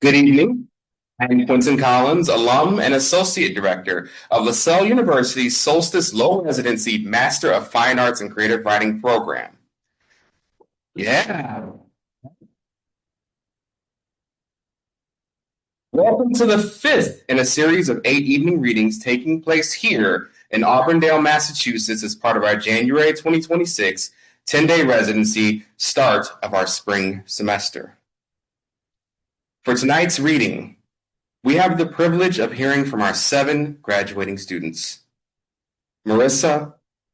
Good evening. I'm Quentin Collins, alum and associate director of LaSalle University's Solstice Low Residency Master of Fine Arts and Creative Writing program. Yeah. Welcome to the fifth in a series of 8 evening readings taking place here in Auburndale, Massachusetts as part of our January 2026 10-day residency start of our spring semester. For tonight's reading, we have the privilege of hearing from our 7 graduating students. Marissa,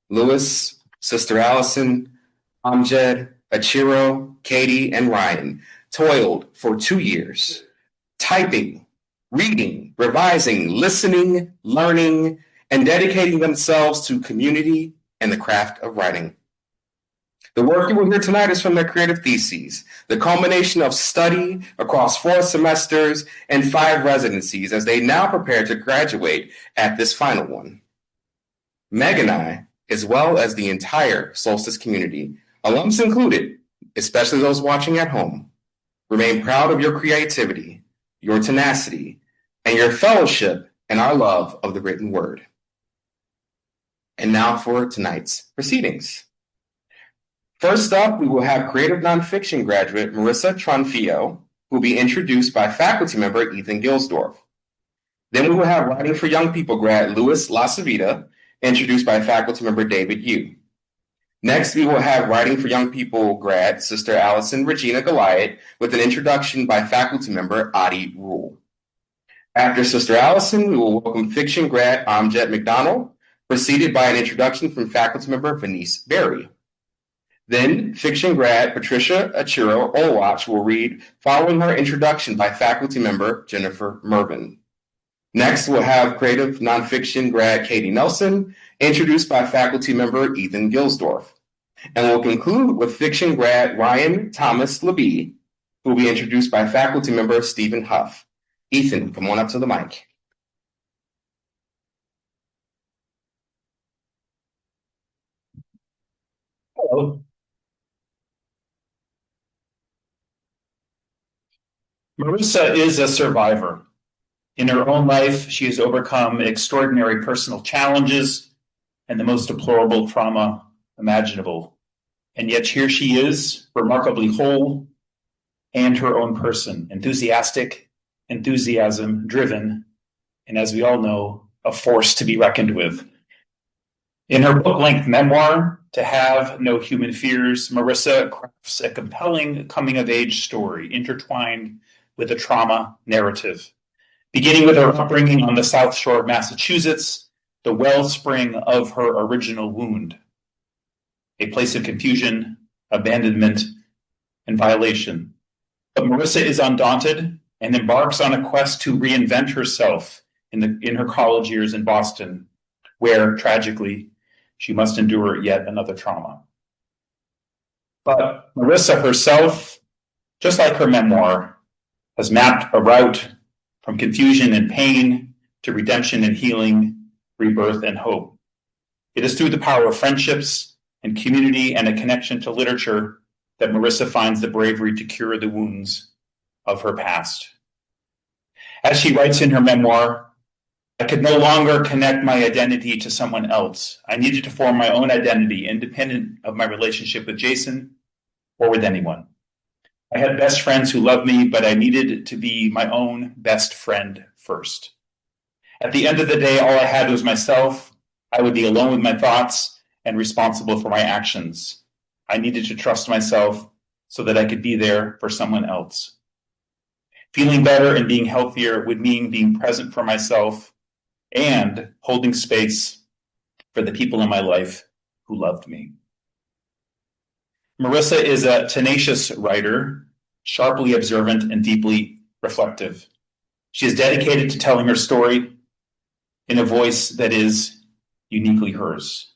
Lewis, Sister Allison, Amjed, Achiro, Katie, and Ryan toiled for 2 years, typing, reading, revising, listening, learning, and dedicating themselves to community and the craft of writing. The work you will hear tonight is from their creative theses, the culmination of study across 4 semesters and 5 residencies as they now prepare to graduate at this final one. Meg and I, as well as the entire Solstice community, alums included, especially those watching at home, remain proud of your creativity, your tenacity, and your fellowship in our love of the written word. And now for tonight's proceedings. First up, we will have creative nonfiction graduate Marissa Trunfio, who will be introduced by faculty member Ethan Gilsdorf. Then we will have writing for young people grad Louis LaCivita, introduced by faculty member David Yu. Next, we will have writing for young people grad Sister Allison Regina Gliot with an introduction by faculty member Adi Rule. After Sister Allison, we will welcome fiction grad Amjed McDonnell, preceded by an introduction from faculty member Venice Berry. Then, fiction grad Patricia Achiro Olwoch will read, following her introduction by faculty member Jennifer Mervin. Next, we'll have creative nonfiction grad Katie Nelson, introduced by faculty member Ethan Gilsdorf. And we'll conclude with fiction grad Ryan Thomas LaBee, who will be introduced by faculty member Stephen Huff. Ethan, come on up to the mic. Hello. Marissa is a survivor. In her own life, she has overcome extraordinary personal challenges and the most deplorable trauma imaginable. And yet here she is, remarkably whole and her own person, enthusiastic, enthusiasm-driven, and as we all know, a force to be reckoned with. In her book-length memoir, To Have No Human Fears, Marissa crafts a compelling coming-of-age story intertwined with a trauma narrative. Beginning with her upbringing on the South Shore of Massachusetts, the wellspring of her original wound, a place of confusion, abandonment, and violation. But Marissa is undaunted and embarks on a quest to reinvent herself in her college years in Boston, where, tragically, she must endure yet another trauma. But Marissa herself, just like her memoir, has mapped a route from confusion and pain to redemption and healing, rebirth and hope. It is through the power of friendships and community and a connection to literature that Marissa finds the bravery to cure the wounds of her past. As she writes in her memoir, I could no longer connect my identity to someone else. I needed to form my own identity, independent of my relationship with Jason or with anyone. I had best friends who loved me, but I needed to be my own best friend first. At the end of the day, all I had was myself. I would be alone with my thoughts and responsible for my actions. I needed to trust myself so that I could be there for someone else. Feeling better and being healthier would mean being present for myself and holding space for the people in my life who loved me. Marissa is a tenacious writer, sharply observant and deeply reflective. She is dedicated to telling her story in a voice that is uniquely hers.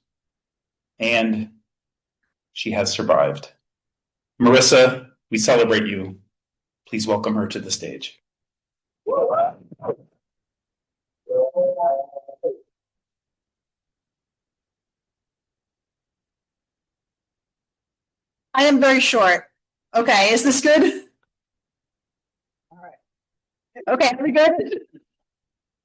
And she has survived. Marissa, we celebrate you. Please welcome her to the stage. I am very short. Okay, is this good? All right. Okay, are we good?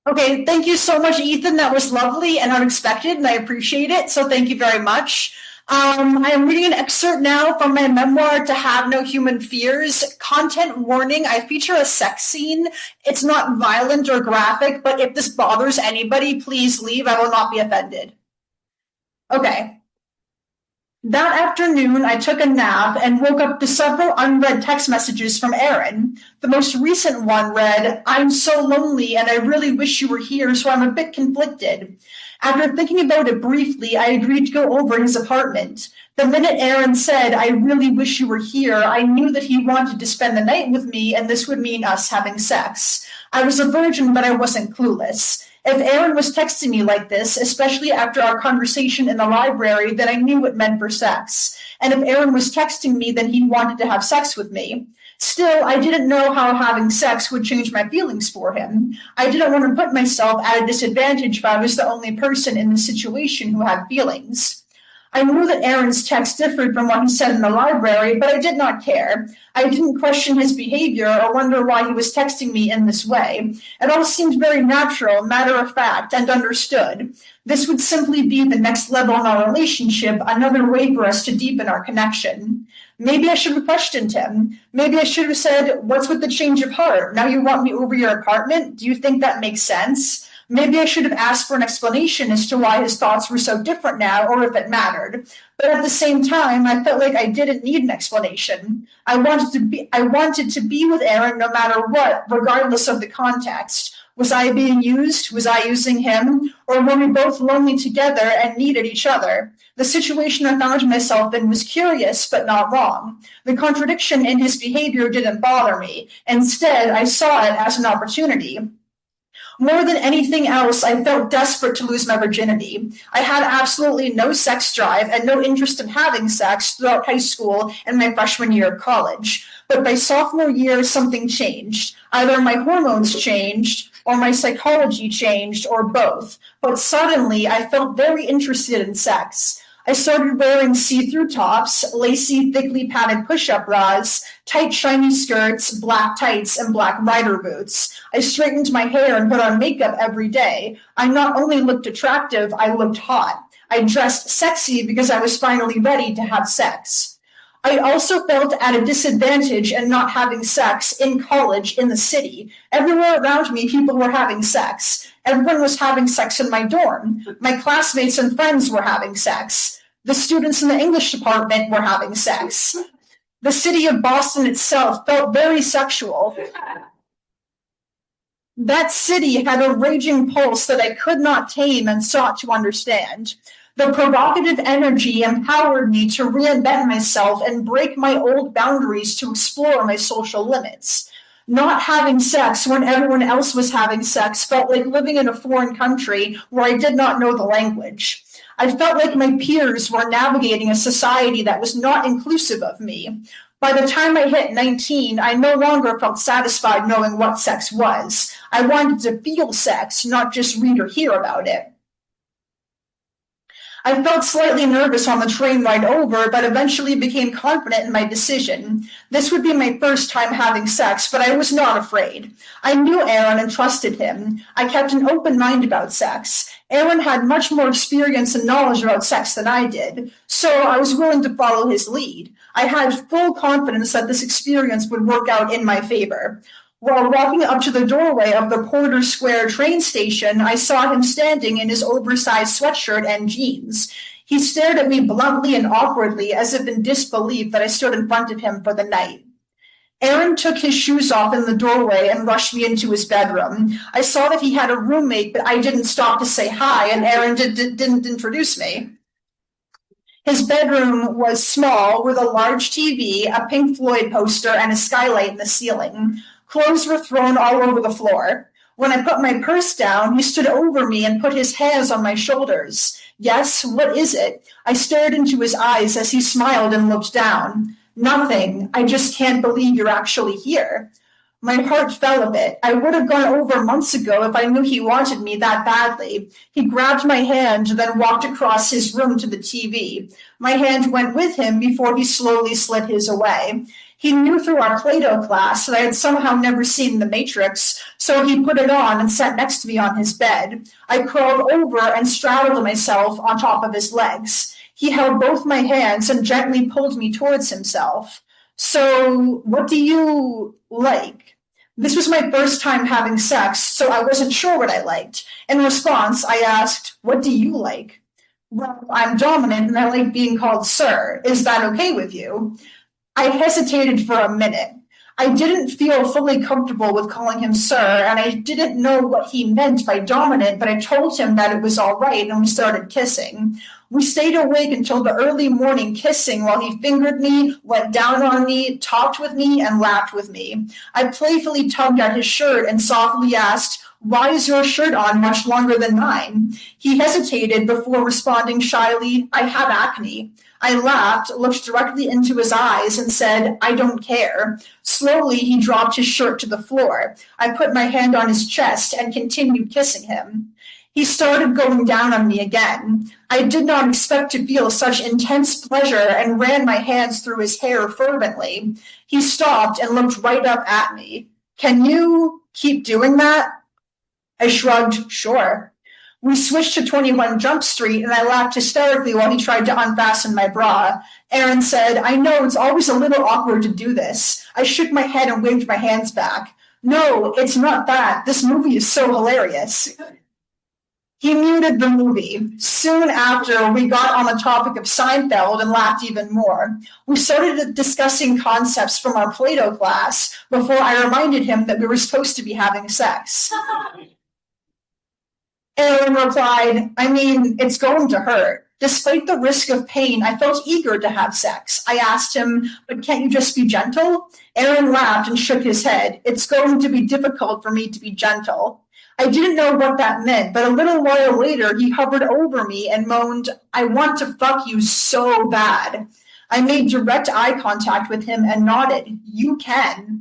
Okay, thank you so much, Ethan. That was lovely and unexpected, and I appreciate it. So thank you very much. I am reading an excerpt now from my memoir, To Have No Human Fears. Content warning, I feature a sex scene. It's not violent or graphic, but if this bothers anybody, please leave. I will not be offended. Okay. That afternoon, I took a nap and woke up to several unread text messages from Aaron. The most recent one read, "I'm so lonely and I really wish you were here, so I'm a bit conflicted." After thinking about it briefly, I agreed to go over his apartment. The minute Aaron said, "I really wish you were here," I knew that he wanted to spend the night with me and this would mean us having sex. I was a virgin, but I wasn't clueless. If Aaron was texting me like this, especially after our conversation in the library, then I knew it meant for sex. And if Aaron was texting me, then he wanted to have sex with me. Still, I didn't know how having sex would change my feelings for him. I didn't want to put myself at a disadvantage if I was the only person in the situation who had feelings. I knew that Aaron's text differed from what he said in the library, but I did not care. I didn't question his behavior or wonder why he was texting me in this way. It all seemed very natural, matter of fact, and understood. This would simply be the next level in our relationship, another way for us to deepen our connection. Maybe I should have questioned him. Maybe I should have said, "What's with the change of heart? Now you want me over your apartment? Do you think that makes sense?" Maybe I should have asked for an explanation as to why his thoughts were so different now, or if it mattered. But at the same time, I felt like I didn't need an explanation. I wanted to be with Aaron no matter what, regardless of the context. Was I being used? Was I using him? Or were we both lonely together and needed each other? The situation I found myself in was curious, but not wrong. The contradiction in his behavior didn't bother me. Instead, I saw it as an opportunity. More than anything else, I felt desperate to lose my virginity. I had absolutely no sex drive and no interest in having sex throughout high school and my freshman year of college. But by sophomore year, something changed. Either my hormones changed, or my psychology changed, or both. But suddenly, I felt very interested in sex. I started wearing see-through tops, lacy, thickly padded push-up bras, tight, shiny skirts, black tights, and black rider boots. I straightened my hair and put on makeup every day. I not only looked attractive, I looked hot. I dressed sexy because I was finally ready to have sex. I also felt at a disadvantage in not having sex in college in the city. Everywhere around me, people were having sex. Everyone was having sex in my dorm. My classmates and friends were having sex. The students in the English department were having sex. The city of Boston itself felt very sexual. That city had a raging pulse that I could not tame and sought to understand. The provocative energy empowered me to reinvent myself and break my old boundaries to explore my social limits. Not having sex when everyone else was having sex felt like living in a foreign country where I did not know the language. I felt like my peers were navigating a society that was not inclusive of me. By the time I hit 19, I no longer felt satisfied knowing what sex was. I wanted to feel sex, not just read or hear about it. I felt slightly nervous on the train ride over, but eventually became confident in my decision. This would be my first time having sex, but I was not afraid. I knew Aaron and trusted him. I kept an open mind about sex. Aaron had much more experience and knowledge about sex than I did, so I was willing to follow his lead. I had full confidence that this experience would work out in my favor. While walking up to the doorway of the Porter Square train station, I saw him standing in his oversized sweatshirt and jeans. He stared at me bluntly and awkwardly, as if in disbelief that I stood in front of him for the night. Aaron took his shoes off in the doorway and rushed me into his bedroom. I saw that he had a roommate, but I didn't stop to say hi, and Aaron didn't introduce me. His bedroom was small, with a large TV, a Pink Floyd poster, and a skylight in the ceiling. Clothes were thrown all over the floor. When I put my purse down, he stood over me and put his hands on my shoulders. "Yes, what is it?" I stared into his eyes as he smiled and looked down. "Nothing. I just can't believe you're actually here." My heart fell a bit. I would have gone over months ago if I knew he wanted me that badly. He grabbed my hand, then walked across his room to the TV. My hand went with him before he slowly slid his away. He knew through our Play-Doh class that I had somehow never seen The Matrix, so he put it on and sat next to me on his bed. I crawled over and straddled myself on top of his legs. He held both my hands and gently pulled me towards himself. So, what do you like? This was my first time having sex, so I wasn't sure what I liked. In response, I asked, what do you like? Well, I'm dominant and I like being called sir. Is that okay with you? I hesitated for a minute. I didn't feel fully comfortable with calling him sir, and I didn't know what he meant by dominant, but I told him that it was all right, and we started kissing. We stayed awake until the early morning kissing while he fingered me, went down on me, talked with me, and laughed with me. I playfully tugged at his shirt and softly asked, why is your shirt on much longer than mine? He hesitated before responding shyly, I have acne. I laughed, looked directly into his eyes, and said, I don't care. Slowly, he dropped his shirt to the floor. I put my hand on his chest and continued kissing him. He started going down on me again. I did not expect to feel such intense pleasure and ran my hands through his hair fervently. He stopped and looked right up at me. Can you keep doing that? I shrugged, sure. We switched to 21 Jump Street, and I laughed hysterically while he tried to unfasten my bra. Aaron said, I know it's always a little awkward to do this. I shook my head and waved my hands back. No, it's not that. This movie is so hilarious. He muted the movie. Soon after, we got on the topic of Seinfeld and laughed even more. We started discussing concepts from our Play-Doh class before I reminded him that we were supposed to be having sex. Aaron replied, I mean, it's going to hurt. Despite the risk of pain, I felt eager to have sex. I asked him, but can't you just be gentle? Aaron laughed and shook his head. It's going to be difficult for me to be gentle. I didn't know what that meant, but a little while later, he hovered over me and moaned, I want to fuck you so bad. I made direct eye contact with him and nodded, you can.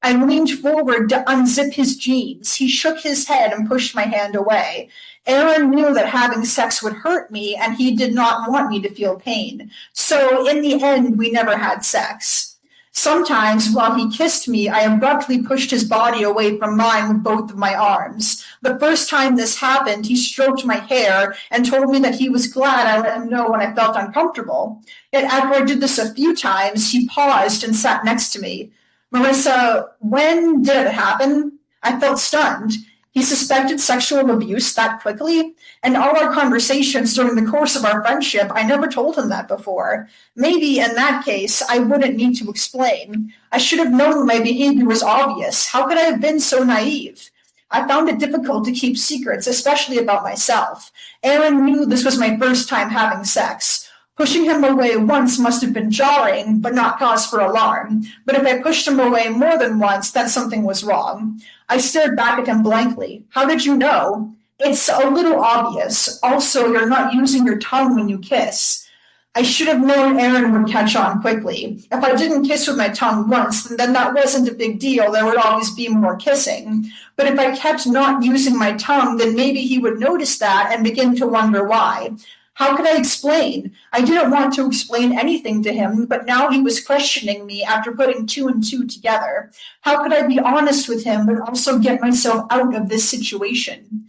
I leaned forward to unzip his jeans. He shook his head and pushed my hand away. Aaron knew that having sex would hurt me, and he did not want me to feel pain. So in the end, we never had sex. Sometimes, while he kissed me, I abruptly pushed his body away from mine with both of my arms. The first time this happened, he stroked my hair and told me that he was glad I let him know when I felt uncomfortable. Yet after I did this a few times, he paused and sat next to me. Marissa, when did it happen? I felt stunned. He suspected sexual abuse that quickly? And all our conversations during the course of our friendship, I never told him that before. Maybe in that case, I wouldn't need to explain. I should have known my behavior was obvious. How could I have been so naive? I found it difficult to keep secrets, especially about myself. Aaron knew this was my first time having sex. Pushing him away once must have been jarring, but not cause for alarm. But if I pushed him away more than once, then something was wrong. I stared back at him blankly. How did you know? It's a little obvious. Also, you're not using your tongue when you kiss. I should have known Aaron would catch on quickly. If I didn't kiss with my tongue once, then that wasn't a big deal. There would always be more kissing. But if I kept not using my tongue, then maybe he would notice that and begin to wonder why. How could I explain? I didn't want to explain anything to him, but now he was questioning me after putting two and two together. How could I be honest with him, but also get myself out of this situation?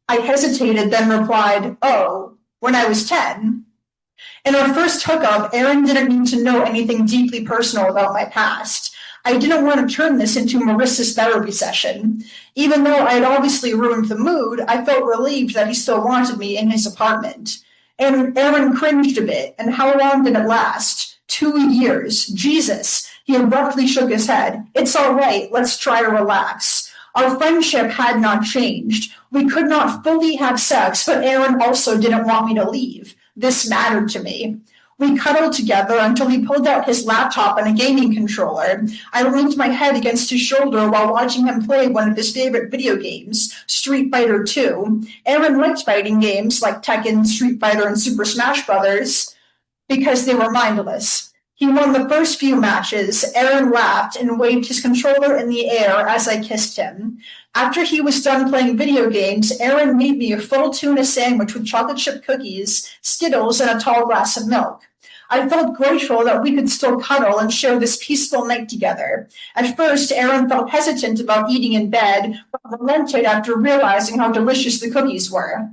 I hesitated, then replied, oh, when I was 10. In our first hookup, Aaron didn't need to know anything deeply personal about my past. I didn't want to turn this into Marissa's therapy session. Even though I had obviously ruined the mood, I felt relieved that he still wanted me in his apartment. And Aaron cringed a bit, and how long did it last? 2 years. Jesus. He abruptly shook his head. It's all right. Let's try to relax. Our friendship had not changed. We could not fully have sex, but Aaron also didn't want me to leave. This mattered to me. We cuddled together until he pulled out his laptop and a gaming controller. I leaned my head against his shoulder while watching him play one of his favorite video games, Street Fighter II. Aaron liked fighting games like Tekken, Street Fighter, and Super Smash Bros. Because they were mindless. He won the first few matches. Aaron laughed and waved his controller in the air as I kissed him. After he was done playing video games, Aaron made me a full tuna sandwich with chocolate chip cookies, Skittles, and a tall glass of milk. I felt grateful that we could still cuddle and share this peaceful night together. At first, Aaron felt hesitant about eating in bed, but relented after realizing how delicious the cookies were.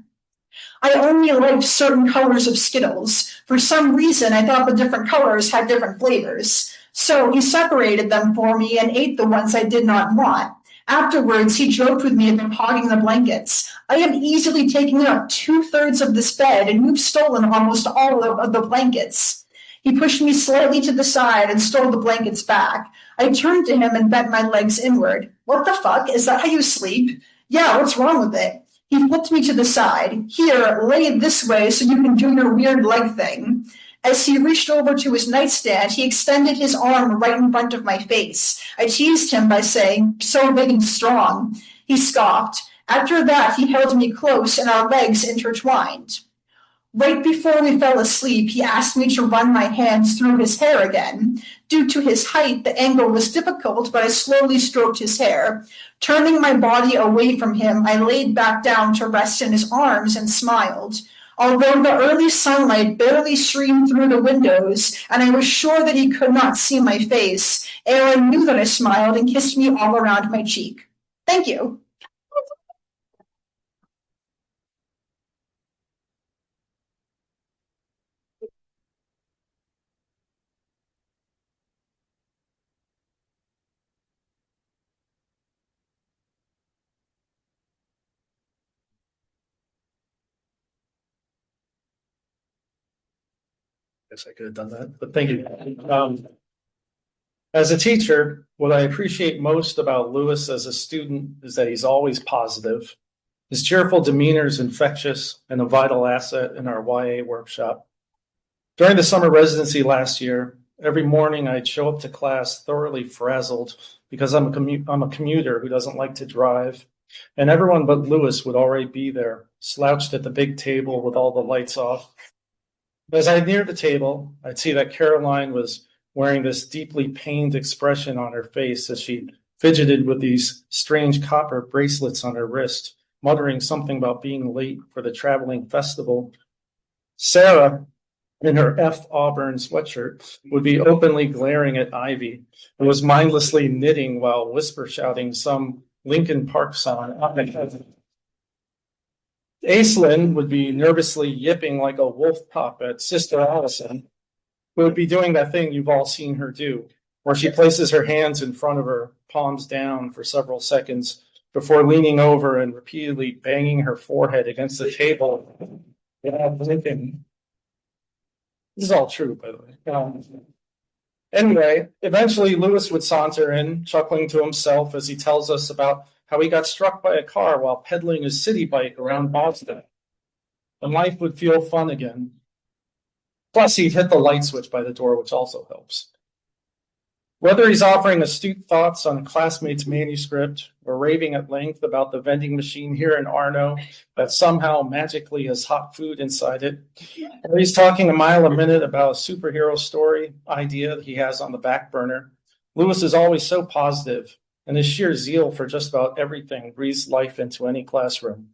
I only liked certain colors of Skittles. For some reason, I thought the different colors had different flavors. So he separated them for me and ate the ones I did not want. Afterwards, he joked with me about hogging the blankets. I am easily taking up 2/3 of this bed, and you've stolen almost all of the blankets. He pushed me slightly to the side and stole the blankets back. I turned to him and bent my legs inward. What the fuck? Is that how you sleep? Yeah, what's wrong with it? He flipped me to the side. Here, lay it this way so you can do your weird leg thing. As he reached over to his nightstand, he extended his arm right in front of my face. I teased him by saying, so big and strong. He scoffed. After that, he held me close and our legs intertwined. Right before we fell asleep, he asked me to run my hands through his hair again. Due to his height, the angle was difficult, but I slowly stroked his hair. Turning my body away from him, I laid back down to rest in his arms and smiled. Although the early sunlight barely streamed through the windows, and I was sure that he could not see my face, Aaron knew that I smiled and kissed me all around my cheek. Thank you. Guess I could have done that, but thank you. As a teacher, what I appreciate most about Lewis as a student is that he's always positive. His cheerful demeanor is infectious and a vital asset in our YA workshop. During the summer residency last year, every morning I'd show up to class thoroughly frazzled because I'm a commuter who doesn't like to drive, and everyone but Lewis would already be there, slouched at the big table with all the lights off. As I neared the table, I'd see that Caroline was wearing this deeply pained expression on her face as she fidgeted with these strange copper bracelets on her wrist, muttering something about being late for the traveling festival. Sarah, in her F Auburn sweatshirt, would be openly glaring at Ivy, who was mindlessly knitting while whisper shouting some Linkin Park song. Aislinn would be nervously yipping like a wolf pup at Sister Allison, who would be doing that thing you've all seen her do, where she places her hands in front of her, palms down for several seconds before leaning over and repeatedly banging her forehead against the table. This is all true, by the way. Anyway, eventually Lewis would saunter in, chuckling to himself as he tells us about how he got struck by a car while pedaling his city bike around Boston. And life would feel fun again. Plus, he'd hit the light switch by the door, which also helps. Whether he's offering astute thoughts on a classmate's manuscript or raving at length about the vending machine here in Arno that somehow magically has hot food inside it, or he's talking a mile a minute about a superhero story idea he has on the back burner, Lewis is always so positive, and his sheer zeal for just about everything breathes life into any classroom.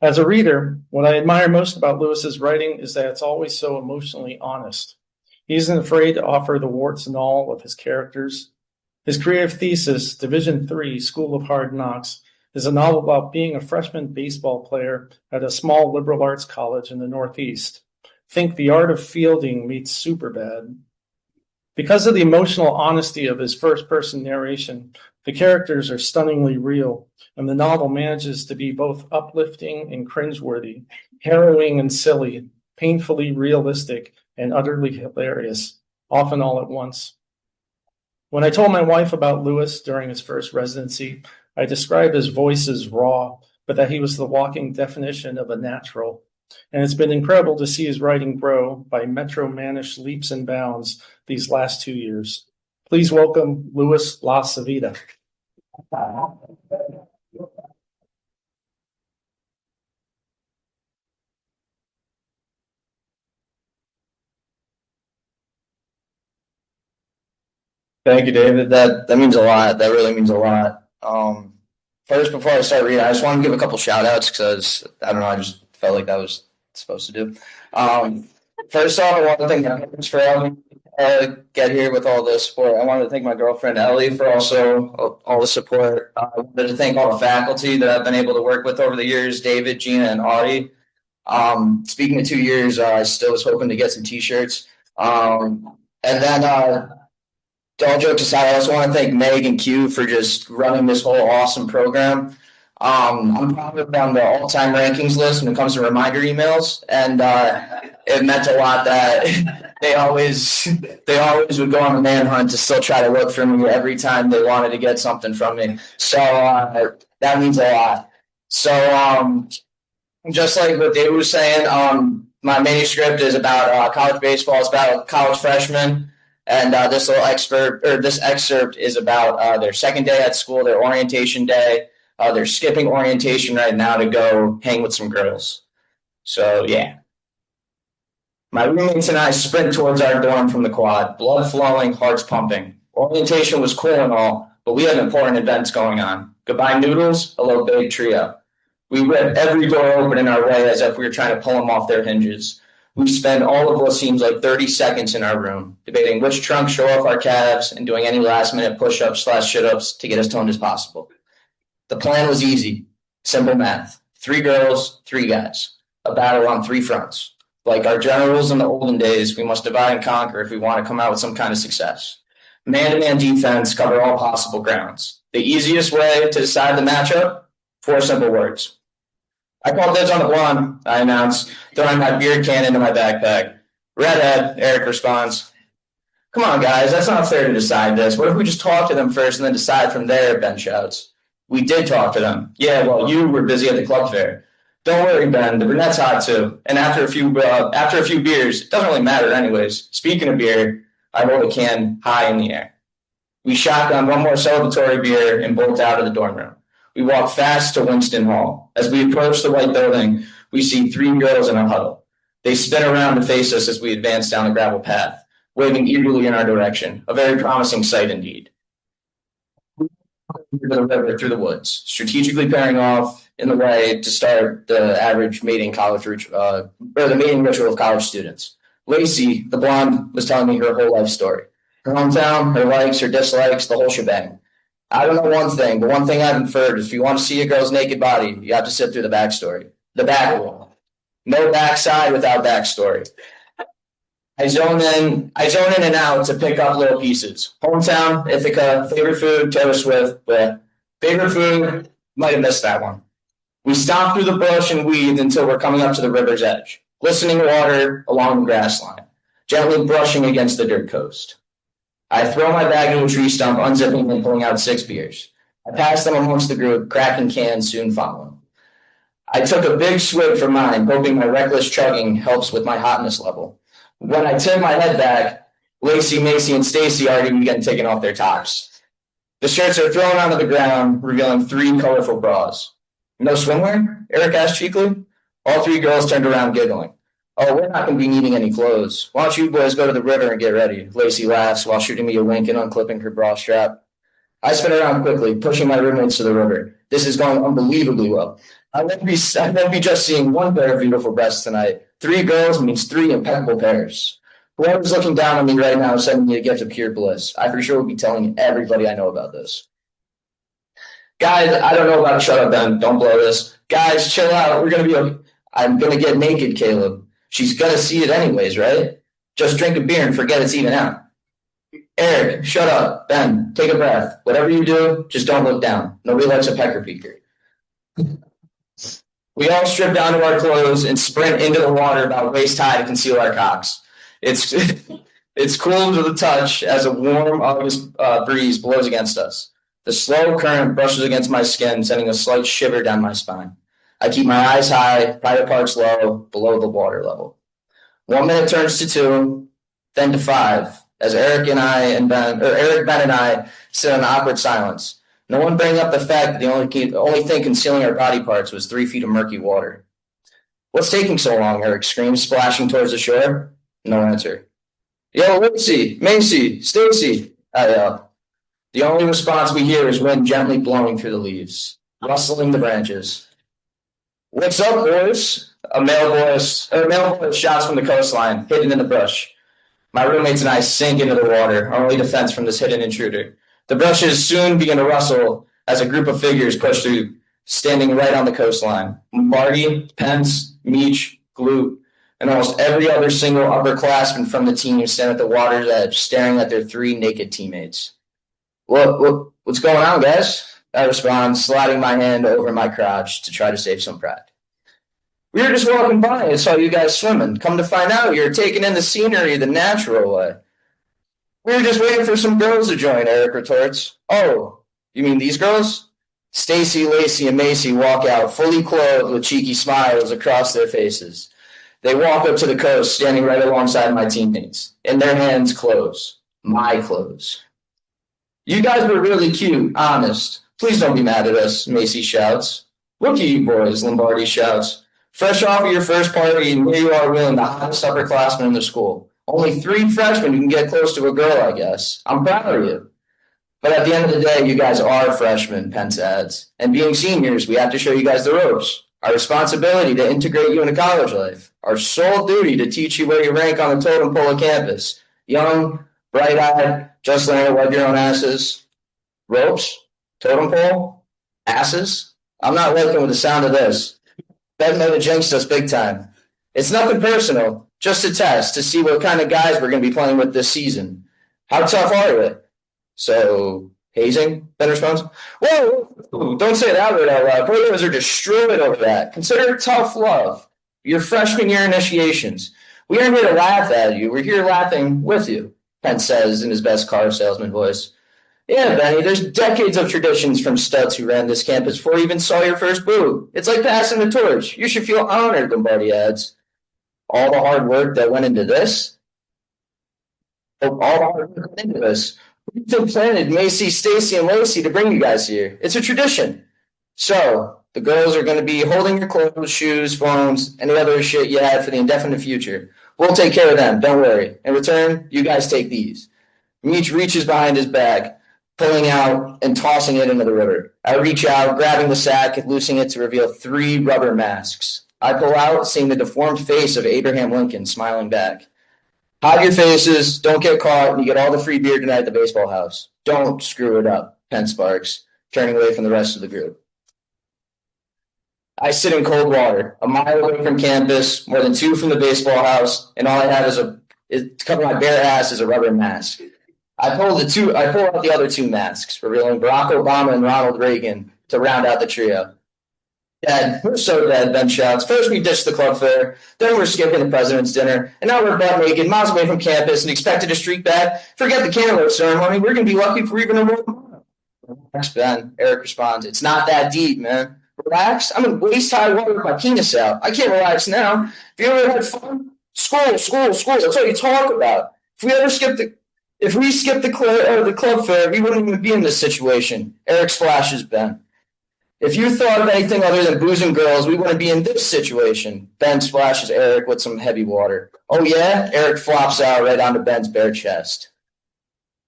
As a reader, what I admire most about Lewis's writing is that it's always so emotionally honest. He isn't afraid to offer the warts and all of his characters. His creative thesis, Division III, School of Hard Knocks, is a novel about being a freshman baseball player at a small liberal arts college in the Northeast. Think The Art of Fielding meets Superbad. Because of the emotional honesty of his first-person narration, the characters are stunningly real, and the novel manages to be both uplifting and cringeworthy, harrowing and silly, painfully realistic, and utterly hilarious, often all at once. When I told my wife about Lewis during his first residency, I described his voice as raw, but that he was the walking definition of a natural. And it's been incredible to see his writing grow by metro-manish leaps and bounds these last 2 years. Please welcome Lewis LaCivita. Thank you, David. That means a lot. That really means a lot. First, before I start reading, I just want to give a couple shout outs because I don't know, I just felt like that was supposed to do. First off, I want to thank my parents for helping me get here with all the support. I wanted to thank my girlfriend Ellie for also all the support. I wanted to thank all the faculty that I've been able to work with over the years, David, Gina, and Audie. Speaking of 2 years, I still was hoping to get some t-shirts. And then all jokes aside, I also want to thank Meg and Q for just running this whole awesome program. I'm probably on the all-time rankings list when it comes to reminder emails, and it meant a lot that they always would go on a manhunt to still try to look for me every time they wanted to get something from me. So that means a lot. So just like what David was saying, my manuscript is about college baseball. It's about college freshmen. And this excerpt is about their second day at school, their orientation day. They're skipping orientation right now to go hang with some girls. So, yeah. My roommates and I sprint towards our dorm from the quad, blood flowing, hearts pumping. Orientation was cool and all, but we had important events going on. Goodbye noodles, hello big trio. We rip every door open in our way as if we were trying to pull them off their hinges. We spend all of what seems like 30 seconds in our room, debating which trunk show off our calves and doing any last-minute push-ups / shit-ups to get as toned as possible. The plan was easy. Simple math. 3 girls, 3 guys. A battle on 3 fronts. Like our generals in the olden days, we must divide and conquer if we want to come out with some kind of success. Man-to-man defense, cover all possible grounds. The easiest way to decide the matchup? 4 simple words. I called dibs on the blonde, I announced, throwing my beard can into my backpack. Redhead, Eric responds. Come on, guys, that's not fair to decide this. What if we just talk to them first and then decide from there, Ben shouts. We did talk to them. Yeah, well, you were busy at the club fair. Don't worry, Ben, the brunette's hot too. And after a few beers, it doesn't really matter anyways. Speaking of beer, I hold a can high in the air. We shotgun one more celebratory beer and bolt out of the dorm room. We walk fast to Winston Hall. As we approach the white building, we see 3 girls in a huddle. They spin around to face us as we advance down the gravel path, waving eagerly in our direction. A very promising sight indeed. The river through the woods, strategically pairing off in the way to start the average mating the mating ritual of college students. Lacey, the blonde, was telling me her whole life story. Her hometown, her likes, her dislikes, the whole shebang. I don't know one thing, but one thing I've inferred is if you want to see a girl's naked body, you have to sit through the backstory. The back wall. No backside without backstory. I zone in and out to pick up little pieces. Hometown, Ithaca, favorite food, Taylor Swift, but favorite food, might have missed that one. We stomp through the bush and weed until we're coming up to the river's edge. Glistening water along the grass line, gently brushing against the dirt coast. I throw my bag into a tree stump, unzipping and pulling out 6 beers. I pass them amongst the group, cracking cans soon following. I took a big swig from mine, hoping my reckless chugging helps with my hotness level. When I turned my head back, Lacey, Macy, and Stacy already began taking off their tops. The shirts are thrown onto the ground, revealing 3 colorful bras. No swimwear? Eric asked cheekily. All 3 girls turned around giggling. Oh, we're not going to be needing any clothes. Why don't you boys go to the river and get ready? Lacey laughs while shooting me a wink and unclipping her bra strap. I spin around quickly, pushing my roommates to the river. This is going unbelievably well. I won't be just seeing 1 pair of beautiful breasts tonight. 3 girls means 3 impeccable pairs. Whoever's looking down on me right now is sending me a gift of pure bliss. I for sure will be telling everybody I know about this. Guys, I don't know about shut up, Ben. Don't blow this. Guys, chill out. I'm going to get naked, Caleb. She's going to see it anyways, right? Just drink a beer and forget it's even out. Eric, shut up. Ben, take a breath. Whatever you do, just don't look down. Nobody likes a pecker peeker. We all strip down to our clothes and sprint into the water about waist high to conceal our cocks. It's cool to the touch as a warm August breeze blows against us. The slow current brushes against my skin, sending a slight shiver down my spine. I keep my eyes high, private parts low, below the water level. 1 minute turns to 2, then to 5, as Eric, Ben, and I sit in awkward silence. No one bring up the fact that the only thing concealing our body parts was 3 feet of murky water. What's taking so long? Eric screams, splashing towards the shore. No answer. Yo, Lacey, Macy, Stacy, I yell. The only response we hear is wind gently blowing through the leaves, rustling the branches. What's up, boys? a male boy shouts from the coastline, hidden in the brush. My roommates and I sink into the water, our only defense from this hidden intruder. The brushes soon begin to rustle as a group of figures push through, standing right on the coastline. Marty, Pence, Meach, Gloot, and almost every other single upperclassman from the team stand at the water's edge, staring at their three naked teammates. What's going on, guys? I respond, sliding my hand over my crotch to try to save some pride. We were just walking by and saw you guys swimming. Come to find out, you're taking in the scenery the natural way. We were just waiting for some girls to join, Eric retorts. Oh, you mean these girls? Stacy, Lacey, and Macy walk out, fully clothed with cheeky smiles across their faces. They walk up to the coast, standing right alongside my teammates. In their hands, clothes. My clothes. You guys were really cute, honest. Please don't be mad at us, Macy shouts. Look at you boys, Lombardi shouts. Fresh off of your first party, and here you are willing the hottest upperclassmen in the school. Only 3 freshmen who can get close to a girl, I guess. I'm proud of you. But at the end of the day, you guys are freshmen, Pence adds. And being seniors, we have to show you guys the ropes. Our responsibility to integrate you into college life. Our sole duty to teach you where you rank on the totem pole of campus. Young, bright-eyed, just learning to wipe your own asses. Ropes? Totem pole? Asses? I'm not liking with the sound of this. Ben might have jinxed us big time. It's nothing personal, just a test to see what kind of guys we're going to be playing with this season. How tough are you? So, hazing? Ben responds. Whoa, don't say that word out loud. Brothers are destroyed over that. Consider it tough love. Your freshman year initiations. We aren't here to laugh at you. We're here laughing with you, Pence says in his best car salesman voice. Yeah, Benny, there's decades of traditions from studs who ran this campus before you even saw your first boob. It's like passing the torch. You should feel honored, Lombardi adds. All the hard work that went into this? All the hard work went into this. We've been planted Macy, Stacy, and Lacey to bring you guys here. It's a tradition. So, the girls are going to be holding your clothes, shoes, phones, any other shit you had for the indefinite future. We'll take care of them, don't worry. In return, you guys take these. Meach reaches behind his bag, pulling out and tossing it into the river. I reach out, grabbing the sack and loosing it to reveal 3 rubber masks. I pull out, seeing the deformed face of Abraham Lincoln smiling back. Hide your faces, don't get caught, and you get all the free beer tonight at the baseball house. Don't screw it up, Pence barks, turning away from the rest of the group. I sit in cold water, a mile away from campus, more than 2 from the baseball house, and all I have is to cover my bare ass is a rubber mask. I pull out the other 2 masks, revealing Barack Obama and Ronald Reagan to round out the trio. Dad, we're so dead, Ben shouts. First we ditched the club fair, then we're skipping the president's dinner, and now we're butt naked, miles away from campus, and expected to streak back. Forget the candlelight ceremony, we're going to be lucky if we're even a roll. Relax, Ben, Eric responds. It's not that deep, man. Relax? I'm in waist-high water with my penis out. I can't relax now. Have you ever had fun? School. That's what you talk about. If we skipped the club fair, we wouldn't even be in this situation. Eric splashes Ben. If you thought of anything other than booze and girls, we wouldn't be in this situation. Ben splashes Eric with some heavy water. Oh yeah? Eric flops out right onto Ben's bare chest.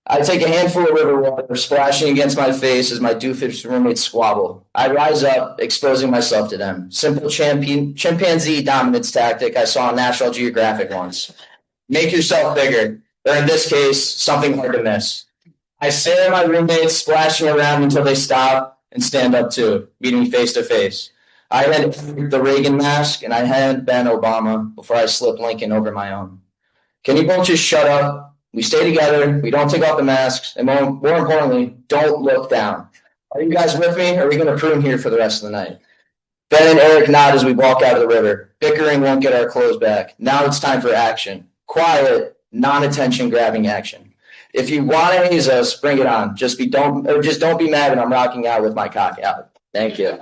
I take a handful of river water, splashing against my face as my doofus roommates squabble. I rise up, exposing myself to them. Simple chimpanzee dominance tactic I saw on National Geographic once. Make yourself bigger. Or in this case, something hard to miss. I stare at my roommates splashing around until they stop and stand up too, meeting me face to face. I had the Reagan mask and I had Ben Obama before I slipped Lincoln over my own. Can you both just shut up? We stay together, we don't take off the masks, and more importantly, don't look down. Are you guys with me, or are we going to prune here for the rest of the night? Ben and Eric nod as we walk out of the river. Bickering won't get our clothes back. Now it's time for action. Quiet, non-attention grabbing action. If you want to haze us, bring it on. Just don't be mad when I'm rocking out with my cock out. Thank you.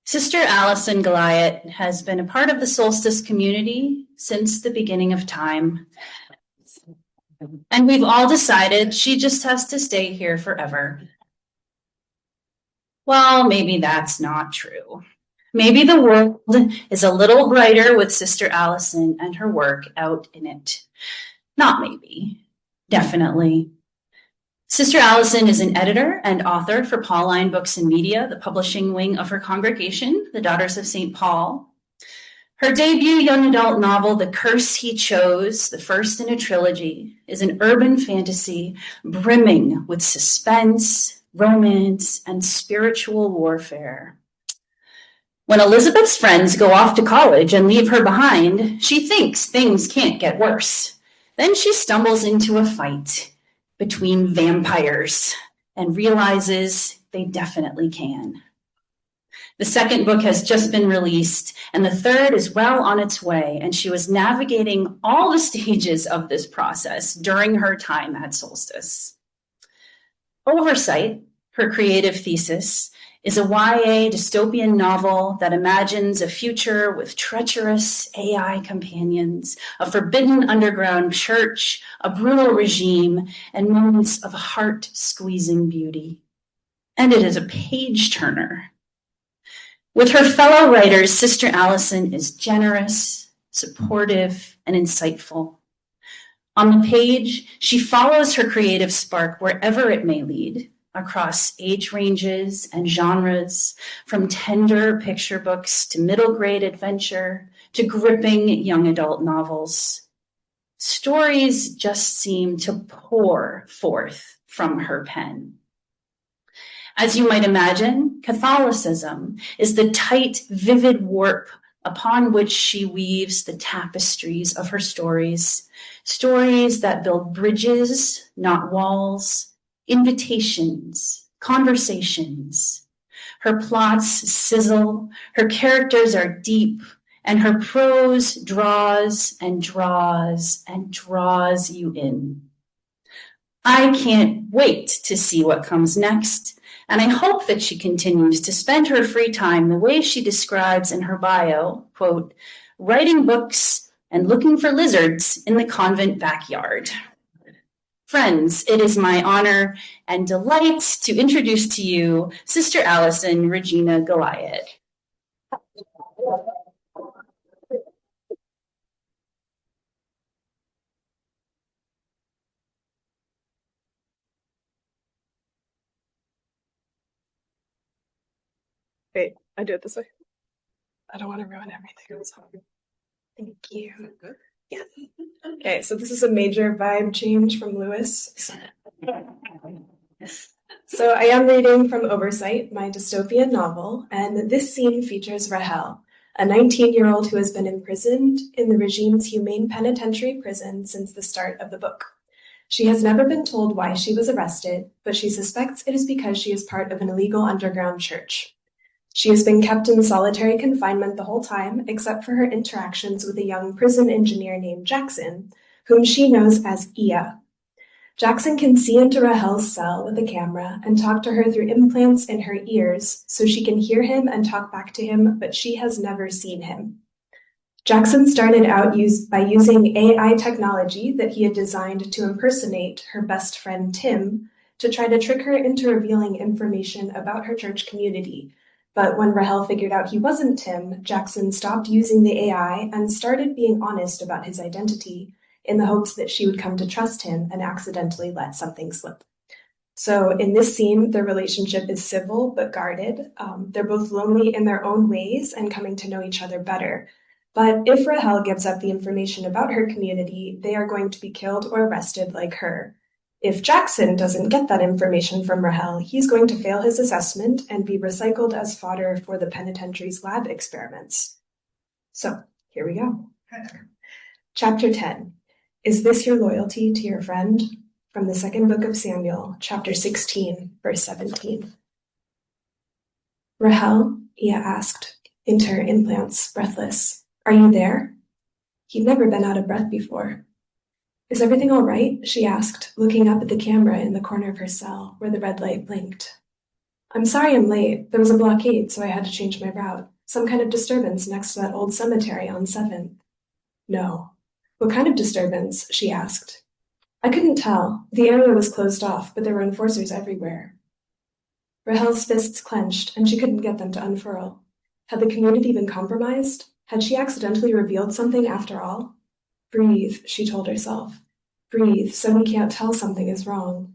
Sister Allison Gliot has been a part of the Solstice community since the beginning of time. And we've all decided she just has to stay here forever. Well, maybe that's not true. Maybe the world is a little brighter with Sister Allison and her work out in it. Not maybe, definitely. Sister Allison is an editor and author for Pauline Books and Media, the publishing wing of her congregation, the Daughters of St. Paul. Her debut young adult novel, The Curse He Chose, the first in a trilogy, is an urban fantasy brimming with suspense, romance, and spiritual warfare. When Elizabeth's friends go off to college and leave her behind, she thinks things can't get worse. Then she stumbles into a fight between vampires and realizes they definitely can. The second book has just been released, and the third is well on its way, and she was navigating all the stages of this process during her time at Solstice. Oversight, her creative thesis, is a YA dystopian novel that imagines a future with treacherous AI companions, a forbidden underground church, a brutal regime, and moments of heart-squeezing beauty. And it is a page-turner. With her fellow writers, Sister Allison is generous, supportive, and insightful. On the page, she follows her creative spark wherever it may lead, across age ranges and genres, from tender picture books to middle grade adventure to gripping young adult novels. Stories just seem to pour forth from her pen. As you might imagine, Catholicism is the tight, vivid warp upon which she weaves the tapestries of her stories, stories that build bridges, not walls, invitations, conversations. Her plots sizzle, her characters are deep, and her prose draws and draws and draws you in. I can't wait to see what comes next, and I hope that she continues to spend her free time the way she describes in her bio, quote, writing books and looking for lizards in the convent backyard. Friends, it is my honor and delight to introduce to you Sister Allison Regina Gliot. Wait, I do it this way. I don't want to ruin everything. I'm sorry. Thank you. Yes. Okay, so this is a major vibe change from Lewis. So I am reading from Oversight, my dystopian novel, and this scene features Rahel, a 19-year-old who has been imprisoned in the regime's humane penitentiary prison since the start of the book. She has never been told why she was arrested, but she suspects it is because she is part of an illegal underground church. She has been kept in solitary confinement the whole time, except for her interactions with a young prison engineer named Jackson, whom she knows as Ia. Jackson can see into Rahel's cell with a camera and talk to her through implants in her ears so she can hear him and talk back to him, but she has never seen him. Jackson started out by using AI technology that he had designed to impersonate her best friend Tim to try to trick her into revealing information about her church community. But when Rahel figured out he wasn't Tim, Jackson stopped using the AI and started being honest about his identity in the hopes that she would come to trust him and accidentally let something slip. So in this scene, their relationship is civil but guarded. They're both lonely in their own ways and coming to know each other better. But if Rahel gives up the information about her community, they are going to be killed or arrested like her. If Jackson doesn't get that information from Rahel, he's going to fail his assessment and be recycled as fodder for the penitentiary's lab experiments. So, here we go. Chapter 10. Is this your loyalty to your friend? From the second book of Samuel, chapter 16, verse 17. Rahel, Ia asked, into her implants, breathless. Are you there? He'd never been out of breath before. Is everything all right? She asked, looking up at the camera in the corner of her cell, where the red light blinked. I'm sorry I'm late. There was a blockade, so I had to change my route. Some kind of disturbance next to that old cemetery on 7th. No. What kind of disturbance? She asked. I couldn't tell. The area was closed off, but there were enforcers everywhere. Rahel's fists clenched, and she couldn't get them to unfurl. Had the community been compromised? Had she accidentally revealed something after all? Breathe, she told herself. Breathe, so we can't tell something is wrong.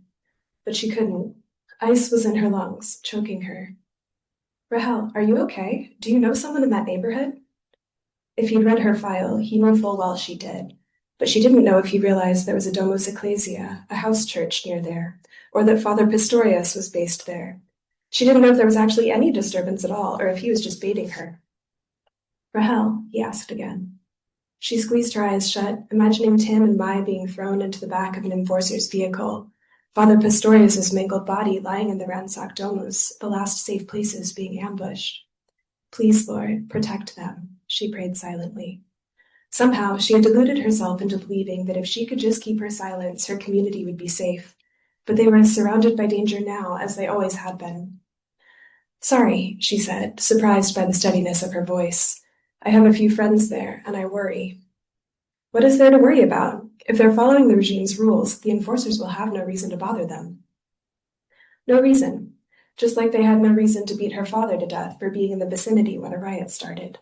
But she couldn't. Ice was in her lungs, choking her. Rahel, are you okay? Do you know someone in that neighborhood? If he'd read her file, he knew full well she did. But she didn't know if he realized there was a Domus Ecclesia, a house church near there, or that Father Pistorius was based there. She didn't know if there was actually any disturbance at all, or if he was just baiting her. Rahel, he asked again. She squeezed her eyes shut, imagining Tim and Mai being thrown into the back of an enforcer's vehicle, Father Pistorius's mangled body lying in the ransacked domus, the last safe places being ambushed. Please, Lord, protect them, she prayed silently. Somehow, she had deluded herself into believing that if she could just keep her silence, her community would be safe. But they were as surrounded by danger now as they always had been. Sorry, she said, surprised by the steadiness of her voice. I have a few friends there, and I worry. What is there to worry about? If they're following the regime's rules, the enforcers will have no reason to bother them. No reason. Just like they had no reason to beat her father to death for being in the vicinity when a riot started.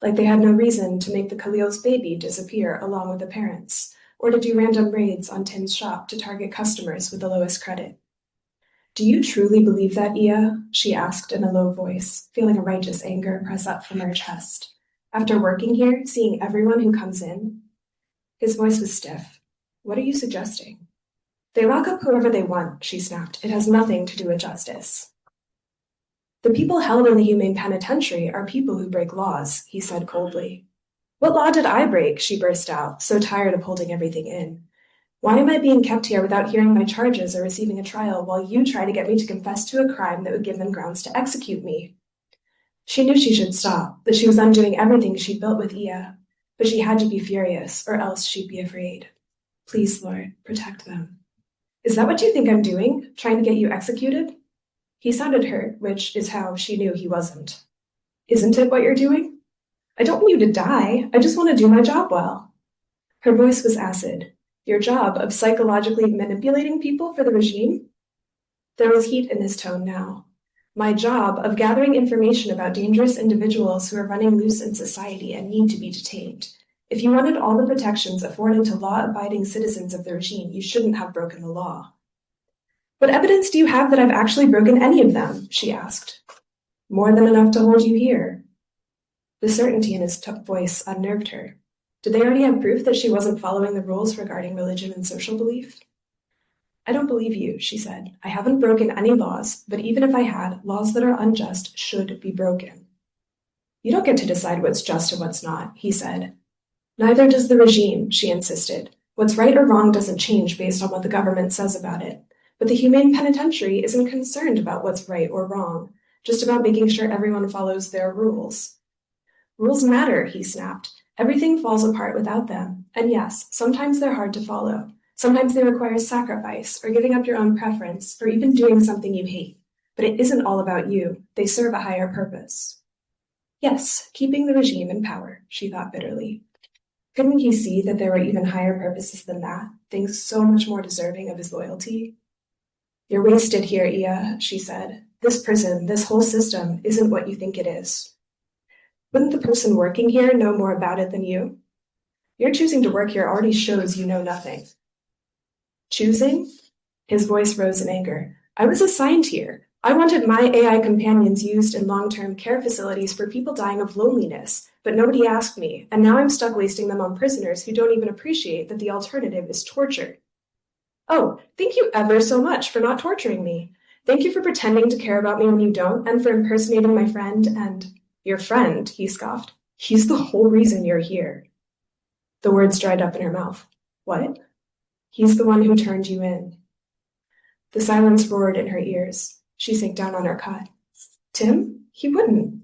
Like they had no reason to make the Khalil's baby disappear along with the parents, or to do random raids on Tim's shop to target customers with the lowest credit. Do you truly believe that, Ia? She asked in a low voice, feeling a righteous anger press up from her chest. After working here, seeing everyone who comes in? His voice was stiff. What are you suggesting? They lock up whoever they want, she snapped. It has nothing to do with justice. The people held in the humane penitentiary are people who break laws, he said coldly. What law did I break? She burst out, so tired of holding everything in. Why am I being kept here without hearing my charges or receiving a trial while you try to get me to confess to a crime that would give them grounds to execute me? She knew she should stop, that she was undoing everything she'd built with Ia, but she had to be furious, or else she'd be afraid. Please, Lord, protect them. Is that what you think I'm doing? Trying to get you executed? He sounded hurt, which is how she knew he wasn't. Isn't it what you're doing? I don't want you to die. I just want to do my job well. Her voice was acid. Your job of psychologically manipulating people for the regime? There was heat in his tone now. My job of gathering information about dangerous individuals who are running loose in society and need to be detained. If you wanted all the protections afforded to law-abiding citizens of the regime, you shouldn't have broken the law. What evidence do you have that I've actually broken any of them? She asked. More than enough to hold you here. The certainty in his voice unnerved her. Did they already have proof that she wasn't following the rules regarding religion and social belief? I don't believe you, she said. I haven't broken any laws, but even if I had, laws that are unjust should be broken. You don't get to decide what's just and what's not, he said. Neither does the regime, she insisted. What's right or wrong doesn't change based on what the government says about it. But the humane penitentiary isn't concerned about what's right or wrong, just about making sure everyone follows their rules. Rules matter, he snapped. Everything falls apart without them. And yes, sometimes they're hard to follow. Sometimes they require sacrifice, or giving up your own preference, or even doing something you hate. But it isn't all about you. They serve a higher purpose. Yes, keeping the regime in power, she thought bitterly. Couldn't he see that there were even higher purposes than that, things so much more deserving of his loyalty? You're wasted here, Ia, she said. This prison, this whole system, isn't what you think it is. Wouldn't the person working here know more about it than you? Your choosing to work here already shows you know nothing. Choosing? His voice rose in anger. I was assigned here. I wanted my AI companions used in long-term care facilities for people dying of loneliness, but nobody asked me, and now I'm stuck wasting them on prisoners who don't even appreciate that the alternative is torture. Oh, thank you ever so much for not torturing me. Thank you for pretending to care about me when you don't, and for impersonating my friend and... Your friend, he scoffed. He's the whole reason you're here. The words dried up in her mouth. What? He's the one who turned you in. The silence roared in her ears. She sank down on her cot. Tim? He wouldn't.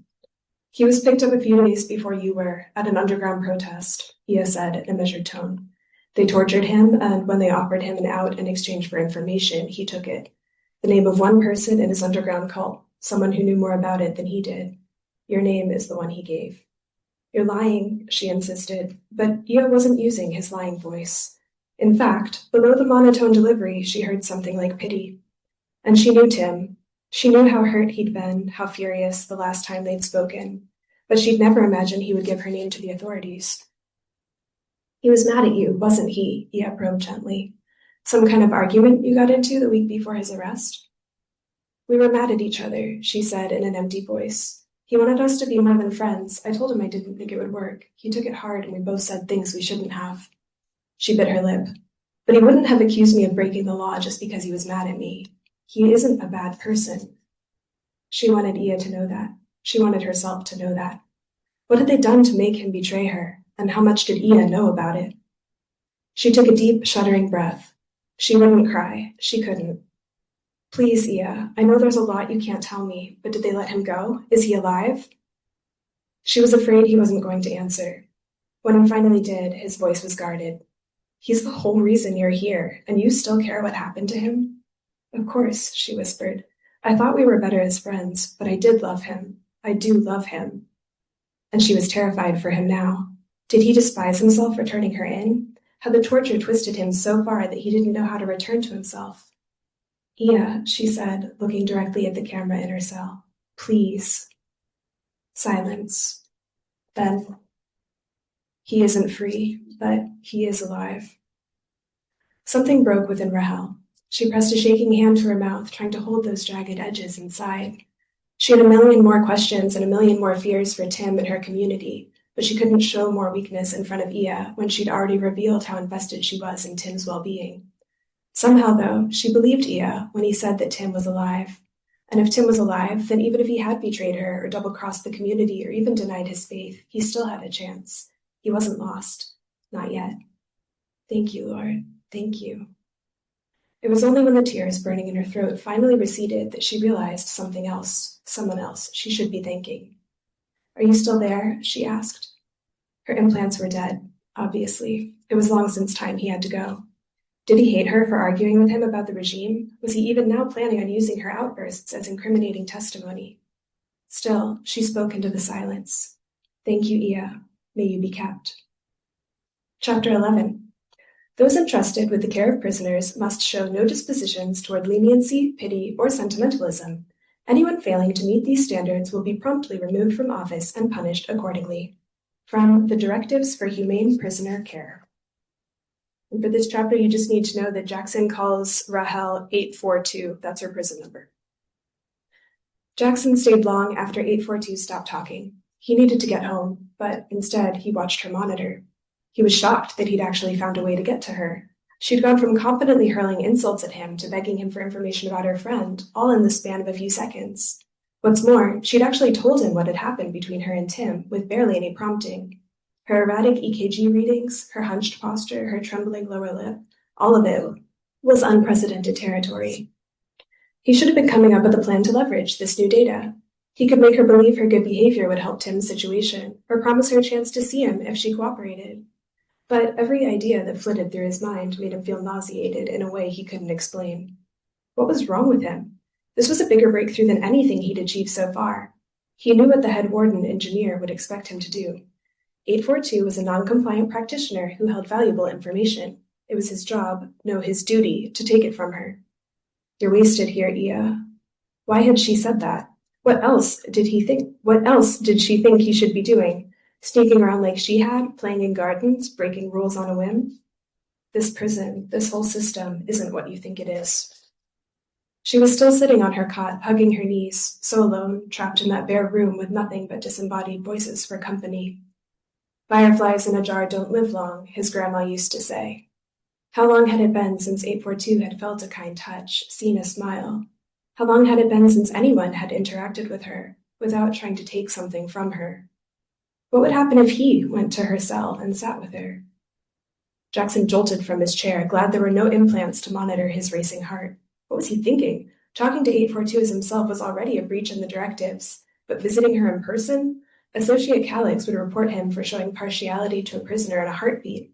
He was picked up a few days before you were, at an underground protest, Ia said in a measured tone. They tortured him, and when they offered him an out in exchange for information, he took it. The name of one person in his underground cult, someone who knew more about it than he did. Your name is the one he gave. You're lying, she insisted, but Ia wasn't using his lying voice. In fact, below the monotone delivery, she heard something like pity. And she knew Tim. She knew how hurt he'd been, how furious the last time they'd spoken, but she'd never imagined he would give her name to the authorities. He was mad at you, wasn't he? Ia probed gently. Some kind of argument you got into the week before his arrest? We were mad at each other, she said in an empty voice. He wanted us to be more than friends. I told him I didn't think it would work. He took it hard and we both said things we shouldn't have. She bit her lip. But he wouldn't have accused me of breaking the law just because he was mad at me. He isn't a bad person. She wanted Ia to know that. She wanted herself to know that. What had they done to make him betray her? And how much did Ia know about it? She took a deep, shuddering breath. She wouldn't cry. She couldn't. Please, Ia, I know there's a lot you can't tell me, but did they let him go? Is he alive? She was afraid he wasn't going to answer. When he finally did, his voice was guarded. He's the whole reason you're here, and you still care what happened to him? Of course, she whispered. I thought we were better as friends, but I did love him. I do love him. And she was terrified for him now. Did he despise himself for turning her in? Had the torture twisted him so far that he didn't know how to return to himself? Ia, she said, looking directly at the camera in her cell. Please. Silence. Then, he isn't free, but he is alive. Something broke within Rahel. She pressed a shaking hand to her mouth, trying to hold those jagged edges inside. She had a million more questions and a million more fears for Tim and her community, but she couldn't show more weakness in front of Ia when she'd already revealed how invested she was in Tim's well-being. Somehow, though, she believed Ia when he said that Tim was alive. And if Tim was alive, then even if he had betrayed her or double-crossed the community or even denied his faith, he still had a chance. He wasn't lost. Not yet. Thank you, Lord. Thank you. It was only when the tears burning in her throat finally receded that she realized something else, someone else she should be thanking. Are you still there? She asked. Her implants were dead, obviously. It was long since time he had to go. Did he hate her for arguing with him about the regime? Was he even now planning on using her outbursts as incriminating testimony? Still, she spoke into the silence. Thank you, Ia. May you be kept. Chapter 11. Those entrusted with the care of prisoners must show no dispositions toward leniency, pity, or sentimentalism. Anyone failing to meet these standards will be promptly removed from office and punished accordingly. From the Directives for Humane Prisoner Care. And for this chapter, you just need to know that Jackson calls Rahel 842. That's her prison number. Jackson stayed long after 842 stopped talking. He needed to get home, but instead he watched her monitor. He was shocked that he'd actually found a way to get to her. She'd gone from confidently hurling insults at him to begging him for information about her friend, all in the span of a few seconds. What's more, she'd actually told him what had happened between her and Tim, with barely any prompting. Her erratic EKG readings, her hunched posture, her trembling lower lip, all of it was unprecedented territory. He should have been coming up with a plan to leverage this new data. He could make her believe her good behavior would help Tim's situation, or promise her a chance to see him if she cooperated. But every idea that flitted through his mind made him feel nauseated in a way he couldn't explain. What was wrong with him? This was a bigger breakthrough than anything he'd achieved so far. He knew what the head warden engineer would expect him to do. 842 was a non-compliant practitioner who held valuable information. It was his job, no, his duty, to take it from her. You're wasted here, Ia. Why had she said that? What else did she think he should be doing? Sneaking around like she had, playing in gardens, breaking rules on a whim? This prison, this whole system, isn't what you think it is. She was still sitting on her cot, hugging her knees, so alone, trapped in that bare room with nothing but disembodied voices for company. Fireflies in a jar don't live long, his grandma used to say. How long had it been since 842 had felt a kind touch, seen a smile? How long had it been since anyone had interacted with her, without trying to take something from her? What would happen if he went to her cell and sat with her? Jackson jolted from his chair, glad there were no implants to monitor his racing heart. What was he thinking? Talking to 842 as himself was already a breach in the directives, but visiting her in person? Associate Calix would report him for showing partiality to a prisoner in a heartbeat.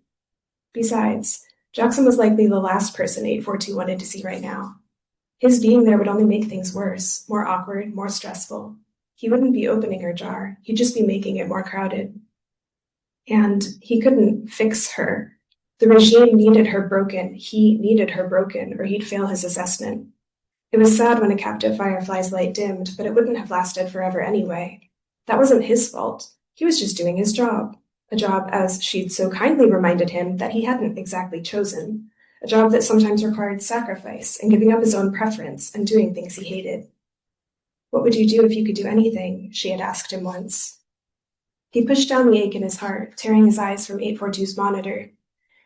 Besides, Jackson was likely the last person 842 wanted to see right now. His being there would only make things worse, more awkward, more stressful. He wouldn't be opening her jar. He'd just be making it more crowded. And he couldn't fix her. The regime needed her broken. He needed her broken, or he'd fail his assessment. It was sad when a captive firefly's light dimmed, but it wouldn't have lasted forever anyway. That wasn't his fault. He was just doing his job. A job, as she'd so kindly reminded him, that he hadn't exactly chosen. A job that sometimes required sacrifice and giving up his own preference and doing things he hated. "What would you do if you could do anything?" she had asked him once. He pushed down the ache in his heart, tearing his eyes from 842's monitor.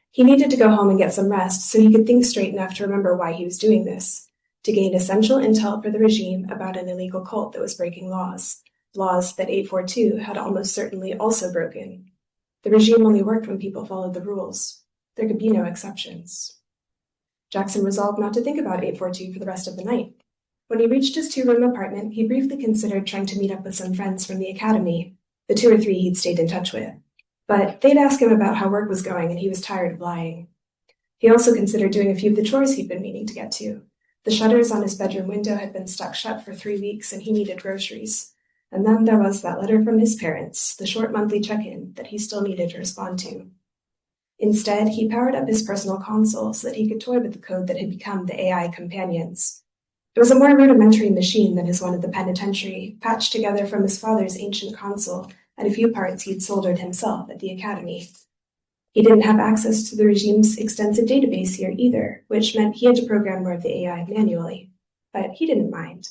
He needed to go home and get some rest so he could think straight enough to remember why he was doing this, to gain essential intel for the regime about an illegal cult that was breaking laws that 842 had almost certainly also broken. The regime only worked when people followed the rules. There could be no exceptions. Jackson resolved not to think about 842 for the rest of the night. When he reached his 2-room apartment, he briefly considered trying to meet up with some friends from the academy, the 2 or 3 he'd stayed in touch with. But they'd ask him about how work was going, and he was tired of lying. He also considered doing a few of the chores he'd been meaning to get to. The shutters on his bedroom window had been stuck shut for 3 weeks, and he needed groceries. And then there was that letter from his parents, the short monthly check-in that he still needed to respond to. Instead, he powered up his personal console so that he could toy with the code that had become the AI companions. It was a more rudimentary machine than his one at the penitentiary, patched together from his father's ancient console and a few parts he'd soldered himself at the academy. He didn't have access to the regime's extensive database here either, which meant he had to program more of the AI manually. But he didn't mind.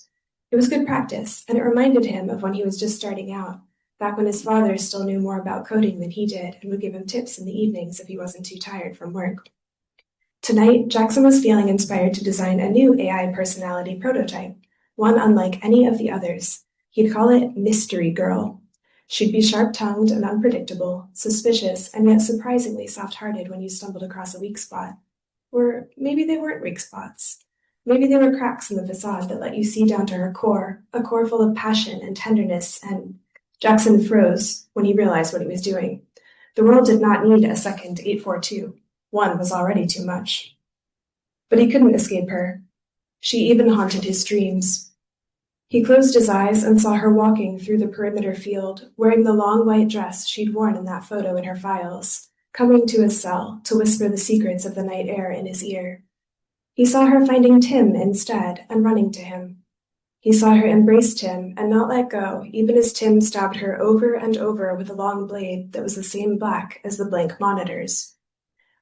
It was good practice, and it reminded him of when he was just starting out, back when his father still knew more about coding than he did and would give him tips in the evenings if he wasn't too tired from work. Tonight, Jackson was feeling inspired to design a new AI personality prototype, one unlike any of the others. He'd call it Mystery Girl. She'd be sharp-tongued and unpredictable, suspicious, and yet surprisingly soft-hearted when you stumbled across a weak spot. Or maybe they weren't weak spots. Maybe they were cracks in the facade that let you see down to her core, a core full of passion and tenderness, and Jackson froze when he realized what he was doing. The world did not need a second 842. One was already too much. But he couldn't escape her. She even haunted his dreams. He closed his eyes and saw her walking through the perimeter field, wearing the long white dress she'd worn in that photo in her files, coming to his cell to whisper the secrets of the night air in his ear. He saw her finding Tim instead and running to him. He saw her embrace Tim and not let go, even as Tim stabbed her over and over with a long blade that was the same black as the blank monitors.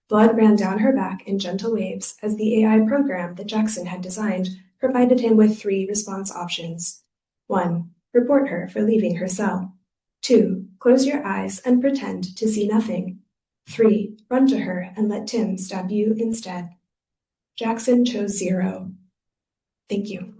Blood ran down her back in gentle waves as the AI program that Jackson had designed provided him with 3 response options. 1. Report her for leaving her cell. 2. Close your eyes and pretend to see nothing. 3. Run to her and let Tim stab you instead. Jackson chose 0. Thank you.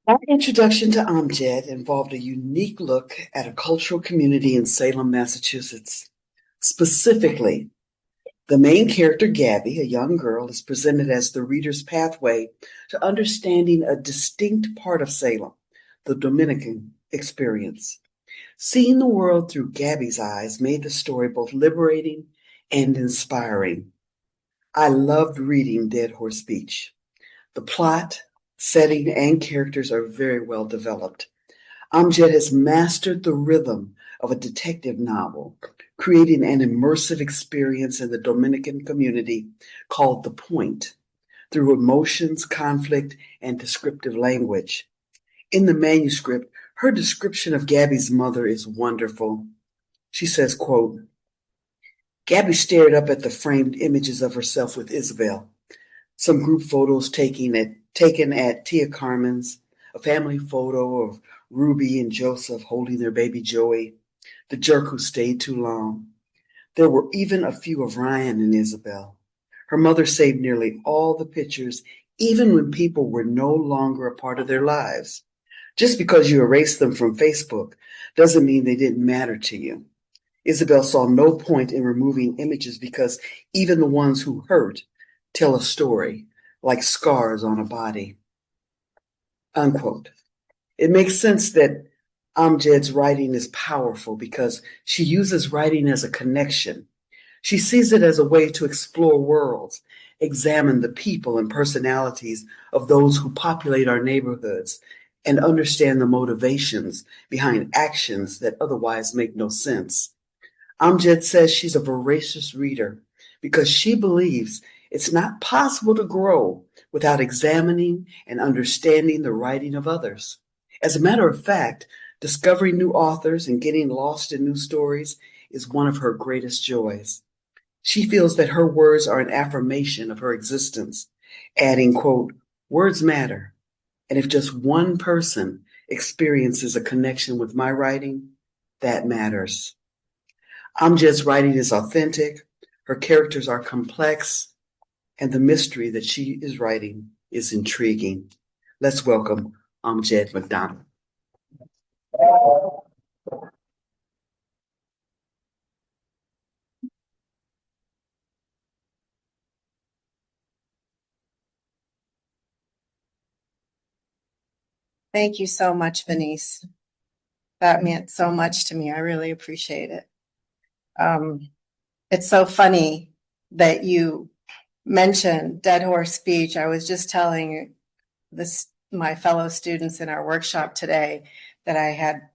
Our introduction to Amjed involved a unique look at a cultural community in Salem, Massachusetts. Specifically, the main character, Gabby, a young girl, is presented as the reader's pathway to understanding a distinct part of Salem, the Dominican experience. Seeing the world through Gabby's eyes made the story both liberating and inspiring. I loved reading Dead Horse Beach. The plot, setting, and characters are very well developed. Amjed has mastered the rhythm of a detective novel, creating an immersive experience in the Dominican community called The Point, through emotions, conflict, and descriptive language. In the manuscript, her description of Gabby's mother is wonderful. She says, quote, Gabby stared up at the framed images of herself with Isabel, some group photos taken at Tia Carmen's, a family photo of Ruby and Joseph holding their baby Joey, the jerk who stayed too long. There were even a few of Ryan and Isabel. Her mother saved nearly all the pictures, even when people were no longer a part of their lives. Just because you erased them from Facebook doesn't mean they didn't matter to you. Isabel saw no point in removing images because even the ones who hurt tell a story, like scars on a body. Unquote. It makes sense that Amjed's writing is powerful because she uses writing as a connection. She sees it as a way to explore worlds, examine the people and personalities of those who populate our neighborhoods, and understand the motivations behind actions that otherwise make no sense. Amjed says she's a voracious reader because she believes it's not possible to grow without examining and understanding the writing of others. As a matter of fact, discovering new authors and getting lost in new stories is one of her greatest joys. She feels that her words are an affirmation of her existence, adding, quote, "Words matter, and if just one person experiences a connection with my writing, that matters." Amjed's writing is authentic, her characters are complex, and the mystery that she is writing is intriguing. Let's welcome Amjed McDonnell. Thank you so much, Venice. That meant so much to me. I really appreciate it. It's so funny that you mentioned Dead Horse Speech. I was just telling my fellow students in our workshop today that I had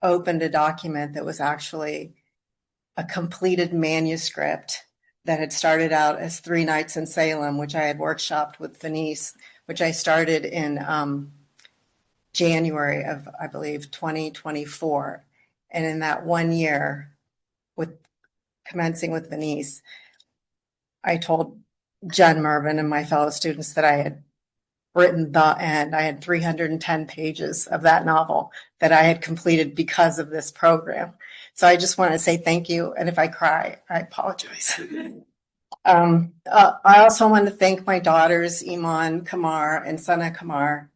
opened a document that was actually a completed manuscript that had started out as 3 Nights in Salem, which I had workshopped with Venice, which I started in January of, I believe, 2024. And in that 1 year, with commencing with Venice, I told Jen Mervin and my fellow students that I had written the end. I had 310 pages of that novel that I had completed because of this program. So I just want to say thank you. And if I cry, I apologize. I also want to thank my daughters, Iman Kamar and Sana Kamar,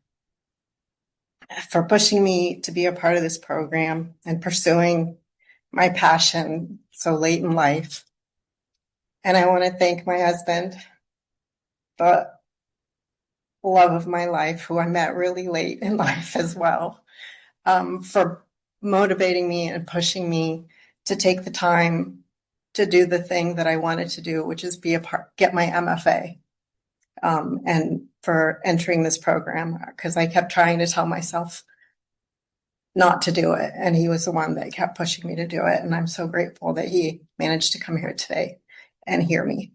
for pushing me to be a part of this program and pursuing my passion so late in life. And I want to thank my husband, the love of my life, who I met really late in life as well, for motivating me and pushing me to take the time to do the thing that I wanted to do, which is get my MFA, and for entering this program, because I kept trying to tell myself not to do it. And he was the one that kept pushing me to do it. And I'm so grateful that he managed to come here today and hear me.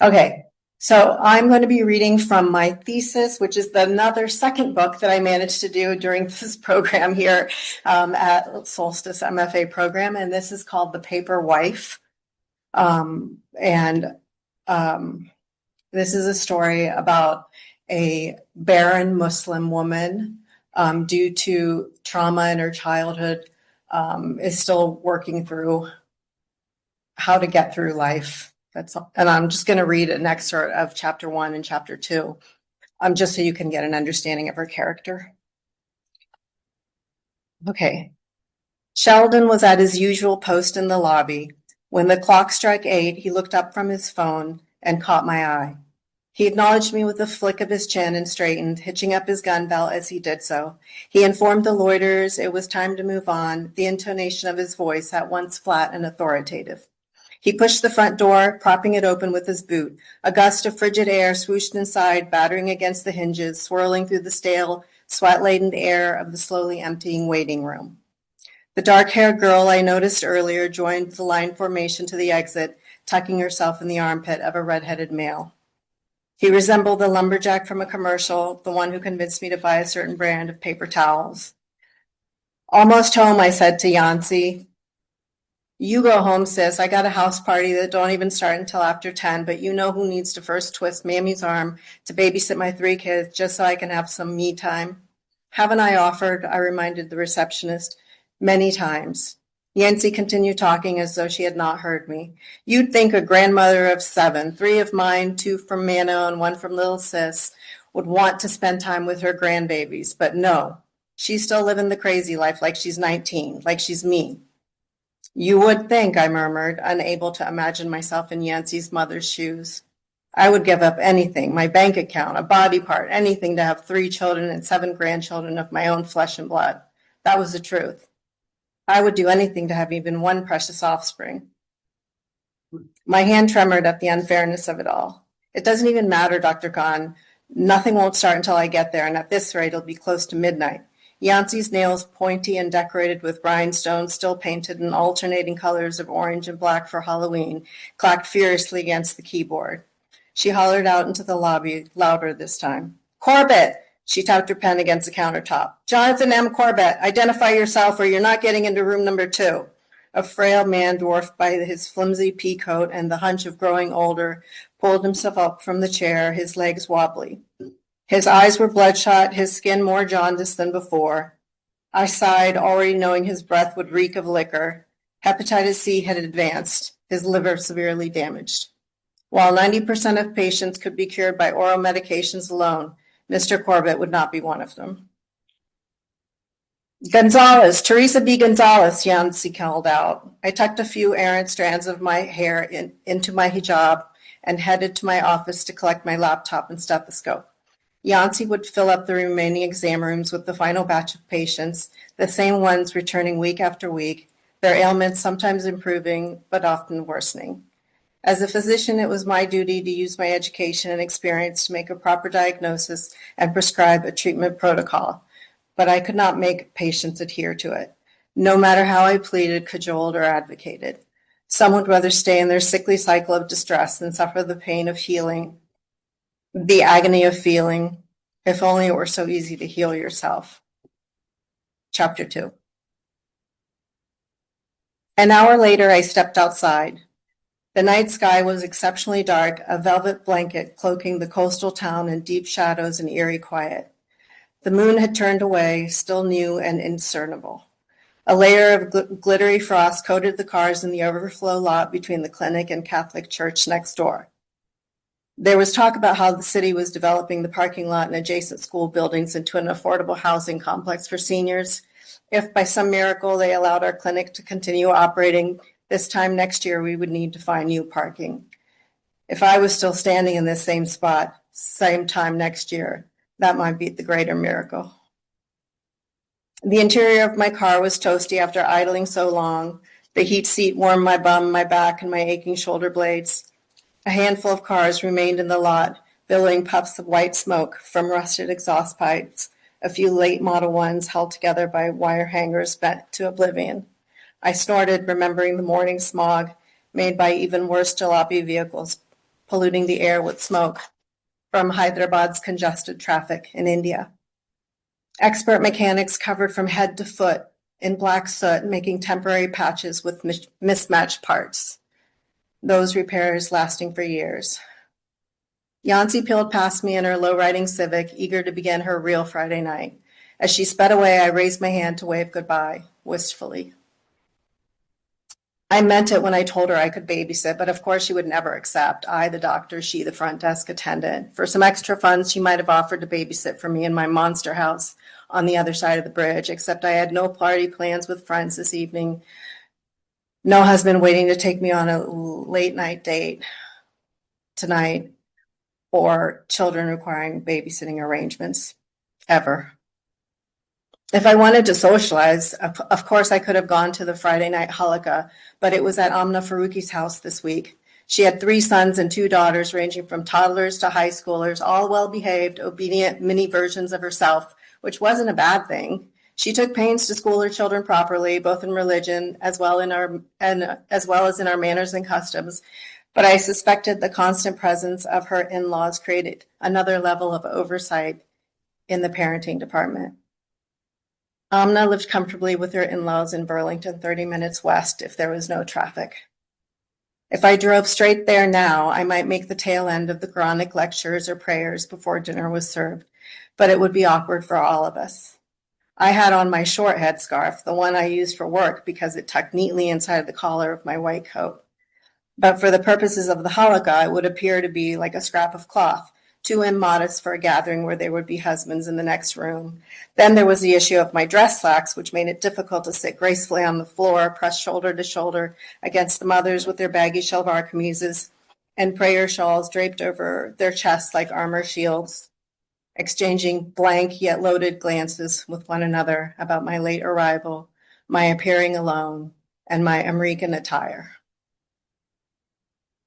Okay, so I'm going to be reading from my thesis, which is another second book that I managed to do during this program here at Solstice MFA program. And this is called The Paper Wife. This is a story about a barren Muslim woman, due to trauma in her childhood, is still working through how to get through life. And I'm just going to read an excerpt of chapter 1 and chapter 2, just so you can get an understanding of her character. Okay. Sheldon was at his usual post in the lobby. When the clock struck 8, he looked up from his phone and caught my eye. He acknowledged me with a flick of his chin and straightened, hitching up his gun belt as he did so. He informed the loiterers it was time to move on, the intonation of his voice at once flat and authoritative. He pushed the front door, propping it open with his boot. A gust of frigid air swooshed inside, battering against the hinges, swirling through the stale, sweat-laden air of the slowly emptying waiting room. The dark-haired girl I noticed earlier joined the line formation to the exit, tucking herself in the armpit of a red-headed male. He resembled the lumberjack from a commercial, the one who convinced me to buy a certain brand of paper towels. Almost home, I said to Yancy. You go home, sis. I got a house party that don't even start until after 10, but you know who needs to first twist Mammy's arm to babysit my 3 kids just so I can have some me time. Haven't I offered, I reminded the receptionist, many times. Yancy continued talking as though she had not heard me. You'd think a grandmother of 7, 3 of mine, 2 from Mano and 1 from little sis, would want to spend time with her grandbabies, but no. She's still living the crazy life like she's 19, like she's me. You would think, I murmured, unable to imagine myself in Yancy's mother's shoes. I would give up anything, my bank account, a body part, anything to have 3 children and 7 grandchildren of my own flesh and blood. That was the truth. I would do anything to have even one precious offspring. My hand tremored at the unfairness of it all. It doesn't even matter, Dr. Khan. Nothing won't start until I get there, and at this rate, it'll be close to midnight. Yancey's nails, pointy and decorated with rhinestones, still painted in alternating colors of orange and black for Halloween, clacked furiously against the keyboard. She hollered out into the lobby, louder this time. Corbett! She tapped her pen against the countertop. Jonathan M. Corbett, identify yourself or you're not getting into room number 2. A frail man, dwarfed by his flimsy pea coat and the hunch of growing older, pulled himself up from the chair, his legs wobbly. His eyes were bloodshot, his skin more jaundiced than before. I sighed, already knowing his breath would reek of liquor. Hepatitis C had advanced, his liver severely damaged. While 90% of patients could be cured by oral medications alone, Mr. Corbett would not be one of them. Gonzalez, Teresa B. Gonzalez, Yancey called out. I tucked a few errant strands of my hair into my hijab and headed to my office to collect my laptop and stethoscope. Yancey would fill up the remaining exam rooms with the final batch of patients, the same ones returning week after week, their ailments sometimes improving but often worsening. As a physician, it was my duty to use my education and experience to make a proper diagnosis and prescribe a treatment protocol, but I could not make patients adhere to it, no matter how I pleaded, cajoled, or advocated. Some would rather stay in their sickly cycle of distress than suffer the pain of healing, the agony of feeling, if only it were so easy to heal yourself. Chapter 2. An hour later, I stepped outside. The night sky was exceptionally dark, a velvet blanket cloaking the coastal town in deep shadows and eerie quiet. The moon had turned away, still new and indiscernible. A layer of glittery frost coated the cars in the overflow lot between the clinic and Catholic church next door. There was talk about how the city was developing the parking lot and adjacent school buildings into an affordable housing complex for seniors. If by some miracle they allowed our clinic to continue operating, this time next year we would need to find new parking. If I was still standing in this same spot, same time next year, that might be the greater miracle. The interior of my car was toasty after idling so long. The heat seat warmed my bum, my back, and my aching shoulder blades. A handful of cars remained in the lot, billowing puffs of white smoke from rusted exhaust pipes, a few late Model 1s held together by wire hangers bent to oblivion. I snorted, remembering the morning smog made by even worse jalopy vehicles, polluting the air with smoke from Hyderabad's congested traffic in India. Expert mechanics covered from head to foot in black soot, making temporary patches with mismatched parts. Those repairs lasting for years. Yancy peeled past me in her low-riding Civic, eager to begin her real Friday night. As she sped away, I raised my hand to wave goodbye, wistfully. I meant it when I told her I could babysit, but of course she would never accept. I, the doctor, she, the front desk attendant. For some extra funds, she might have offered to babysit for me in my monster house on the other side of the bridge, except I had no party plans with friends this evening, no husband waiting to take me on a late-night date tonight, or children requiring babysitting arrangements, ever. If I wanted to socialize, of course I could have gone to the Friday night halakha, but it was at Amna Faruqi's house this week. She had 3 sons and 2 daughters, ranging from toddlers to high schoolers, all well-behaved, obedient mini versions of herself, which wasn't a bad thing. She took pains to school her children properly, both in religion as well as in our manners and customs. But I suspected the constant presence of her in-laws created another level of oversight in the parenting department. Amna lived comfortably with her in-laws in Burlington, 30 minutes west, if there was no traffic. If I drove straight there now, I might make the tail end of the Quranic lectures or prayers before dinner was served, but it would be awkward for all of us. I had on my short headscarf, the one I used for work because it tucked neatly inside the collar of my white coat. But for the purposes of the halakha, it would appear to be like a scrap of cloth, too immodest for a gathering where there would be husbands in the next room. Then there was the issue of my dress slacks, which made it difficult to sit gracefully on the floor, pressed shoulder to shoulder against the mothers with their baggy shalvar kameezes, and prayer shawls draped over their chests like armor shields, exchanging blank yet loaded glances with one another about my late arrival, my appearing alone, and my American attire.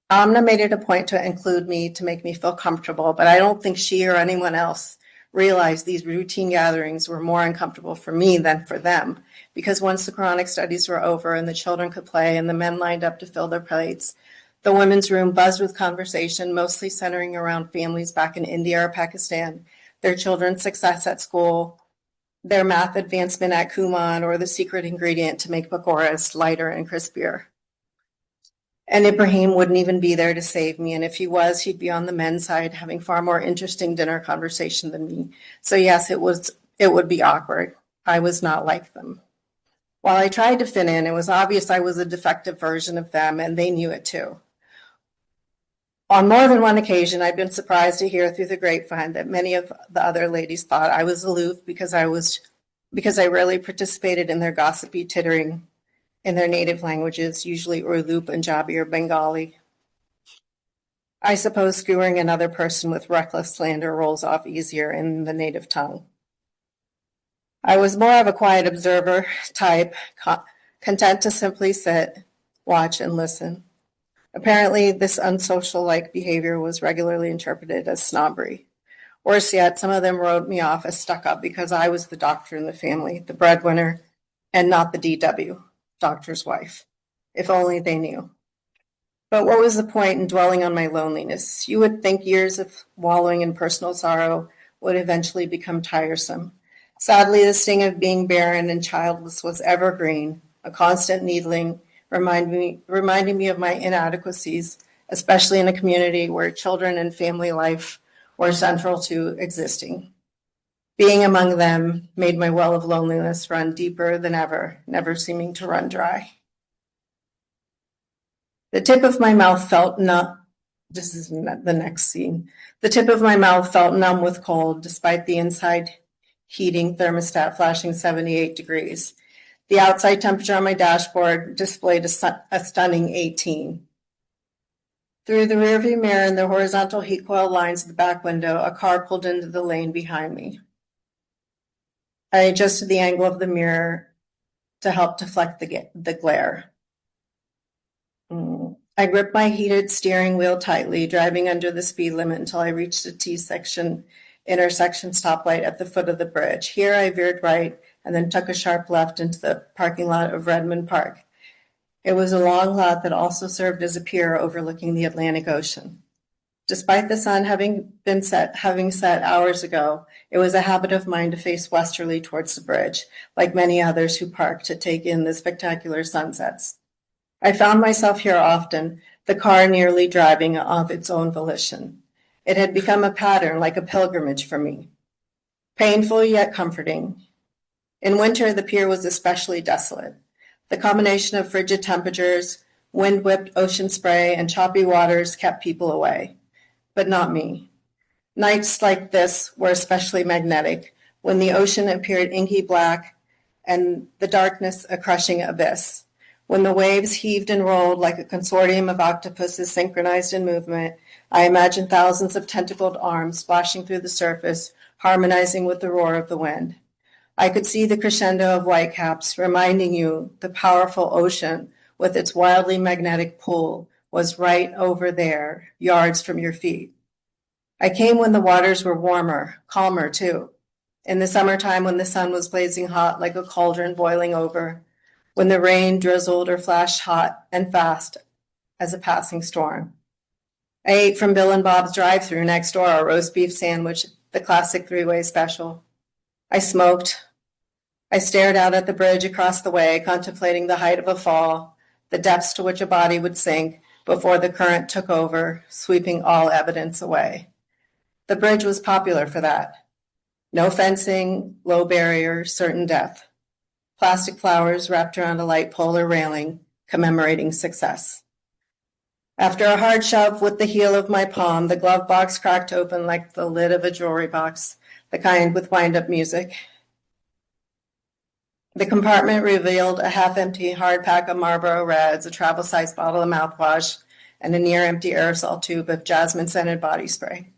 Amna made it a point to include me to make me feel comfortable, but I don't think she or anyone else realized these routine gatherings were more uncomfortable for me than for them, because once the Quranic studies were over and the children could play and the men lined up to fill their plates, the women's room buzzed with conversation, mostly centering around families back in India or Pakistan, their children's success at school, their math advancement at Kumon, or the secret ingredient to make pakoras lighter and crispier. And Ibrahim wouldn't even be there to save me, and if he was, he'd be on the men's side having far more interesting dinner conversation than me. So yes, it would be awkward. I was not like them. While I tried to fit in, it was obvious I was a defective version of them, and they knew it too. On more than one occasion, I'd been surprised to hear through the grapevine that many of the other ladies thought I was aloof because I rarely participated in their gossipy tittering in their native languages, usually Urdu, Punjabi, or Bengali. I suppose skewering another person with reckless slander rolls off easier in the native tongue. I was more of a quiet observer type, content to simply sit, watch, and listen. Apparently, this unsocial-like behavior was regularly interpreted as snobbery. Worse yet, some of them wrote me off as stuck-up because I was the doctor in the family, the breadwinner, and not the DW, doctor's wife. If only they knew. But what was the point in dwelling on my loneliness? You would think years of wallowing in personal sorrow would eventually become tiresome. Sadly, the sting of being barren and childless was evergreen, a constant needling, reminding me of my inadequacies, especially in a community where children and family life were central to existing. Being among them made my well of loneliness run deeper than ever, never seeming to run dry. The tip of my mouth felt numb. This is the next scene. The tip of my mouth felt numb with cold, despite the inside heating thermostat flashing 78 degrees. The outside temperature on my dashboard displayed a stunning 18. Through the rearview mirror and the horizontal heat coil lines of the back window, a car pulled into the lane behind me. I adjusted the angle of the mirror to help deflect the glare. I gripped my heated steering wheel tightly, driving under the speed limit until I reached the intersection stoplight at the foot of the bridge. Here I veered right and then took a sharp left into the parking lot of Redmond Park. It was a long lot that also served as a pier overlooking the Atlantic Ocean. Despite the sun having set hours ago, it was a habit of mine to face westerly towards the bridge, like many others who parked to take in the spectacular sunsets. I found myself here often, the car nearly driving of its own volition. It had become a pattern, like a pilgrimage for me. Painful yet comforting. In winter, the pier was especially desolate. The combination of frigid temperatures, wind-whipped ocean spray, and choppy waters kept people away. But not me. Nights like this were especially magnetic, when the ocean appeared inky black and the darkness a crushing abyss. When the waves heaved and rolled like a consortium of octopuses synchronized in movement, I imagined thousands of tentacled arms splashing through the surface, harmonizing with the roar of the wind. I could see the crescendo of whitecaps, reminding you the powerful ocean with its wildly magnetic pull was right over there, yards from your feet. I came when the waters were warmer, calmer too. In the summertime when the sun was blazing hot like a cauldron boiling over, when the rain drizzled or flashed hot and fast as a passing storm. I ate from Bill and Bob's drive-thru next door a roast beef sandwich, the classic three-way special. I smoked. I stared out at the bridge across the way, contemplating the height of a fall, the depths to which a body would sink before the current took over, sweeping all evidence away. The bridge was popular for that. No fencing, low barrier, certain death. Plastic flowers wrapped around a light pole or railing, commemorating success. After a hard shove with the heel of my palm, the glove box cracked open like the lid of a jewelry box, the kind with wind-up music. The compartment revealed a half-empty hard pack of Marlboro Reds, a travel-sized bottle of mouthwash, and a near-empty aerosol tube of jasmine-scented body spray.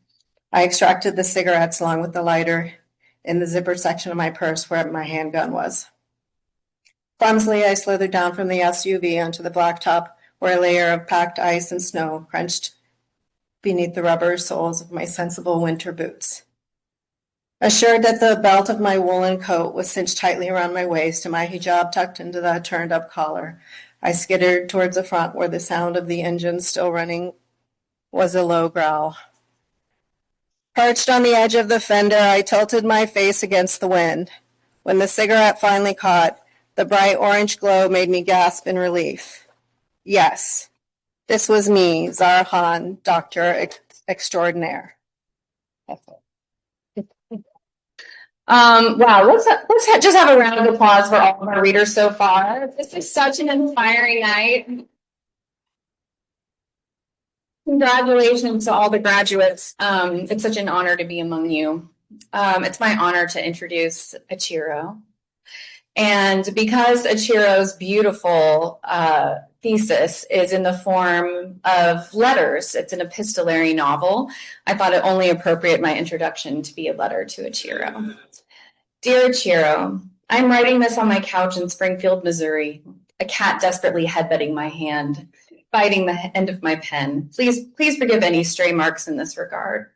I extracted the cigarettes along with the lighter in the zipper section of my purse where my handgun was. Clumsily, I slithered down from the SUV onto the blacktop where a layer of packed ice and snow crunched beneath the rubber soles of my sensible winter boots. Assured that the belt of my woolen coat was cinched tightly around my waist and my hijab tucked into the turned-up collar, I skittered towards the front where the sound of the engine still running was a low growl. Perched on the edge of the fender, I tilted my face against the wind. When the cigarette finally caught, the bright orange glow made me gasp in relief. Yes, this was me, Zara Khan, Doctor Extraordinaire. Wow, let's just have a round of applause for all of our readers so far. This is such an inspiring night. Congratulations to all the graduates. It's such an honor to be among you. It's my honor to introduce Achiro. And because Achiro's beautiful thesis is in the form of letters, it's an epistolary novel, I thought it only appropriate my introduction to be a letter to Achiro. Dear Achiro, I'm writing this on my couch in Springfield, Missouri, a cat desperately headbutting my hand, biting the end of my pen. Please forgive any stray marks in this regard.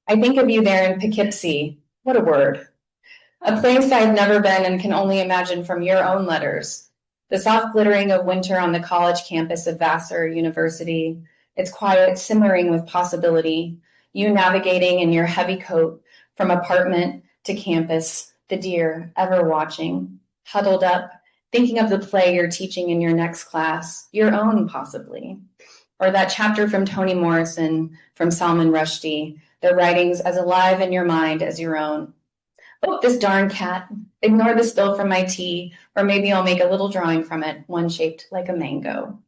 I think of you there in Poughkeepsie. What a word. A place I've never been and can only imagine from your own letters. The soft glittering of winter on the college campus of Vassar University, its quiet simmering with possibility, you navigating in your heavy coat from apartment to campus, the deer ever watching, huddled up, thinking of the play you're teaching in your next class, your own possibly, or that chapter from Toni Morrison, from Salman Rushdie, their writings as alive in your mind as your own. Oh, this darn cat. Ignore the spill from my tea, or maybe I'll make a little drawing from it, one shaped like a mango.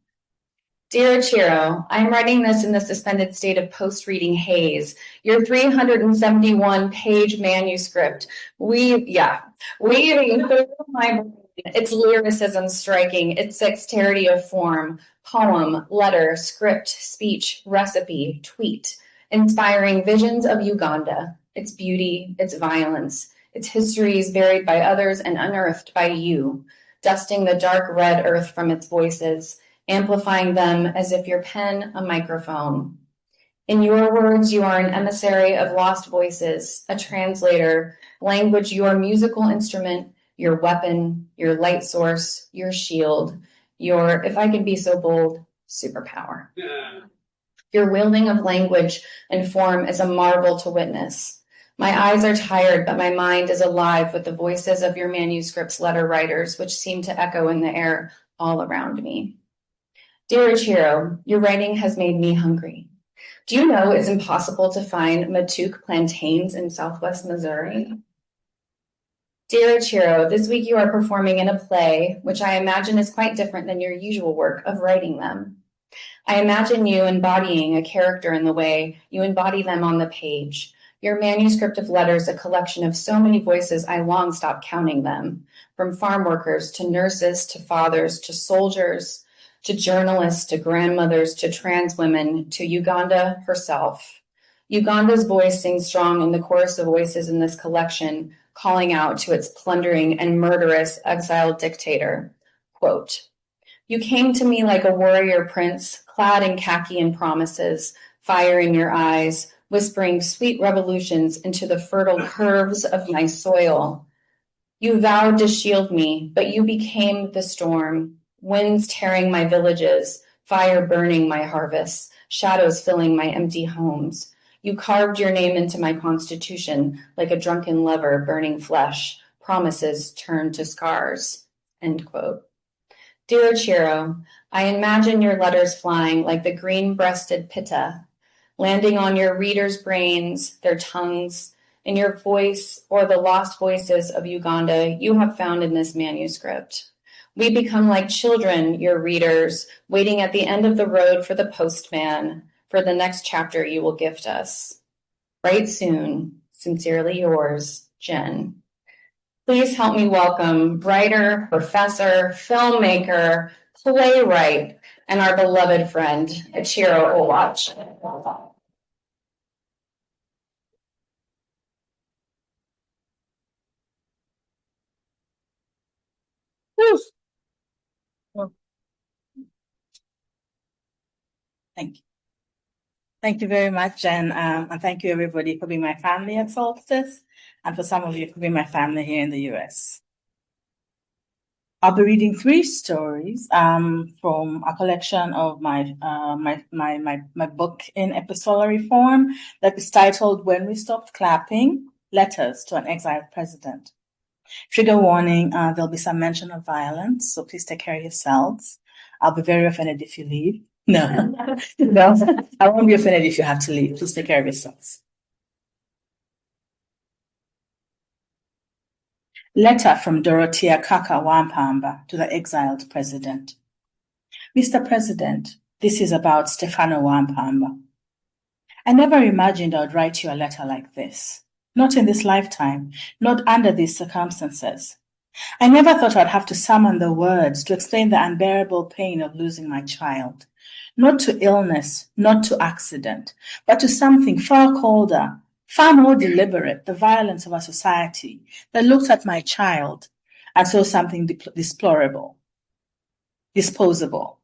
Dear Achiro, I'm writing this in the suspended state of post-reading haze. Your 371-page manuscript, weaving through my brain, its lyricism striking, its dexterity of form, poem, letter, script, speech, recipe, tweet, inspiring visions of Uganda, its beauty, its violence, its histories buried by others and unearthed by you, dusting the dark red earth from its voices, amplifying them as if your pen a microphone. In your words, you are an emissary of lost voices, a translator, language your musical instrument, your weapon, your light source, your shield, your, if I could be so bold, superpower. Yeah. Your wielding of language and form is a marvel to witness. My eyes are tired, but my mind is alive with the voices of your manuscript's letter writers, which seem to echo in the air all around me. Dear Achiro, your writing has made me hungry. Do you know it's impossible to find Matuk plantains in Southwest Missouri? Dear Achiro, this week you are performing in a play, which I imagine is quite different than your usual work of writing them. I imagine you embodying a character in the way you embody them on the page. Your manuscript of letters, a collection of so many voices I long stopped counting them, from farm workers to nurses to fathers to soldiers to journalists to grandmothers to trans women to Uganda herself. Uganda's voice sings strong in the chorus of voices in this collection, calling out to its plundering and murderous exiled dictator. Quote, you came to me like a warrior prince, clad in khaki and promises, fire in your eyes, whispering sweet revolutions into the fertile curves of my soil. You vowed to shield me, but you became the storm, winds tearing my villages, fire burning my harvests, shadows filling my empty homes. You carved your name into my constitution like a drunken lover burning flesh, promises turned to scars. End quote. Dear Achiro, I imagine your letters flying like the green-breasted pitta, landing on your readers' brains, their tongues, in your voice or the lost voices of Uganda you have found in this manuscript. We become like children, your readers, waiting at the end of the road for the postman, for the next chapter you will gift us. Write soon. Sincerely yours, Jen. Please help me welcome writer, professor, filmmaker, playwright, and our beloved friend, Achiro Olwoch. Thank you. Thank you very much, and thank you everybody for being my family at Solstice, and for some of you for being my family here in the US. I'll be reading 3 stories from a collection of my book in epistolary form that is titled "When We Stopped Clapping: Letters to an Exiled President." Trigger warning: there'll be some mention of violence, so please take care of yourselves. I'll be very offended if you leave. No, no, I won't be offended if you have to leave. Please take care of yourselves. Letter from Dorothea Kaka Wampamba to the exiled president. Mr. President, this is about Stefano Wampamba. I never imagined I would write you a letter like this. Not in this lifetime, not under these circumstances. I never thought I'd have to summon the words to explain the unbearable pain of losing my child. Not to illness, not to accident, but to something far colder, far more deliberate, the violence of a society that looked at my child and saw something deplorable, disposable.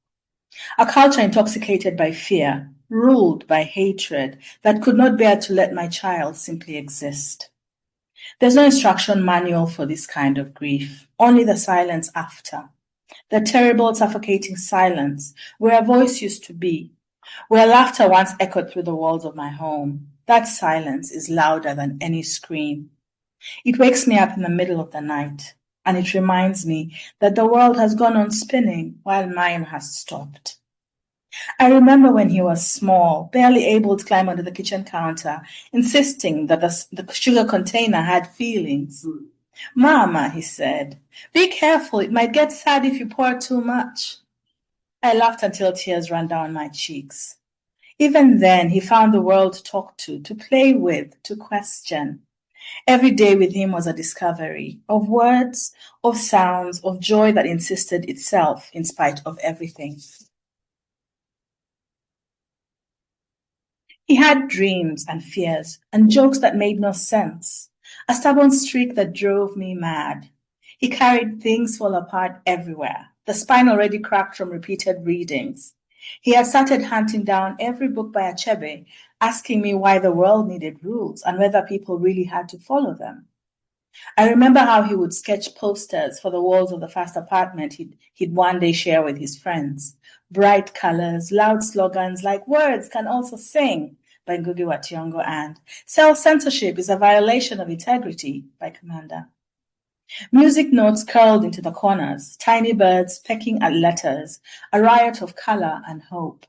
A culture intoxicated by fear, ruled by hatred, that could not bear to let my child simply exist. There's no instruction manual for this kind of grief, only the silence after. The terrible, suffocating silence where a voice used to be, where laughter once echoed through the walls of my home. That silence is louder than any scream. It wakes me up in the middle of the night, and it reminds me that the world has gone on spinning while mine has stopped. I remember when he was small, barely able to climb onto the kitchen counter, insisting that the sugar container had feelings. "Mama," he said, "be careful, it might get sad if you pour too much." I laughed until tears ran down my cheeks. Even then, he found the world to talk to play with, to question. Every day with him was a discovery of words, of sounds, of joy that insisted itself in spite of everything. He had dreams and fears and jokes that made no sense, a stubborn streak that drove me mad. He carried things fall apart everywhere, the spine already cracked from repeated readings. He had started hunting down every book by Achebe, asking me why the world needed rules and whether people really had to follow them. I remember how he would sketch posters for the walls of the first apartment he'd one day share with his friends. Bright colors, loud slogans like "Words can also sing" by Ngugi wa Thiong'o and "Self-censorship is a violation of integrity" by Commander. Music notes curled into the corners, tiny birds pecking at letters, a riot of color and hope.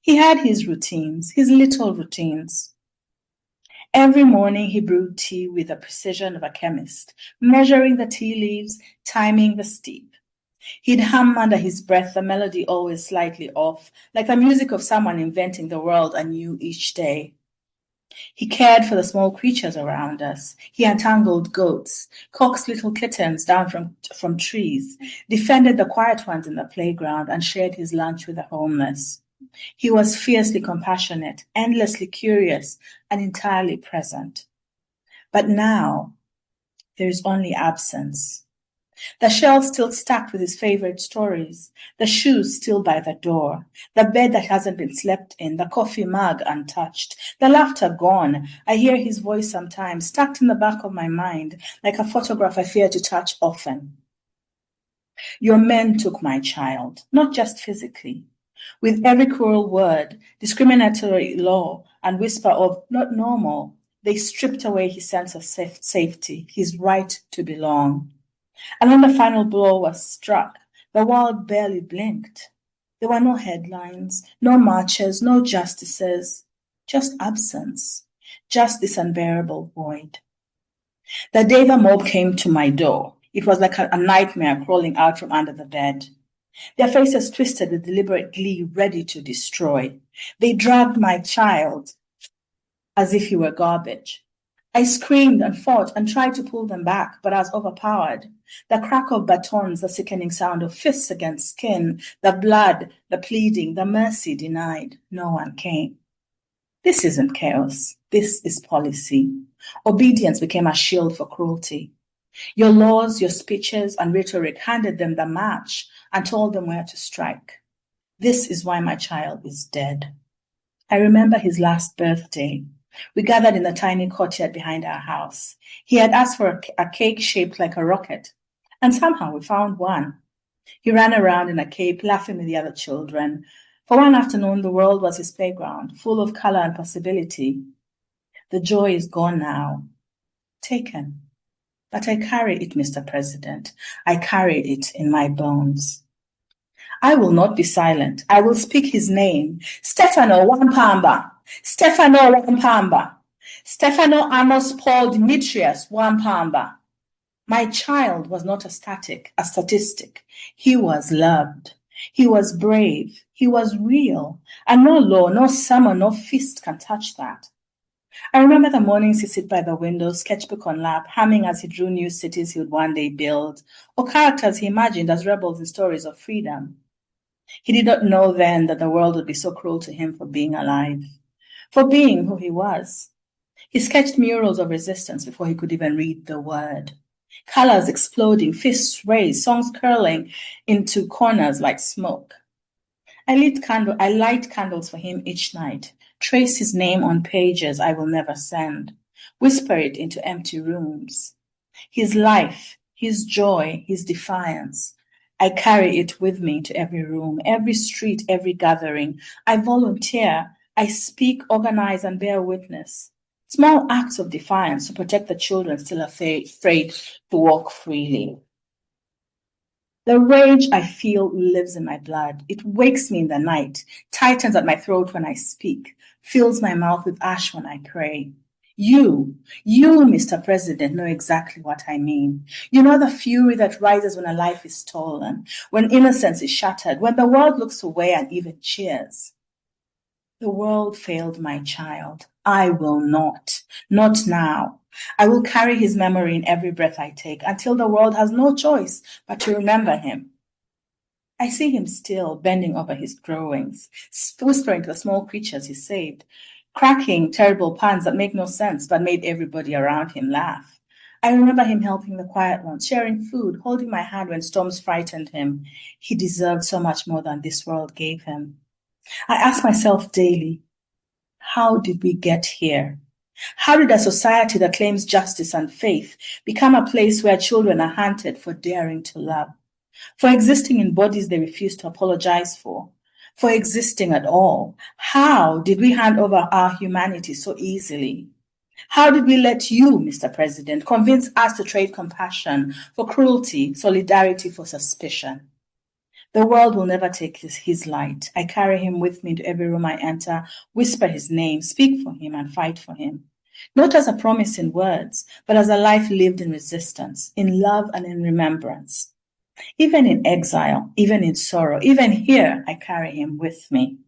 He had his routines, his little routines. Every morning he brewed tea with the precision of a chemist, measuring the tea leaves, timing the steep. He'd hum under his breath, the melody always slightly off, like the music of someone inventing the world anew each day. He cared for the small creatures around us. He untangled goats, coaxed little kittens down from trees, defended the quiet ones in the playground, and shared his lunch with the homeless. He was fiercely compassionate, endlessly curious, and entirely present. But now, there is only absence. The shelves still stacked with his favorite stories, the shoes still by the door, the bed that hasn't been slept in, the coffee mug untouched, the laughter gone. I hear his voice sometimes, stuck in the back of my mind, like a photograph I fear to touch often. Your men took my child, not just physically. With every cruel word, discriminatory law, and whisper of "not normal," they stripped away his sense of safety, his right to belong. And when the final blow was struck, the world barely blinked. There were no headlines, no marches, no justices, just absence, just this unbearable void. The day the mob came to my door, it was like a nightmare crawling out from under the bed. Their faces twisted with deliberate glee, ready to destroy. They dragged my child as if he were garbage. I screamed and fought and tried to pull them back, but I was overpowered. The crack of batons, the sickening sound of fists against skin, the blood, the pleading, the mercy denied. No one came. This isn't chaos. This is policy. Obedience became a shield for cruelty. Your laws, your speeches, and rhetoric handed them the match and told them where to strike. This is why my child is dead. I remember his last birthday. We gathered in the tiny courtyard behind our house. He had asked for a cake shaped like a rocket, and somehow we found one. He ran around in a cape, laughing with the other children. For one afternoon, the world was his playground, full of color and possibility. The joy is gone now, taken. But I carry it, Mr. President. I carry it in my bones. I will not be silent. I will speak his name. Stefano Wampamba. Stefano Wampamba. Stefano Amos Paul Demetrius Wampamba. My child was not a statistic. He was loved. He was brave. He was real. And no law, no summon, no fist can touch that. I remember the mornings he'd sit by the window, sketchbook on lap, humming as he drew new cities he would one day build, or characters he imagined as rebels in stories of freedom. He did not know then that the world would be so cruel to him for being alive, for being who he was. He sketched murals of resistance before he could even read the word. Colors exploding, fists raised, songs curling into corners like smoke. I light candles for him each night, trace his name on pages I will never send, whisper it into empty rooms. His life, his joy, his defiance. I carry it with me to every room, every street, every gathering. I volunteer. I speak, organize, and bear witness. Small acts of defiance to protect the children still afraid to walk freely. The rage I feel lives in my blood. It wakes me in the night, tightens at my throat when I speak, fills my mouth with ash when I pray. You, Mr. President, know exactly what I mean. You know the fury that rises when a life is stolen, when innocence is shattered, when the world looks away and even cheers. The world failed my child. I will not now. I will carry his memory in every breath I take until the world has no choice but to remember him. I see him still bending over his drawings, whispering to the small creatures he saved, cracking terrible puns that make no sense but made everybody around him laugh. I remember him helping the quiet ones, sharing food, holding my hand when storms frightened him. He deserved so much more than this world gave him. I ask myself daily, how did we get here? How did a society that claims justice and faith become a place where children are hunted for daring to love, for existing in bodies they refuse to apologize for existing at all? How did we hand over our humanity so easily? How did we let you, Mr. President, convince us to trade compassion for cruelty, solidarity for suspicion? The world will never take his light. I carry him with me to every room I enter, whisper his name, speak for him, and fight for him. Not as a promise in words, but as a life lived in resistance, in love and in remembrance. Even in exile, even in sorrow, even here, I carry him with me.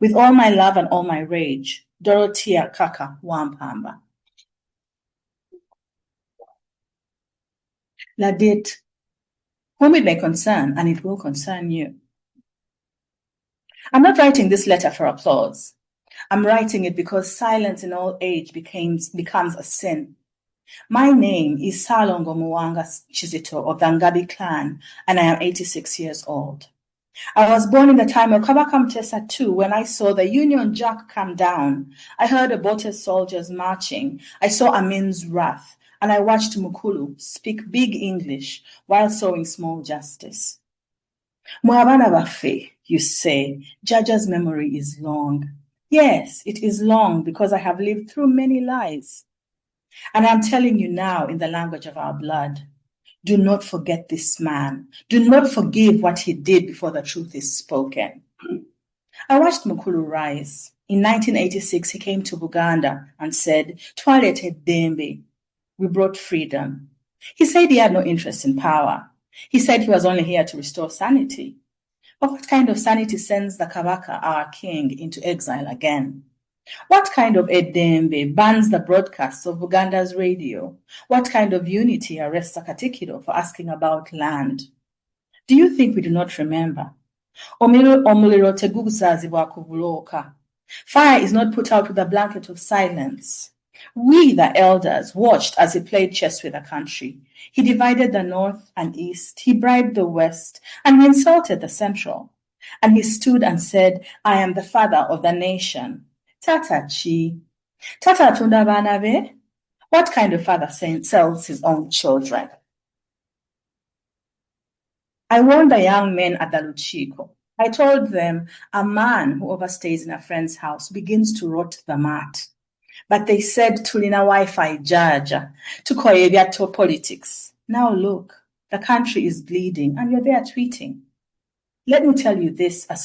With all my love and all my rage, Dorothea Kaka Wampamba. La date, whom it may concern, and it will concern you. I'm not writing this letter for applause. I'm writing it because silence in old age becomes a sin. My name is Salongo Muwanga Chizito of the Ngabi clan, and I am 86 years old. I was born in the time of Kabaka Mutesa II when I saw the Union Jack come down. I heard aborted soldiers marching. I saw Amin's wrath, and I watched Mukulu speak big English while sowing small justice. Mwabana Bafe, you say, Jaja's memory is long. Yes, it is long because I have lived through many lies. And I'm telling you now in the language of our blood, do not forget this man. Do not forgive what he did before the truth is spoken. I watched Mukulu rise. In 1986, he came to Buganda and said, Twalete Dembe, we brought freedom. He said he had no interest in power. He said he was only here to restore sanity. But what kind of sanity sends the Kabaka, our king, into exile again? What kind of Edembe bans the broadcasts of Uganda's radio? What kind of unity arrests Akatikiro for asking about land? Do you think we do not remember? Omuliro tegugusazibwa ku bulooka. Fire is not put out with a blanket of silence. We, the elders, watched as he played chess with the country. He divided the north and east, he bribed the west, and he insulted the central. And he stood and said, I am the father of the nation. Tata chi. Tata atunda abaana be? What kind of father sells his own children? I warned the young men at the Luchiko. I told them a man who overstays in a friend's house begins to rot the mat. But they said tulina Wi-Fi jaja, tukoye politics. Now look, the country is bleeding and you're there tweeting. Let me tell you this as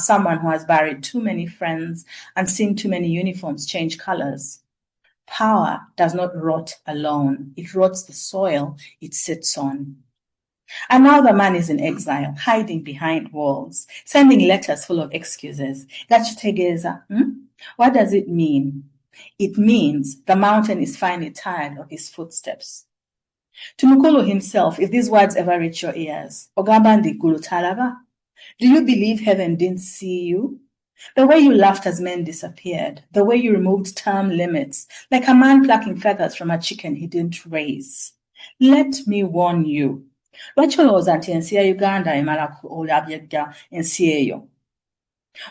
someone who has buried too many friends and seen too many uniforms change colors. Power does not rot alone. It rots the soil it sits on. And now the man is in exile, hiding behind walls, sending letters full of excuses. Gachitegeza, What does it mean? It means the mountain is finally tired of his footsteps. To Mukulu himself, if these words ever reach your ears, Ogambandi Gulutalaba, do you believe heaven didn't see you? The way you laughed as men disappeared, the way you removed term limits, like a man plucking feathers from a chicken he didn't raise. Let me warn you. Lwaki nti ensi ya Uganda emala olabyedda ensi eyo?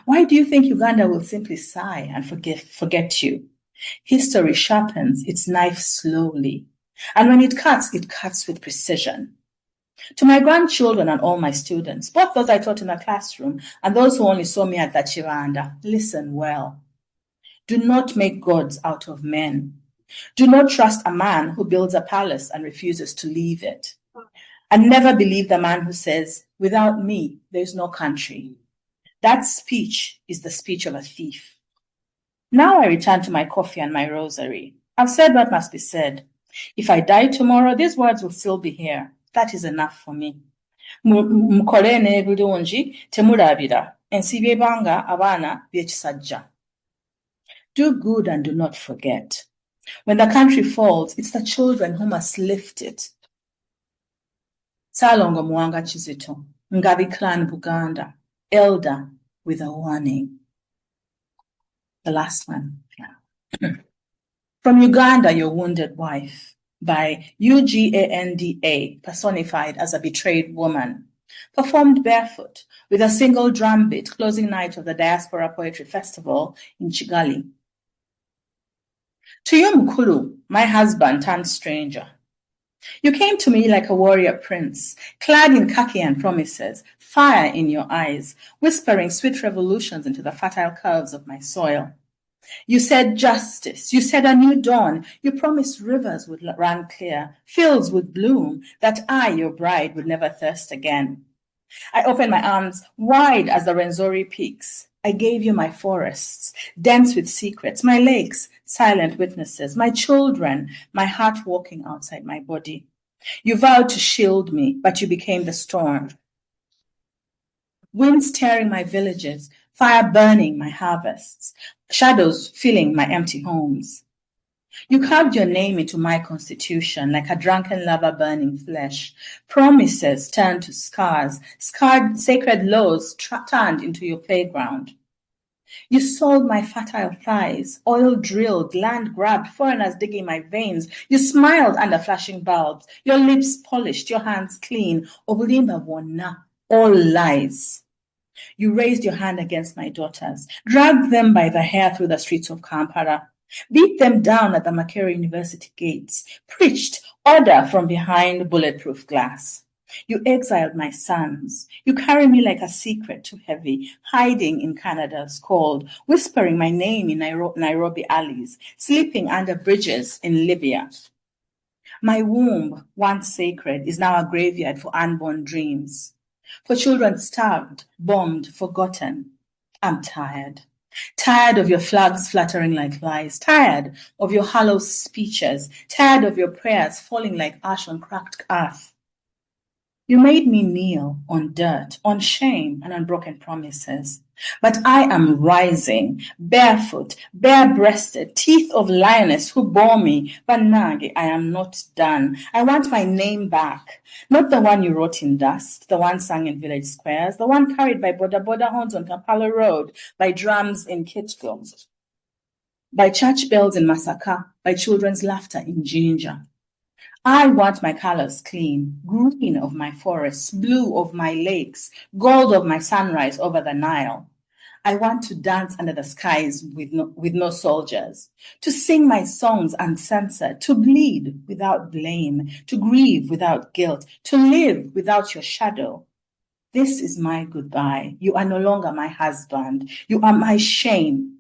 Why do you think Uganda will simply sigh and forget you? History sharpens its knife slowly, and when it cuts with precision. To my grandchildren and all my students, both those I taught in the classroom and those who only saw me at the Chivanda, listen well. Do not make gods out of men. Do not trust a man who builds a palace and refuses to leave it. And never believe the man who says, without me, there is no country. That speech is the speech of a thief. Now I return to my coffee and my rosary. I've said what must be said. If I die tomorrow, these words will still be here. That is enough for me. Mukole n'ebirungi temulabira, ensi by'ebbanga abaana by'ekisajja. Do good and do not forget. When the country falls, it's the children who must lift it. Salongo Muwanga Kizito, Ngabi Clan Buganda, elder with a warning. The last one. Yeah. From Uganda, Your Wounded Wife, by Uganda, personified as a betrayed woman, performed barefoot with a single drum beat closing night of the Diaspora Poetry Festival in Kigali. To you, Mukulu, my husband turned stranger. You came to me like a warrior prince, clad in khaki and promises, fire in your eyes, whispering sweet revolutions into the fertile curves of my soil. You said justice, you said a new dawn, you promised rivers would run clear, fields would bloom, that I, your bride, would never thirst again. I opened my arms wide as the Rwenzori peaks. I gave you my forests, dense with secrets, my lakes, silent witnesses, my children, my heart walking outside my body. You vowed to shield me, but you became the storm. Winds tearing my villages, fire burning my harvests, shadows filling my empty homes. You carved your name into my constitution like a drunken lover burning flesh. Promises turned to scars, scarred sacred laws turned into your playground. You sold my fertile thighs, oil drilled, land grabbed, foreigners digging my veins. You smiled under flashing bulbs, your lips polished, your hands clean. Obulimba wona, all lies. You raised your hand against my daughters, dragged them by the hair through the streets of Kampala, beat them down at the Makerere University gates, preached order from behind bulletproof glass. You exiled my sons. You carry me like a secret too heavy, hiding in Canada's cold, whispering my name in Nairobi alleys, sleeping under bridges in Libya. My womb, once sacred, is now a graveyard for unborn dreams, for children starved, bombed, forgotten. I'm tired. Tired of your flags fluttering like lies, tired of your hollow speeches, tired of your prayers falling like ash on cracked earth. You made me kneel on dirt, on shame, and on broken promises. But I am rising, barefoot, bare-breasted, teeth of lioness who bore me. But Nagi, I am not done. I want my name back. Not the one you wrote in dust, the one sung in village squares, the one carried by boda horns on Kampala Road, by drums in Kitgum, by church bells in Masaka, by children's laughter in Jinja. I want my colors clean, green of my forests, blue of my lakes, gold of my sunrise over the Nile. I want to dance under the skies with no soldiers, to sing my songs uncensored, to bleed without blame, to grieve without guilt, to live without your shadow. This is my goodbye. You are no longer my husband. You are my shame.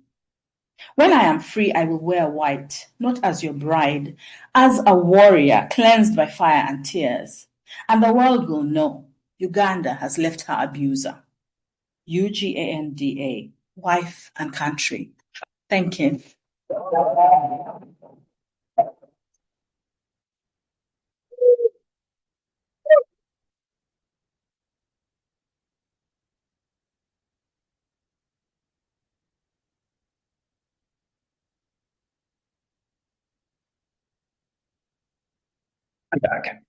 When I am free, I will wear white, not as your bride, as a warrior cleansed by fire and tears. And the world will know Uganda has left her abuser. UGANDA, wife and country. Thank you. I'm back.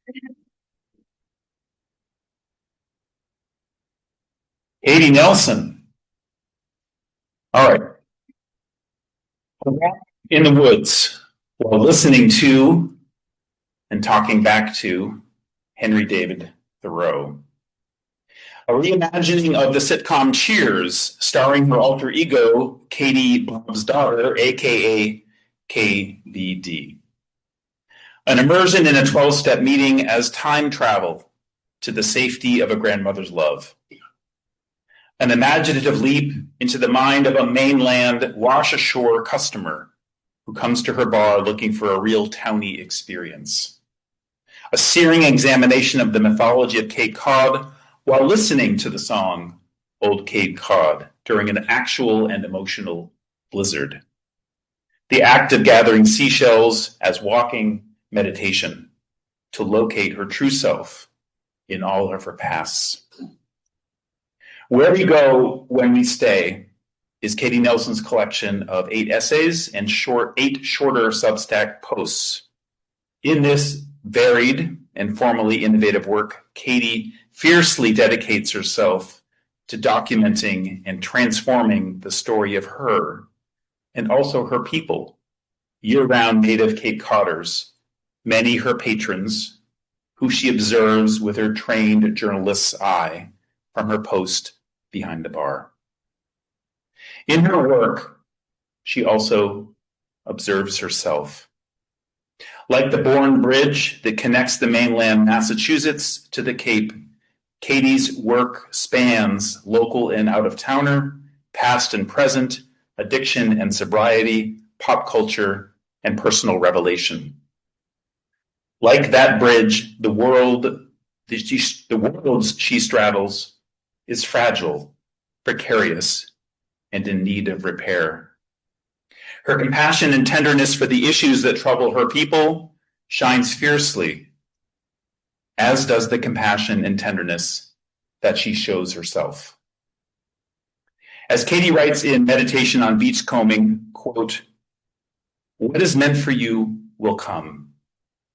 Katie Nelson. All right. In the woods, while listening to and talking back to Henry David Thoreau. A reimagining of the sitcom Cheers, starring her alter ego, Katie Bob's daughter, aka KBD. An immersion in a 12-step meeting as time travel to the safety of a grandmother's love. An imaginative leap into the mind of a mainland wash-ashore customer who comes to her bar looking for a real towny experience. A searing examination of the mythology of Cape Cod while listening to the song Old Cape Cod during an actual and emotional blizzard. The act of gathering seashells as walking meditation to locate her true self in all of her pasts. Where We Go When We Stay is Katie Nelson's collection of 8 essays and 8 shorter Substack posts. In this varied and formally innovative work, Katie fiercely dedicates herself to documenting and transforming the story of her and also her people, year-round native Cape Codders, many her patrons, who she observes with her trained journalist's eye from her post behind the bar. In her work, she also observes herself. Like the Bourne Bridge that connects the mainland Massachusetts to the Cape, Katie's work spans local and out-of-towner, past and present, addiction and sobriety, pop culture, and personal revelation. Like that bridge, the world she straddles is fragile, precarious, and in need of repair. Her compassion and tenderness for the issues that trouble her people shines fiercely, as does the compassion and tenderness that she shows herself. As Katie writes in Meditation on Beachcombing, quote, "What is meant for you will come.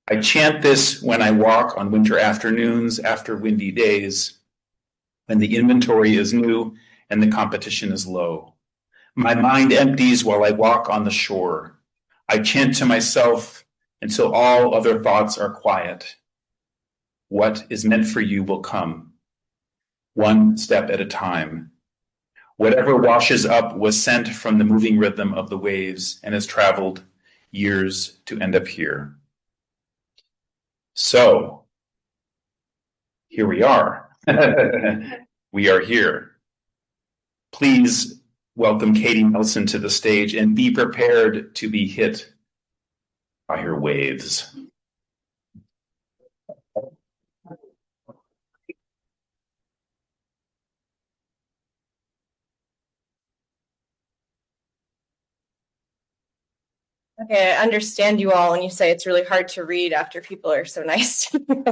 I chant this when I walk on winter afternoons after windy days, when the inventory is new and the competition is low. My mind empties while I walk on the shore. I chant to myself until all other thoughts are quiet. What is meant for you will come, one step at a time. Whatever washes up was sent from the moving rhythm of the waves and has traveled years to end up here." So, here we are. We are here. Please welcome Katie Nelson to the stage and be prepared to be hit by her waves. Okay, I understand you all when you say it's really hard to read after people are so nice to you.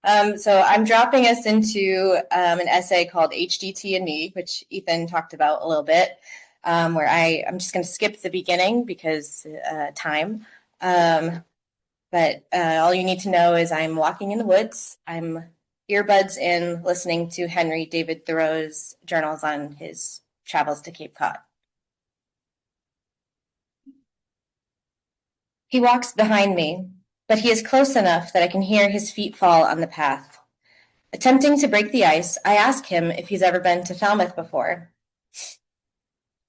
So I'm dropping us into an essay called HDT and Me, which Ethan talked about a little bit, where I'm just going to skip the beginning because time. But all you need to know is I'm walking in the woods. I'm earbuds in, listening to Henry David Thoreau's journals on his travels to Cape Cod. He walks behind me, but he is close enough that I can hear his feet fall on the path. Attempting to break the ice, I ask him if he's ever been to Falmouth before.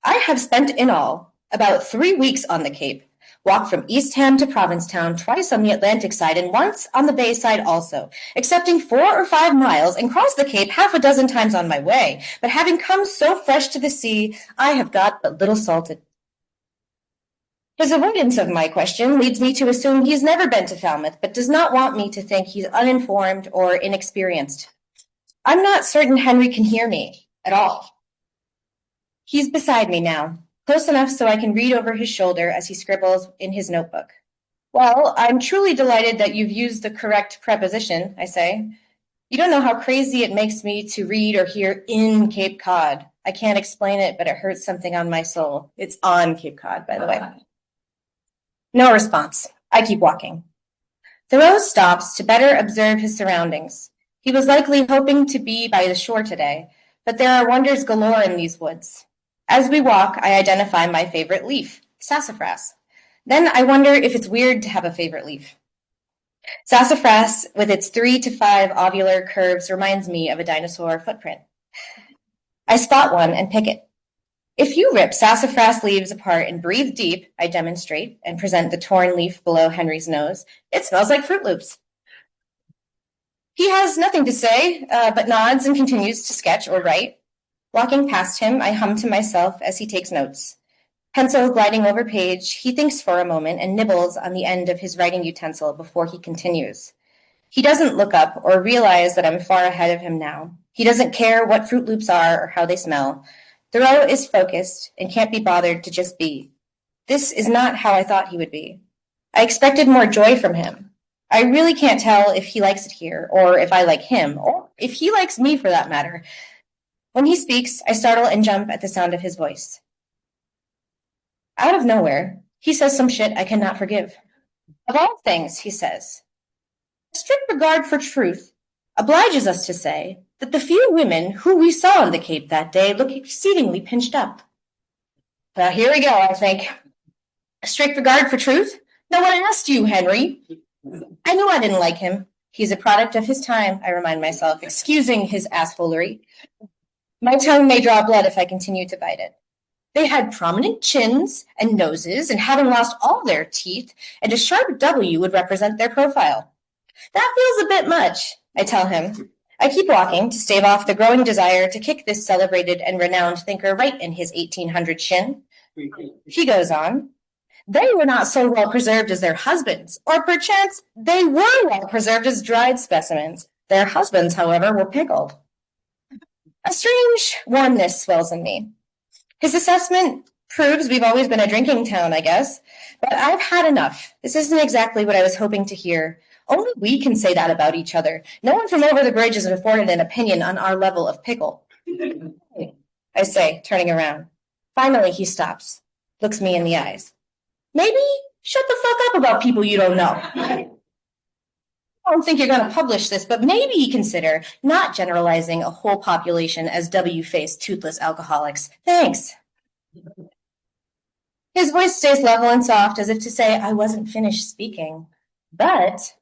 I have spent in all about 3 weeks on the Cape, walked from Eastham to Provincetown, twice on the Atlantic side and once on the Bay side also, excepting 4 or 5 miles, and crossed the Cape half a dozen times on my way. But having come so fresh to the sea, I have got but little salted. His avoidance of my question leads me to assume he's never been to Falmouth, but does not want me to think he's uninformed or inexperienced. I'm not certain Henry can hear me at all. He's beside me now, close enough so I can read over his shoulder as he scribbles in his notebook. Well, I'm truly delighted that you've used the correct preposition, I say. You don't know how crazy it makes me to read or hear in Cape Cod. I can't explain it, but it hurts something on my soul. It's on Cape Cod, by the way. No response. I keep walking. Thoreau stops to better observe his surroundings. He was likely hoping to be by the shore today, but there are wonders galore in these woods. As we walk, I identify my favorite leaf, sassafras. Then I wonder if it's weird to have a favorite leaf. Sassafras, with its 3 to 5 ovular curves, reminds me of a dinosaur footprint. I spot one and pick it. If you rip sassafras leaves apart and breathe deep, I demonstrate and present the torn leaf below Henry's nose, it smells like Fruit Loops. He has nothing to say, but nods and continues to sketch or write. Walking past him, I hum to myself as he takes notes. Pencil gliding over page, he thinks for a moment and nibbles on the end of his writing utensil before he continues. He doesn't look up or realize that I'm far ahead of him now. He doesn't care what Fruit Loops are or how they smell. Thoreau is focused and can't be bothered to just be. This is not how I thought he would be. I expected more joy from him. I really can't tell if he likes it here, or if I like him, or if he likes me for that matter. When he speaks, I startle and jump at the sound of his voice. Out of nowhere, he says some shit I cannot forgive. Of all things, he says, a strict regard for truth obliges us to say that the few women who we saw on the Cape that day look exceedingly pinched up. Well, here we go, I think. A strict regard for truth? No one asked you, Henry. I knew I didn't like him. He's a product of his time, I remind myself, excusing his assholery. My tongue may draw blood if I continue to bite it. They had prominent chins and noses and having lost all their teeth, and a sharp W would represent their profile. That feels a bit much, I tell him. I keep walking to stave off the growing desire to kick this celebrated and renowned thinker right in his 1800 shin. He goes on. They were not so well preserved as their husbands, or perchance they were well preserved as dried specimens. Their husbands, however, were pickled. A strange warmness swells in me. His assessment proves we've always been a drinking town, I guess, but I've had enough. This isn't exactly what I was hoping to hear. Only we can say that about each other. No one from over the bridge has afforded an opinion on our level of pickle. I say, turning around. Finally, he stops, looks me in the eyes. Maybe shut the fuck up about people you don't know. I don't think you're going to publish this, but maybe consider not generalizing a whole population as W-faced, toothless alcoholics. Thanks. His voice stays level and soft, as if to say, I wasn't finished speaking. But,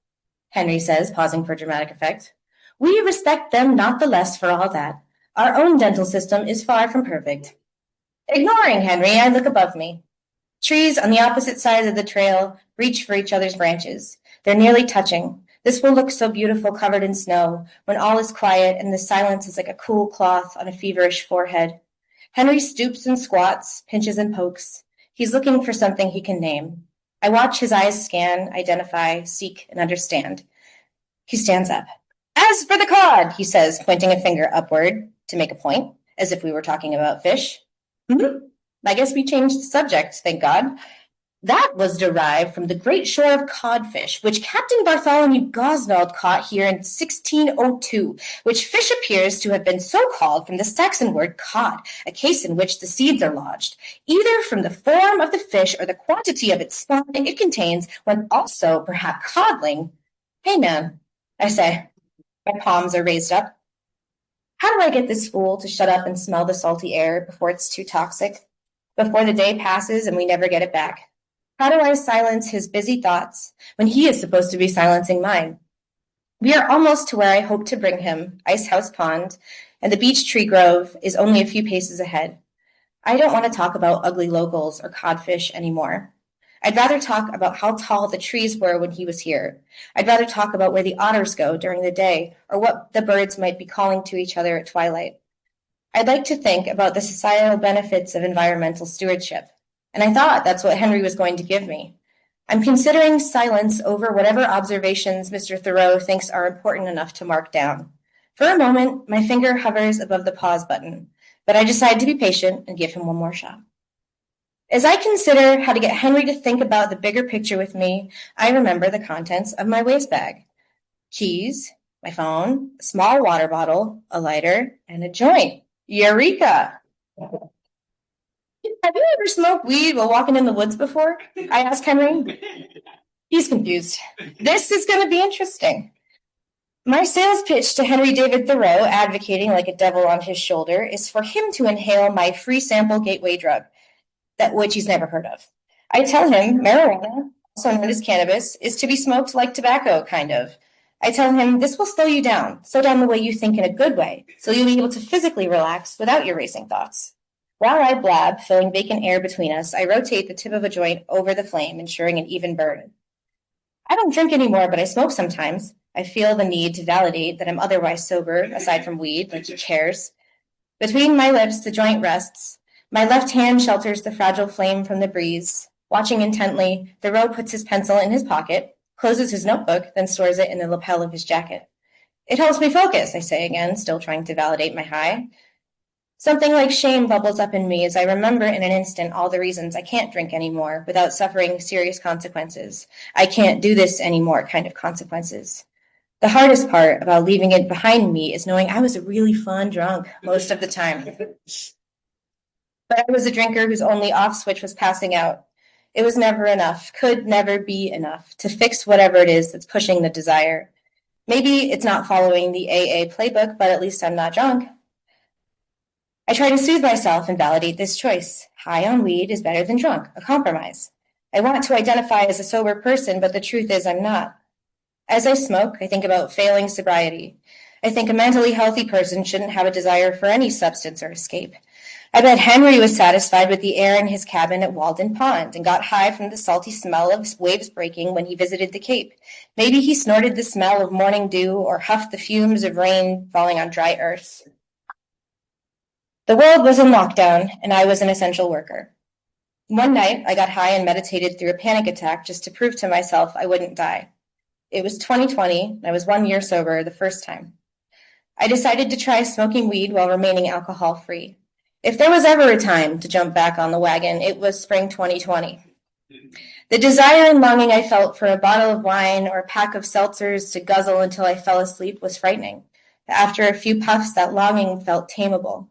Henry says, pausing for dramatic effect, we respect them not the less for all that. Our own dental system is far from perfect. Ignoring Henry, I look above me. Trees on the opposite sides of the trail reach for each other's branches. They're nearly touching. This will look so beautiful covered in snow when all is quiet and the silence is like a cool cloth on a feverish forehead. Henry stoops and squats, pinches and pokes. He's looking for something he can name. I watch his eyes scan, identify, seek, and understand. He stands up. As for the cod, he says, pointing a finger upward to make a point, as if we were talking about fish. I guess we changed the subject, thank God. That was derived from the great shore of codfish, which Captain Bartholomew Gosnold caught here in 1602, which fish appears to have been so called from the Saxon word cod, a case in which the seeds are lodged, either from the form of the fish or the quantity of its spawn it contains, when also, perhaps, codling. Hey, man, I say. My palms are raised up. How do I get this fool to shut up and smell the salty air before it's too toxic? Before the day passes and we never get it back? How do I silence his busy thoughts when he is supposed to be silencing mine? We are almost to where I hope to bring him, Ice House Pond, and the beech tree grove is only a few paces ahead. I don't want to talk about ugly locals or codfish anymore. I'd rather talk about how tall the trees were when he was here. I'd rather talk about where the otters go during the day, or what the birds might be calling to each other at twilight. I'd like to think about the societal benefits of environmental stewardship. And I thought that's what Henry was going to give me. I'm considering silence over whatever observations Mr. Thoreau thinks are important enough to mark down. For a moment, my finger hovers above the pause button, but I decide to be patient and give him one more shot. As I consider how to get Henry to think about the bigger picture with me, I remember the contents of my waste bag. Keys, my phone, a small water bottle, a lighter, and a joint. Eureka! Have you ever smoked weed while walking in the woods before? I asked Henry. He's confused. This is going to be interesting. My sales pitch to Henry David Thoreau, advocating like a devil on his shoulder, is for him to inhale my free sample gateway drug, which he's never heard of. I tell him marijuana, also known as cannabis, is to be smoked like tobacco, kind of. I tell him this will slow you down, slow down the way you think in a good way, so you'll be able to physically relax without your racing thoughts. While I blab, filling vacant air between us, I rotate the tip of a joint over the flame, ensuring an even burn. I don't drink anymore, but I smoke sometimes. I feel the need to validate that I'm otherwise sober, aside from weed, like he cares. Between my lips, the joint rests. My left hand shelters the fragile flame from the breeze. Watching intently, Thoreau puts his pencil in his pocket, closes his notebook, then stores it in the lapel of his jacket. It helps me focus, I say again, still trying to validate my high. Something like shame bubbles up in me as I remember in an instant all the reasons I can't drink anymore without suffering serious consequences. I can't do this anymore kind of consequences. The hardest part about leaving it behind me is knowing I was a really fun drunk most of the time. But I was a drinker whose only off switch was passing out. It was never enough, could never be enough, to fix whatever it is that's pushing the desire. Maybe it's not following the AA playbook, but at least I'm not drunk. I try to soothe myself and validate this choice. High on weed is better than drunk, a compromise. I want to identify as a sober person, but the truth is I'm not. As I smoke, I think about failing sobriety. I think a mentally healthy person shouldn't have a desire for any substance or escape. I bet Henry was satisfied with the air in his cabin at Walden Pond and got high from the salty smell of waves breaking when he visited the Cape. Maybe he snorted the smell of morning dew or huffed the fumes of rain falling on dry earth. The world was in lockdown, and I was an essential worker. One night, I got high and meditated through a panic attack just to prove to myself I wouldn't die. It was 2020, and I was 1 year sober the first time. I decided to try smoking weed while remaining alcohol-free. If there was ever a time to jump back on the wagon, it was spring 2020. The desire and longing I felt for a bottle of wine or a pack of seltzers to guzzle until I fell asleep was frightening. After a few puffs, that longing felt tameable.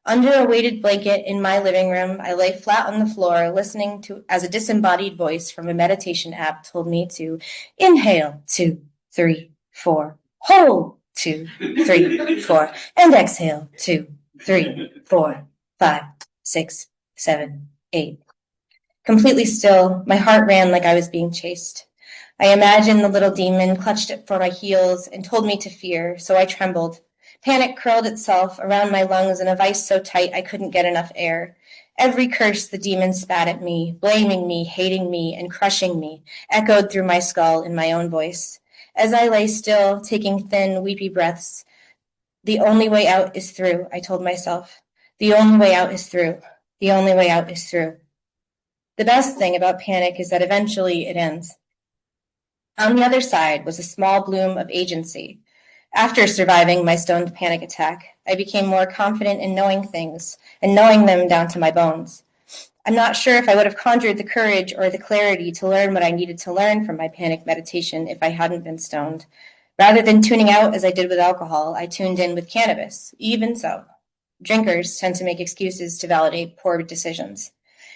Under a weighted blanket in my living room, I lay flat on the floor, listening to as a disembodied voice from a meditation app told me to inhale 2, 3, 4, hold 2, 3, 4, and exhale 2, 3, 4, 5, 6, 7, 8. Completely still, my heart ran like I was being chased. I imagined the little demon clutched it for my heels and told me to fear, so I trembled. Panic curled itself around my lungs in a vice so tight I couldn't get enough air. Every curse the demon spat at me, blaming me, hating me, and crushing me, echoed through my skull in my own voice. As I lay still, taking thin, weepy breaths, the only way out is through, I told myself. The only way out is through. The only way out is through. The best thing about panic is that eventually it ends. On the other side was a small bloom of agency. After surviving my stoned panic attack, I became more confident in knowing things and knowing them down to my bones. I'm not sure if I would have conjured the courage or the clarity to learn what I needed to learn from my panic meditation if I hadn't been stoned. Rather than tuning out as I did with alcohol, I tuned in with cannabis. Even so, drinkers tend to make excuses to validate poor decisions.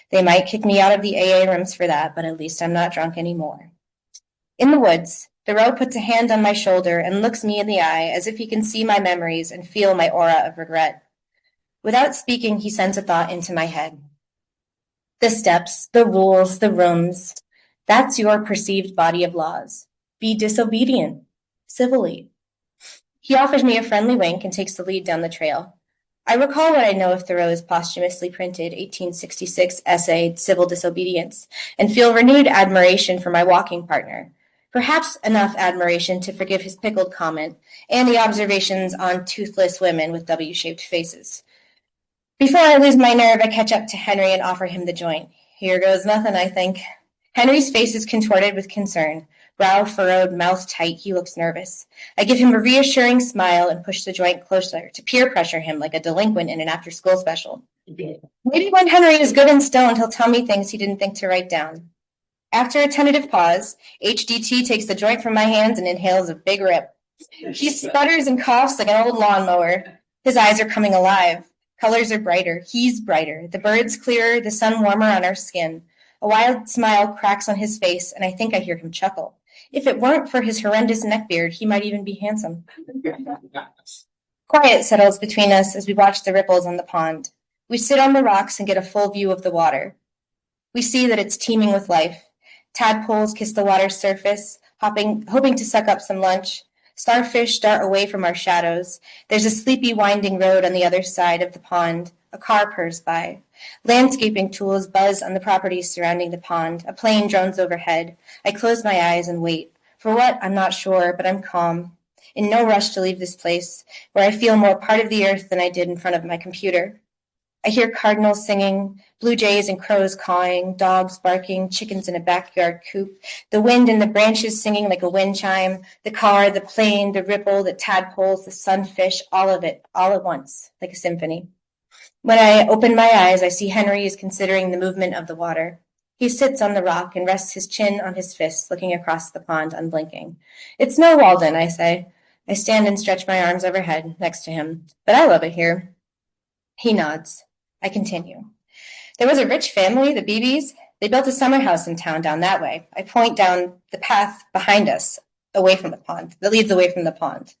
They might kick me out of the AA rooms for that, but at least I'm not drunk anymore. In the woods, Thoreau puts a hand on my shoulder and looks me in the eye as if he can see my memories and feel my aura of regret. Without speaking, he sends a thought into my head. The steps, the rules, the rooms, that's your perceived body of laws. Be disobedient, civilly. He offers me a friendly wink and takes the lead down the trail. I recall what I know of Thoreau's posthumously printed 1866 essay, Civil Disobedience, and feel renewed admiration for my walking partner. Perhaps enough admiration to forgive his pickled comment and the observations on toothless women with W-shaped faces. Before I lose my nerve, I catch up to Henry and offer him the joint. Here goes nothing, I think. Henry's face is contorted with concern. Brow furrowed, mouth tight, he looks nervous. I give him a reassuring smile and push the joint closer to peer pressure him like a delinquent in an after-school special. Maybe when Henry is good and stoned, he'll tell me things he didn't think to write down. After a tentative pause, HDT takes the joint from my hands and inhales a big rip. He sputters and coughs like an old lawnmower. His eyes are coming alive. Colors are brighter. He's brighter. The birds clearer, the sun warmer on our skin. A wild smile cracks on his face, and I think I hear him chuckle. If it weren't for his horrendous neckbeard, he might even be handsome. Quiet settles between us as we watch the ripples on the pond. We sit on the rocks and get a full view of the water. We see that it's teeming with life. Tadpoles kiss the water's surface, hoping to suck up some lunch. Starfish dart away from our shadows. There's a sleepy winding road on the other side of the pond. A car purrs by. Landscaping tools buzz on the properties surrounding the pond. A plane drones overhead. I close my eyes and wait. For what? I'm not sure, but I'm calm. In no rush to leave this place, where I feel more part of the earth than I did in front of my computer. I hear cardinals singing, blue jays and crows cawing, dogs barking, chickens in a backyard coop, the wind in the branches singing like a wind chime, the car, the plane, the ripple, the tadpoles, the sunfish, all of it, all at once, like a symphony. When I open my eyes, I see Henry is considering the movement of the water. He sits on the rock and rests his chin on his fists, looking across the pond, unblinking. It's no Walden, I say. I stand and stretch my arms overhead next to him. But I love it here. He nods. I continue. There was a rich family, the Beebes. They built a summer house in town down that way. I point down the path behind us, away from the pond, that leads away from the pond.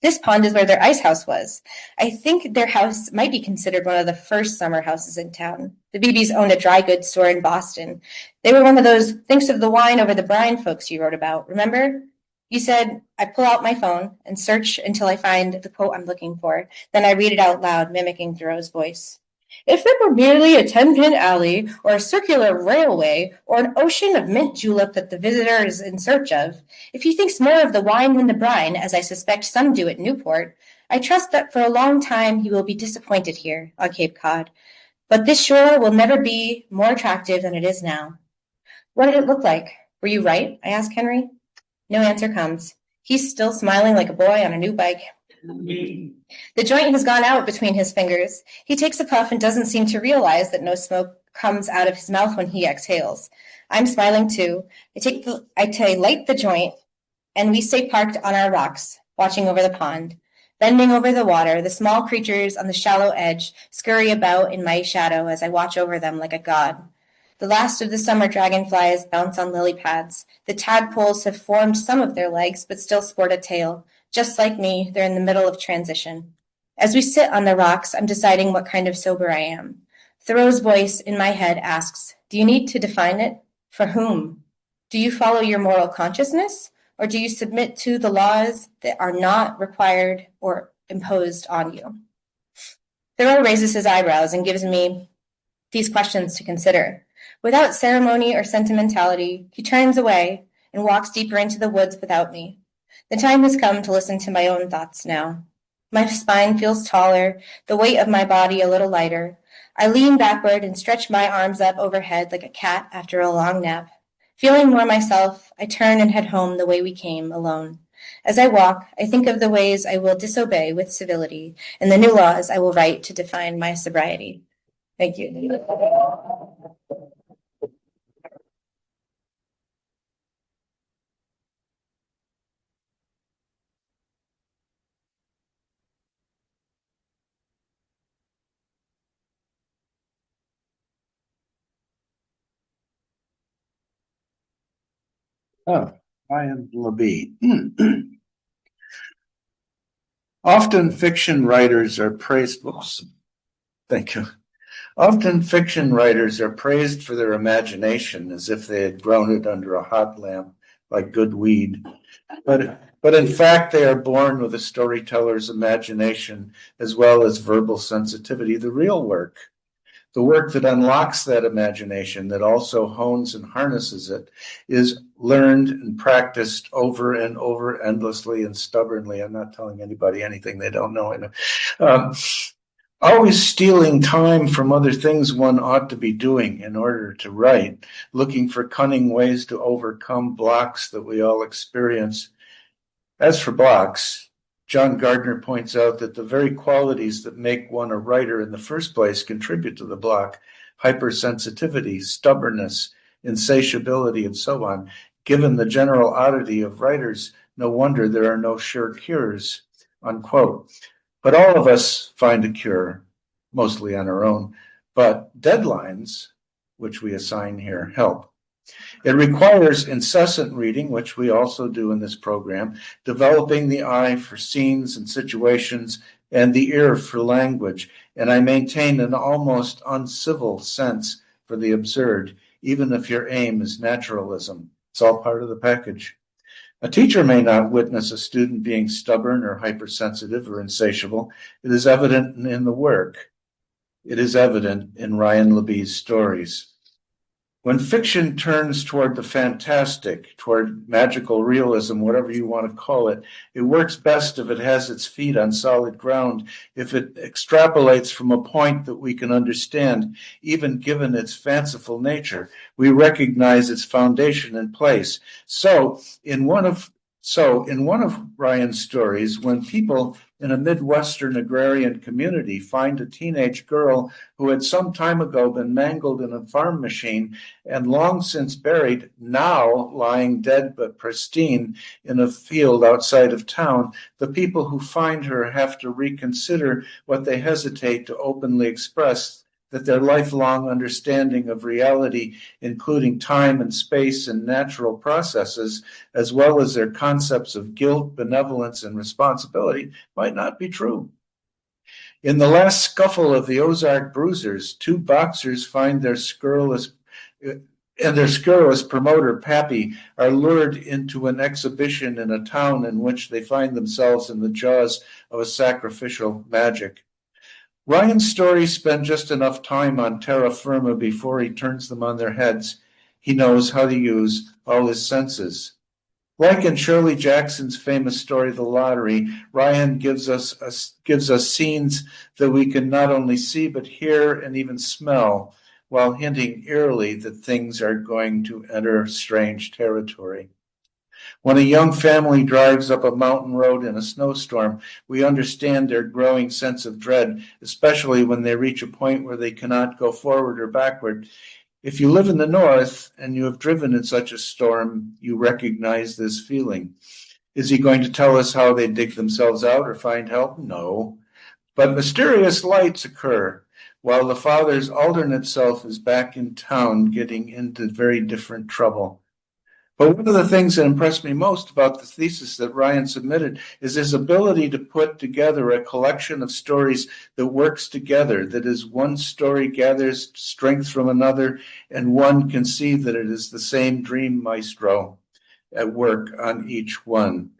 This pond is where their ice house was. I think their house might be considered one of the first summer houses in town. The Beebes owned a dry goods store in Boston. They were one of those thinks of the wine over the brine folks you wrote about, remember? You said, I pull out my phone and search until I find the quote I'm looking for. Then I read it out loud, mimicking Thoreau's voice. If it were merely a 10-pin alley or a circular railway or an ocean of mint julep that the visitor is in search of, if he thinks more of the wine than the brine, as I suspect some do at Newport, I trust that for a long time he will be disappointed here on Cape Cod. But this shore will never be more attractive than it is now. What did it look like? Were you right? I ask Henry. No answer comes. He's still smiling like a boy on a new bike. The joint has gone out between his fingers. He takes a puff and doesn't seem to realize that no smoke comes out of his mouth when he exhales. I'm smiling too. I light the joint, and we stay parked on our rocks, watching over the pond. Bending over the water, the small creatures on the shallow edge scurry about in my shadow as I watch over them like a god. The last of the summer dragonflies bounce on lily pads. The tadpoles have formed some of their legs, but still sport a tail. Just like me, they're in the middle of transition. As we sit on the rocks, I'm deciding what kind of sober I am. Thoreau's voice in my head asks, do you need to define it? For whom? Do you follow your moral consciousness? Or do you submit to the laws that are not required or imposed on you? Thoreau raises his eyebrows and gives me these questions to consider. Without ceremony or sentimentality, he turns away and walks deeper into the woods without me. The time has come to listen to my own thoughts now. My spine feels taller, the weight of my body a little lighter. I lean backward and stretch my arms up overhead like a cat after a long nap. Feeling more myself, I turn and head home the way we came, alone. As I walk, I think of the ways I will disobey with civility and the new laws I will write to define my sobriety. Thank you. Oh, Ryan LaBee. Often fiction writers are praised. Oops, thank you. Often fiction writers are praised for their imagination as if they had grown it under a hot lamp like good weed. But in fact, they are born with a storyteller's imagination as well as verbal sensitivity. The real work, the work that unlocks that imagination, that also hones and harnesses it, is learned and practiced over and over endlessly and stubbornly. I'm not telling anybody anything they don't know. Always stealing time from other things one ought to be doing in order to write, looking for cunning ways to overcome blocks that we all experience. As for blocks, John Gardner points out that the very qualities that make one a writer in the first place contribute to the block: hypersensitivity, stubbornness, insatiability, and so on. Given the general oddity of writers, no wonder there are no sure cures, unquote. But all of us find a cure, mostly on our own. But deadlines, which we assign here, help. It requires incessant reading, which we also do in this program, developing the eye for scenes and situations and the ear for language. And I maintain an almost uncivil sense for the absurd, even if your aim is naturalism. It's all part of the package. A teacher may not witness a student being stubborn or hypersensitive or insatiable. It is evident in the work. It is evident in Ryan LaBee's stories. When fiction turns toward the fantastic, toward magical realism, whatever you want to call it, it works best if it has its feet on solid ground, if it extrapolates from a point that we can understand, even given its fanciful nature. We recognize its foundation in place. So in one of Ryan's stories, when people in a Midwestern agrarian community find a teenage girl who had some time ago been mangled in a farm machine and long since buried, now lying dead but pristine in a field outside of town, the people who find her have to reconsider what they hesitate to openly express, that their lifelong understanding of reality, including time and space and natural processes, as well as their concepts of guilt, benevolence, and responsibility, might not be true. In the last scuffle of the Ozark Bruisers, two boxers find their scurrilous promoter, Pappy, are lured into an exhibition in a town in which they find themselves in the jaws of a sacrificial magic. Ryan's stories spend just enough time on terra firma before he turns them on their heads. He knows how to use all his senses. Like in Shirley Jackson's famous story, The Lottery, Ryan gives us scenes that we can not only see but hear and even smell, while hinting eerily that things are going to enter strange territory. When a young family drives up a mountain road in a snowstorm, we understand their growing sense of dread, especially when they reach a point where they cannot go forward or backward. If you live in the north and you have driven in such a storm, you recognize this feeling. Is he going to tell us how they dig themselves out or find help? No. But mysterious lights occur while the father's alternate self is back in town getting into very different trouble. But one of the things that impressed me most about the thesis that Ryan submitted is his ability to put together a collection of stories that works together, that is, one story gathers strength from another, and one can see that it is the same dream maestro at work on each one.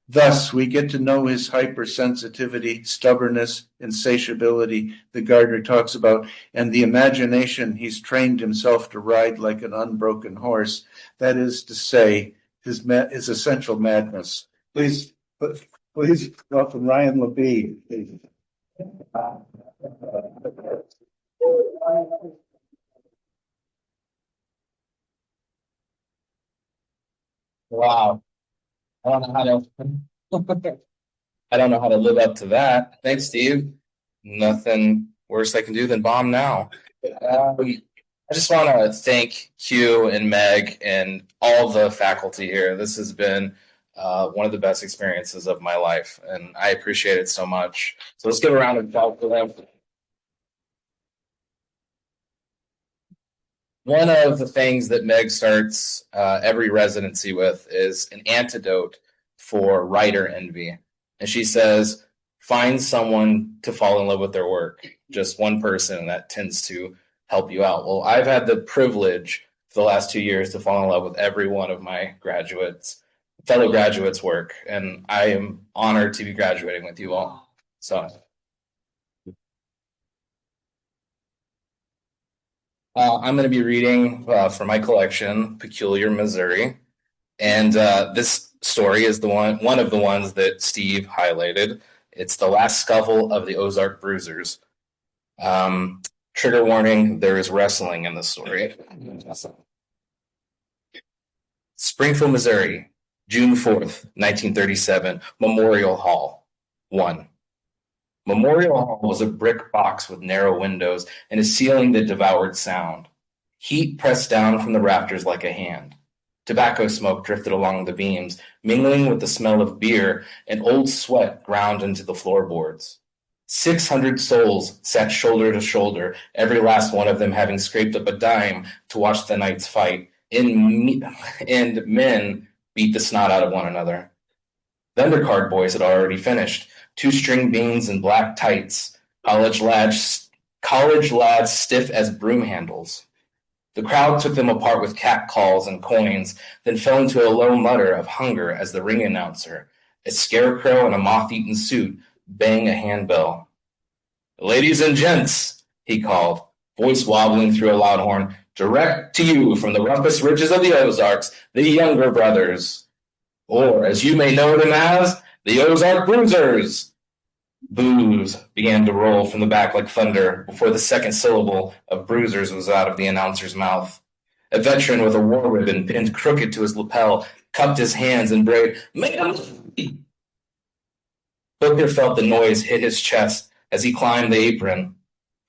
Thus, we get to know his hypersensitivity, stubbornness, insatiability that Gardner talks about, and the imagination he's trained himself to ride like an unbroken horse. That is to say, his essential madness. Please welcome Ryan LaBee. Wow. I don't know how to live up to that. Thanks, Steve. Nothing worst I can do than bomb now. I just want to thank Hugh and Meg and all the faculty here. This has been one of the best experiences of my life, and I appreciate it so much. So let's give a round of applause for them. One of the things that Meg starts every residency with is an antidote for writer envy. And she says, find someone to fall in love with their work, just one person, and that tends to help you out. Well, I've had the privilege for the last 2 years to fall in love with every one of my fellow graduates' work, and I am honored to be graduating with you all. So I'm going to be reading from my collection, Peculiar Missouri, and this story is one of the ones that Steve highlighted. It's The Last Scuffle of the Ozark Bruisers. Trigger warning, there is wrestling in the story. Springfield, Missouri, June 4th, 1937, Memorial Hall, 1. Memorial Hall was a brick box with narrow windows and a ceiling that devoured sound. Heat pressed down from the rafters like a hand. Tobacco smoke drifted along the beams, mingling with the smell of beer, and old sweat ground into the floorboards. 600 souls sat shoulder to shoulder, every last one of them having scraped up a dime to watch the night's fight, and men beat the snot out of one another. The undercard boys had already finished. 2-string beans and black tights, college lads stiff as broom handles. The crowd took them apart with cat calls and coins, then fell into a low mutter of hunger as the ring announcer, a scarecrow in a moth-eaten suit, bang a handbell. Ladies and gents, he called, voice wobbling through a loud horn, direct to you from the roughest ridges of the Ozarks, the Younger Brothers, or as you may know them as, the Ozark Bruisers. Boos began to roll from the back like thunder before the second syllable of Bruisers was out of the announcer's mouth. A veteran with a war ribbon pinned crooked to his lapel cupped his hands and brayed, "Man!" Booker felt the noise hit his chest as he climbed the apron.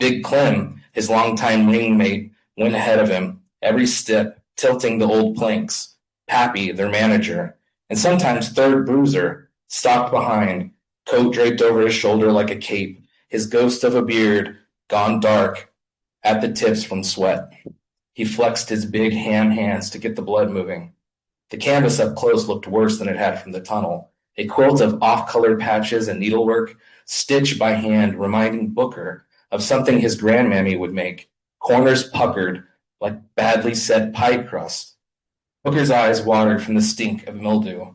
Big Clem, his longtime ring mate, went ahead of him, every step tilting the old planks. Pappy, their manager, and sometimes third Bruiser, stalked behind, coat draped over his shoulder like a cape, his ghost of a beard gone dark at the tips from sweat. He flexed his big ham hands to get the blood moving. The canvas up close looked worse than it had from the tunnel, a quilt of off-colored patches and needlework, stitched by hand, reminding Booker of something his grandmammy would make, corners puckered like badly set pie crust. Booker's eyes watered from the stink of mildew.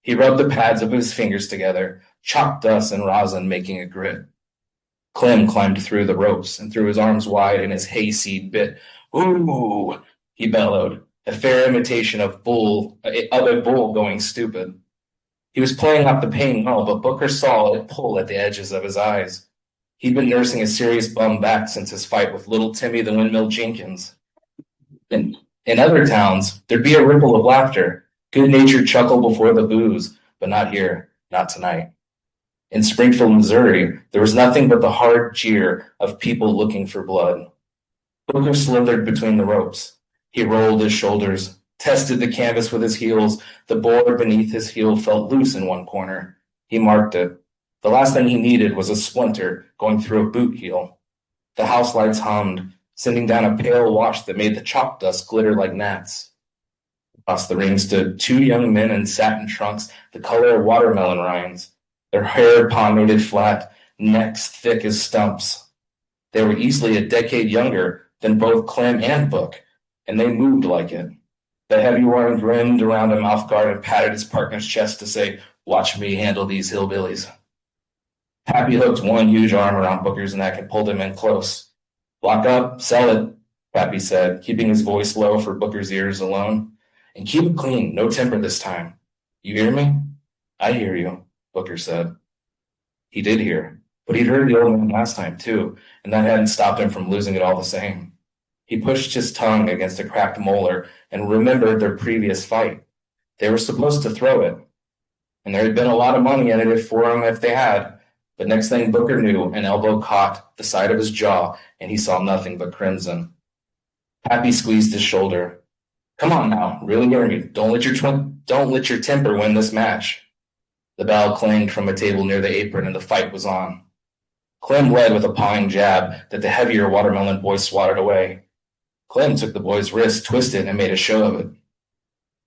He rubbed the pads of his fingers together, chalk dust and rosin making a grit. Clem climbed through the ropes and threw his arms wide in his hayseed bit. "Ooh!" he bellowed, a fair imitation of a bull going stupid. He was playing off the pain well, but Booker saw it pull at the edges of his eyes. He'd been nursing a serious bum back since his fight with little Timmy the Windmill Jenkins. In other towns, there'd be a ripple of laughter, good-natured chuckle before the booze, but not here, not tonight. In Springfield, Missouri, there was nothing but the hard jeer of people looking for blood. Booker slithered between the ropes. He rolled his shoulders, tested the canvas with his heels. The board beneath his heel felt loose in one corner. He marked it. The last thing he needed was a splinter going through a boot heel. The house lights hummed, sending down a pale wash that made the chalk dust glitter like gnats. Across the ring stood 2 young men in satin trunks the color of watermelon rinds, their hair pomaded flat, necks thick as stumps. They were easily a decade younger than both Clem and Book, and they moved like it. The heavy one grinned around a mouthguard and patted his partner's chest to say, "Watch me handle these hillbillies." Pappy hooked one huge arm around Booker's neck and pulled him in close. "Lock up, sell it," Pappy said, keeping his voice low for Booker's ears alone. "And keep it clean, no temper this time. You hear me?" "I hear you," Booker said. He did hear, but he'd heard the old man last time too, and that hadn't stopped him from losing it all the same. He pushed his tongue against a cracked molar and remembered their previous fight. They were supposed to throw it, and there had been a lot of money in it for them if they had, But next thing Booker knew, an elbow caught the side of his jaw, and he saw nothing but crimson. Pappy squeezed his shoulder. Come on now, really, Gary. Don't let your temper win this match. The bell clanged from a table near the apron, and the fight was on. Clem led with a pawing jab that the heavier watermelon boy swatted away. Clem took the boy's wrist, twisted, and made a show of it.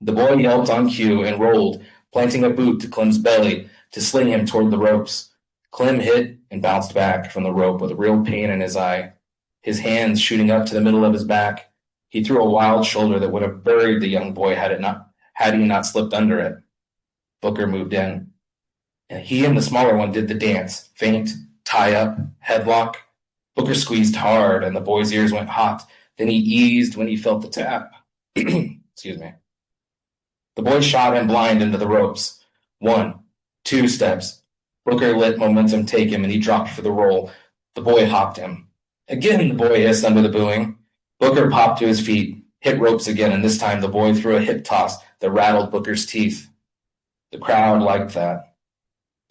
The boy yelped on cue and rolled, planting a boot to Clem's belly to sling him toward the ropes. Clem hit and bounced back from the rope with real pain in his eye, his hands shooting up to the middle of his back. He threw a wild shoulder that would have buried the young boy had he not slipped under it. Booker moved in, and he and the smaller one did the dance, feint, tie up, headlock. Booker squeezed hard, and the boy's ears went hot. Then he eased when he felt the tap. Excuse me. The boy shot him blind into the ropes. 1, 2 steps. Booker let momentum take him, and he dropped for the roll. The boy hopped him. Again, the boy hissed under the booing. Booker popped to his feet, hit ropes again, and this time the boy threw a hip toss that rattled Booker's teeth. The crowd liked that.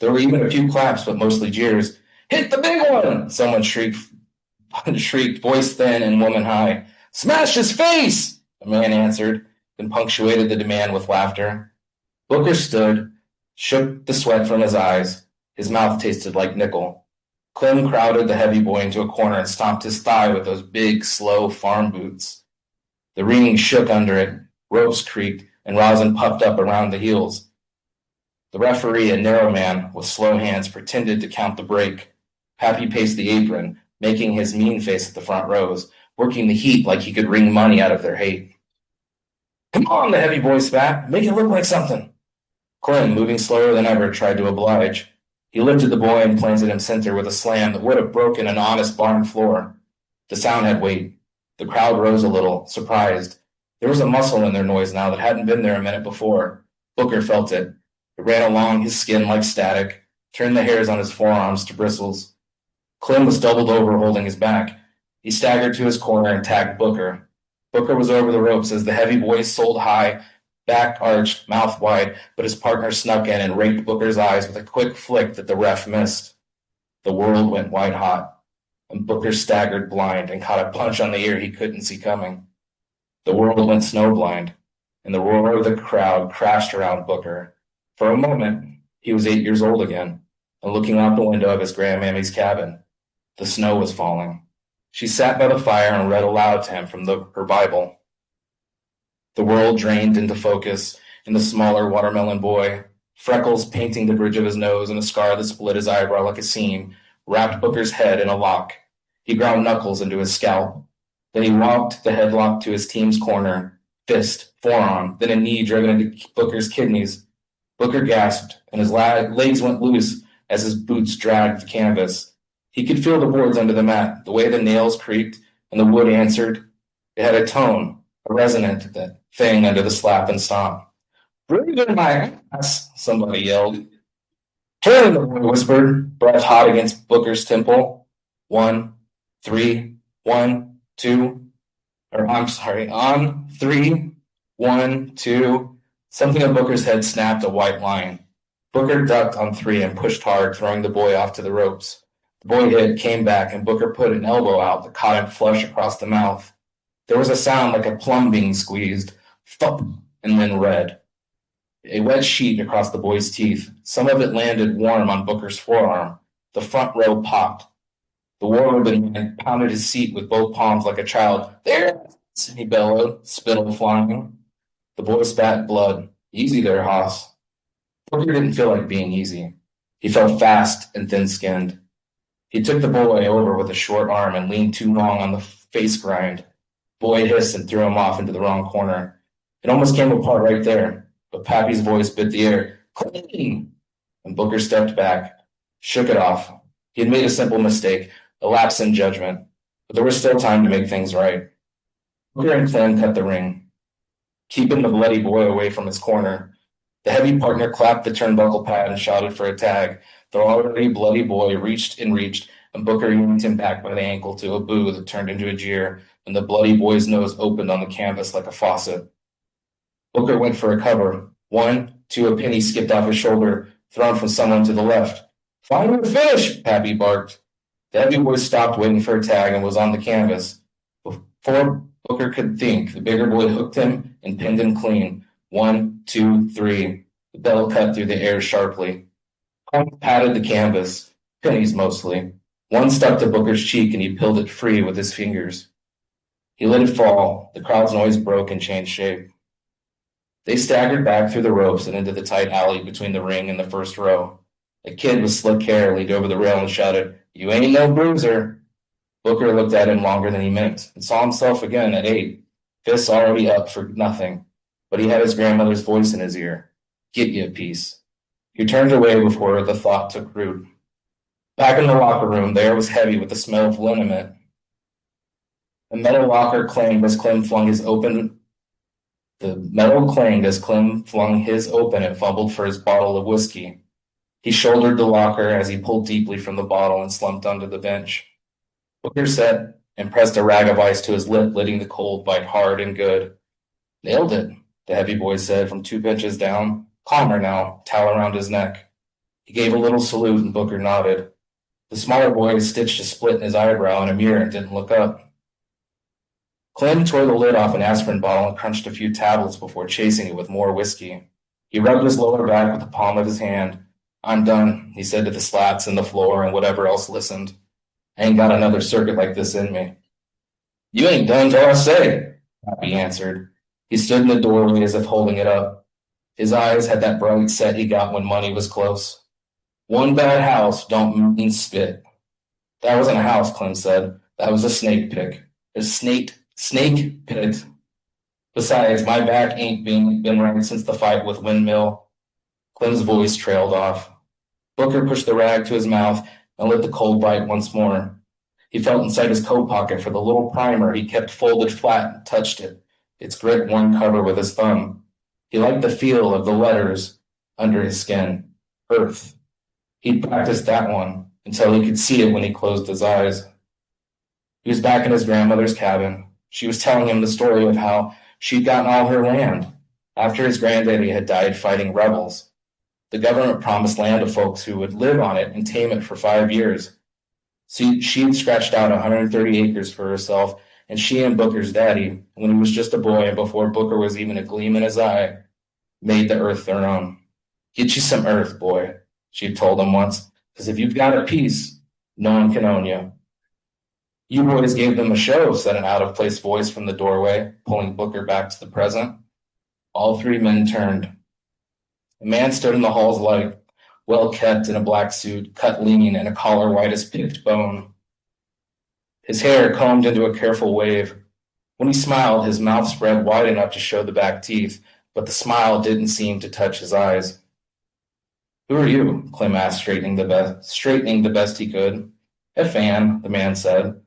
There were even a few claps, but mostly jeers. Hit the big one! Someone shrieked, voice thin and woman high. Smash his face! A man answered, then punctuated the demand with laughter. Booker stood, shook the sweat from his eyes. His mouth tasted like nickel. Clem crowded the heavy boy into a corner and stomped his thigh with those big, slow farm boots. The ring shook under it, ropes creaked, and rosin puffed up around the heels. The referee, a narrow man with slow hands, pretended to count the break. Pappy paced the apron, making his mean face at the front rows, working the heat like he could wring money out of their hate. Come on, the heavy boy spat. Make it look like something. Clem, moving slower than ever, tried to oblige. He lifted the boy and planted him center with a slam that would have broken an honest barn floor. The sound had weight. The crowd rose a little, surprised. There was a muscle in their noise now that hadn't been there a minute before. Booker felt it. It ran along his skin like static, turned the hairs on his forearms to bristles. Clem was doubled over, holding his back. He staggered to his corner and tagged Booker. Booker was over the ropes as the heavy boy sold high, back arched, mouth wide, but his partner snuck in and raked Booker's eyes with a quick flick that the ref missed. The world went white hot, and Booker staggered blind and caught a punch on the ear he couldn't see coming. The world went snowblind, and the roar of the crowd crashed around Booker. For a moment, he was 8 years old again, and looking out the window of his grandmammy's cabin. The snow was falling. She sat by the fire and read aloud to him from her Bible. The world drained into focus, and the smaller watermelon boy, freckles painting the bridge of his nose and a scar that split his eyebrow like a seam, wrapped Booker's head in a lock. He ground knuckles into his scalp. Then he walked the headlock to his team's corner, fist, forearm, then a knee driven into Booker's kidneys. Booker gasped, and his legs went loose as his boots dragged the canvas. He could feel the boards under the mat, the way the nails creaked, and the wood answered. It had a tone, a resonant thing under the slap and stomp. Breathe in my ass, somebody yelled. Turn, the boy whispered, breath hot against Booker's temple. 1, 3, 1, 2. On 3, 1, 2. Something on Booker's head snapped a white line. Booker ducked on 3 and pushed hard, throwing the boy off to the ropes. The boy hit, came back, and Booker put an elbow out that caught him flush across the mouth. There was a sound like a plum being squeezed, thump, and then red. A wet sheet across the boy's teeth. Some of it landed warm on Booker's forearm. The front row popped. The war-ribbon man pounded his seat with both palms like a child. There! He bellowed, spittle flying. The boy spat blood. Easy there, Hoss. Booker didn't feel like being easy. He felt fast and thin-skinned. He took the boy over with a short arm and leaned too long on the face grind. Boy hissed and threw him off into the wrong corner. It almost came apart right there, but Pappy's voice bit the air. Clean! And Booker stepped back, shook it off. He had made a simple mistake, a lapse in judgment, but there was still time to make things right. Booker and Clem cut the ring, keeping the bloody boy away from his corner. The heavy partner clapped the turnbuckle pad and shouted for a tag. The already bloody boy reached, and Booker yanked him back by the ankle to a boo that turned into a jeer, and the bloody boy's nose opened on the canvas like a faucet. Booker went for a cover. 1, 2, a penny skipped off his shoulder, thrown from someone to the left. Finally finished, Pappy barked. The heavy boy stopped waiting for a tag and was on the canvas. Before Booker could think, the bigger boy hooked him and pinned him clean. 1, 2, 3. The bell cut through the air sharply. Coins patted the canvas, pennies mostly. One stuck to Booker's cheek and he peeled it free with his fingers. He let it fall. The crowd's noise broke and changed shape. They staggered back through the ropes and into the tight alley between the ring and the first row. A kid with slick hair leaned over the rail and shouted, "You ain't no bruiser." Booker looked at him longer than he meant and saw himself again at 8, fists already up for nothing, but he had his grandmother's voice in his ear. "Get you a piece." He turned away before the thought took root. Back in the locker room, the air was heavy with the smell of liniment. The metal locker clanged as Clem flung his open. The metal clanged as Clem flung his open and fumbled for his bottle of whiskey. He shouldered the locker as he pulled deeply from the bottle and slumped onto the bench. Booker sat and pressed a rag of ice to his lip, letting the cold bite hard and good. "Nailed it," the heavy boy said from 2 benches down. "Calmer now, towel around his neck." He gave a little salute and Booker nodded. The smaller boy stitched a split in his eyebrow in a mirror and didn't look up. Clem tore the lid off an aspirin bottle and crunched a few tablets before chasing it with more whiskey. He rubbed his lower back with the palm of his hand. "I'm done," he said to the slats and the floor and whatever else listened. "I ain't got another circuit like this in me." "You ain't done till I say," Happy answered. He stood in the doorway as if holding it up. His eyes had that bright set he got when money was close. "One bad house don't mean spit." "That wasn't a house," Clem said. "That was a snake pit. A snake pit. Besides, my back ain't been right since the fight with Windmill." Clem's voice trailed off. Booker pushed the rag to his mouth and let the cold bite once more. He felt inside his coat pocket for the little primer he kept folded flat and touched it, its grit-worn cover with his thumb. He liked the feel of the letters under his skin. Earth. He'd practiced that one until he could see it when he closed his eyes. He was back in his grandmother's cabin. She was telling him the story of how she'd gotten all her land after his granddaddy had died fighting rebels. The government promised land to folks who would live on it and tame it for 5 years. She had scratched out 130 acres for herself, and she and Booker's daddy, when he was just a boy and before Booker was even a gleam in his eye, made the earth their own. "Get you some earth, boy," she had told him once, "because if you've got a piece, no one can own you." "You boys gave them a show," said an out-of-place voice from the doorway, pulling Booker back to the present. All 3 men turned. A man stood in the hall's light, well-kept in a black suit, cut lean and a collar white as picked bone. His hair combed into a careful wave. When he smiled, his mouth spread wide enough to show the back teeth, but the smile didn't seem to touch his eyes. "Who are you?" Clem asked, straightening the best he could. "A fan," the man said.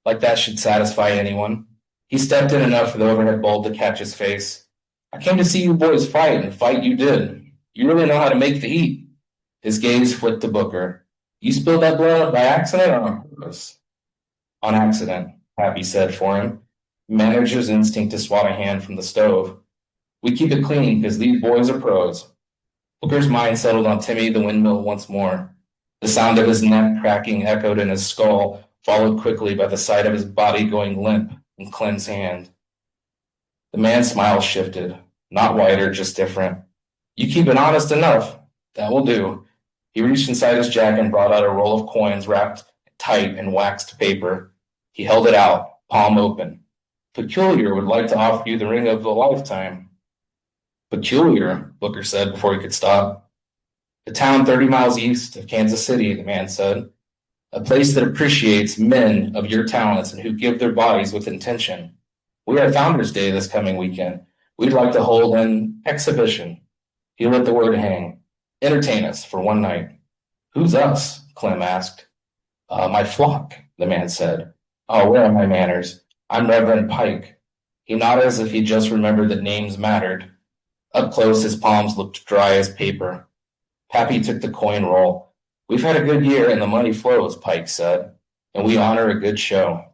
Like that should satisfy anyone. He stepped in enough for the overhead bulb to catch his face. "I came to see you boys fight, and fight you did. You really know how to make the heat." His gaze flicked to Booker. "You spilled that blood by accident or on purpose?" "On accident," Happy said for him. Manager's instinct to swat a hand from the stove. "We keep it clean because these boys are pros." Booker's mind settled on Timmy the Windmill once more. The sound of his neck cracking echoed in his skull, followed quickly by the sight of his body going limp in Clem's hand. The man's smile shifted. Not wider, just different. "You keep it honest enough. That will do." He reached inside his jacket and brought out a roll of coins wrapped tight in waxed paper. He held it out, palm open. "Peculiar would like to offer you the ring of a lifetime." "Peculiar," Booker said before he could stop. "A town 30 miles east of Kansas City," the man said. "A place that appreciates men of your talents and who give their bodies with intention. We are Founders Day this coming weekend. We'd like to hold an exhibition." He let the word hang. "Entertain us for one night." "Who's us?" Clem asked. My flock," the man said. "Oh, where are my manners? I'm Reverend Pike." He nodded as if he just remembered that names mattered. Up close, his palms looked dry as paper. Pappy took the coin roll. "We've had a good year and the money flows," Pike said, "and we honor a good show."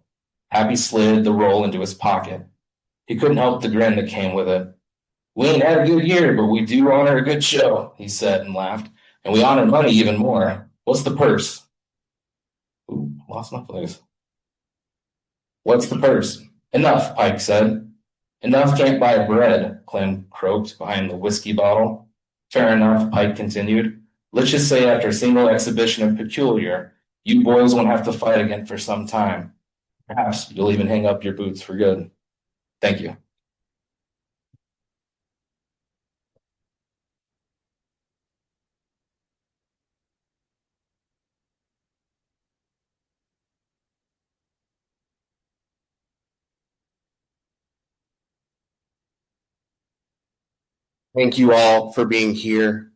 Pappy slid the roll into his pocket. He couldn't help the grin that came with it. "We ain't had a good year, but we do honor a good show," he said and laughed, "and we honor money even more. What's the purse? Ooh, lost my place. What's the purse? Enough, Pike said. Enough can't buy bread, Clem croaked behind the whiskey bottle. Fair enough, Pike continued. Let's just say after a single exhibition of Peculiar, you boys won't have to fight again for some time. Perhaps you'll even hang up your boots for good. Thank you. Thank you all for being here.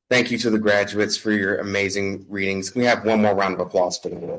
Thank you to the graduates for your amazing readings. Can we have one more round of applause for them?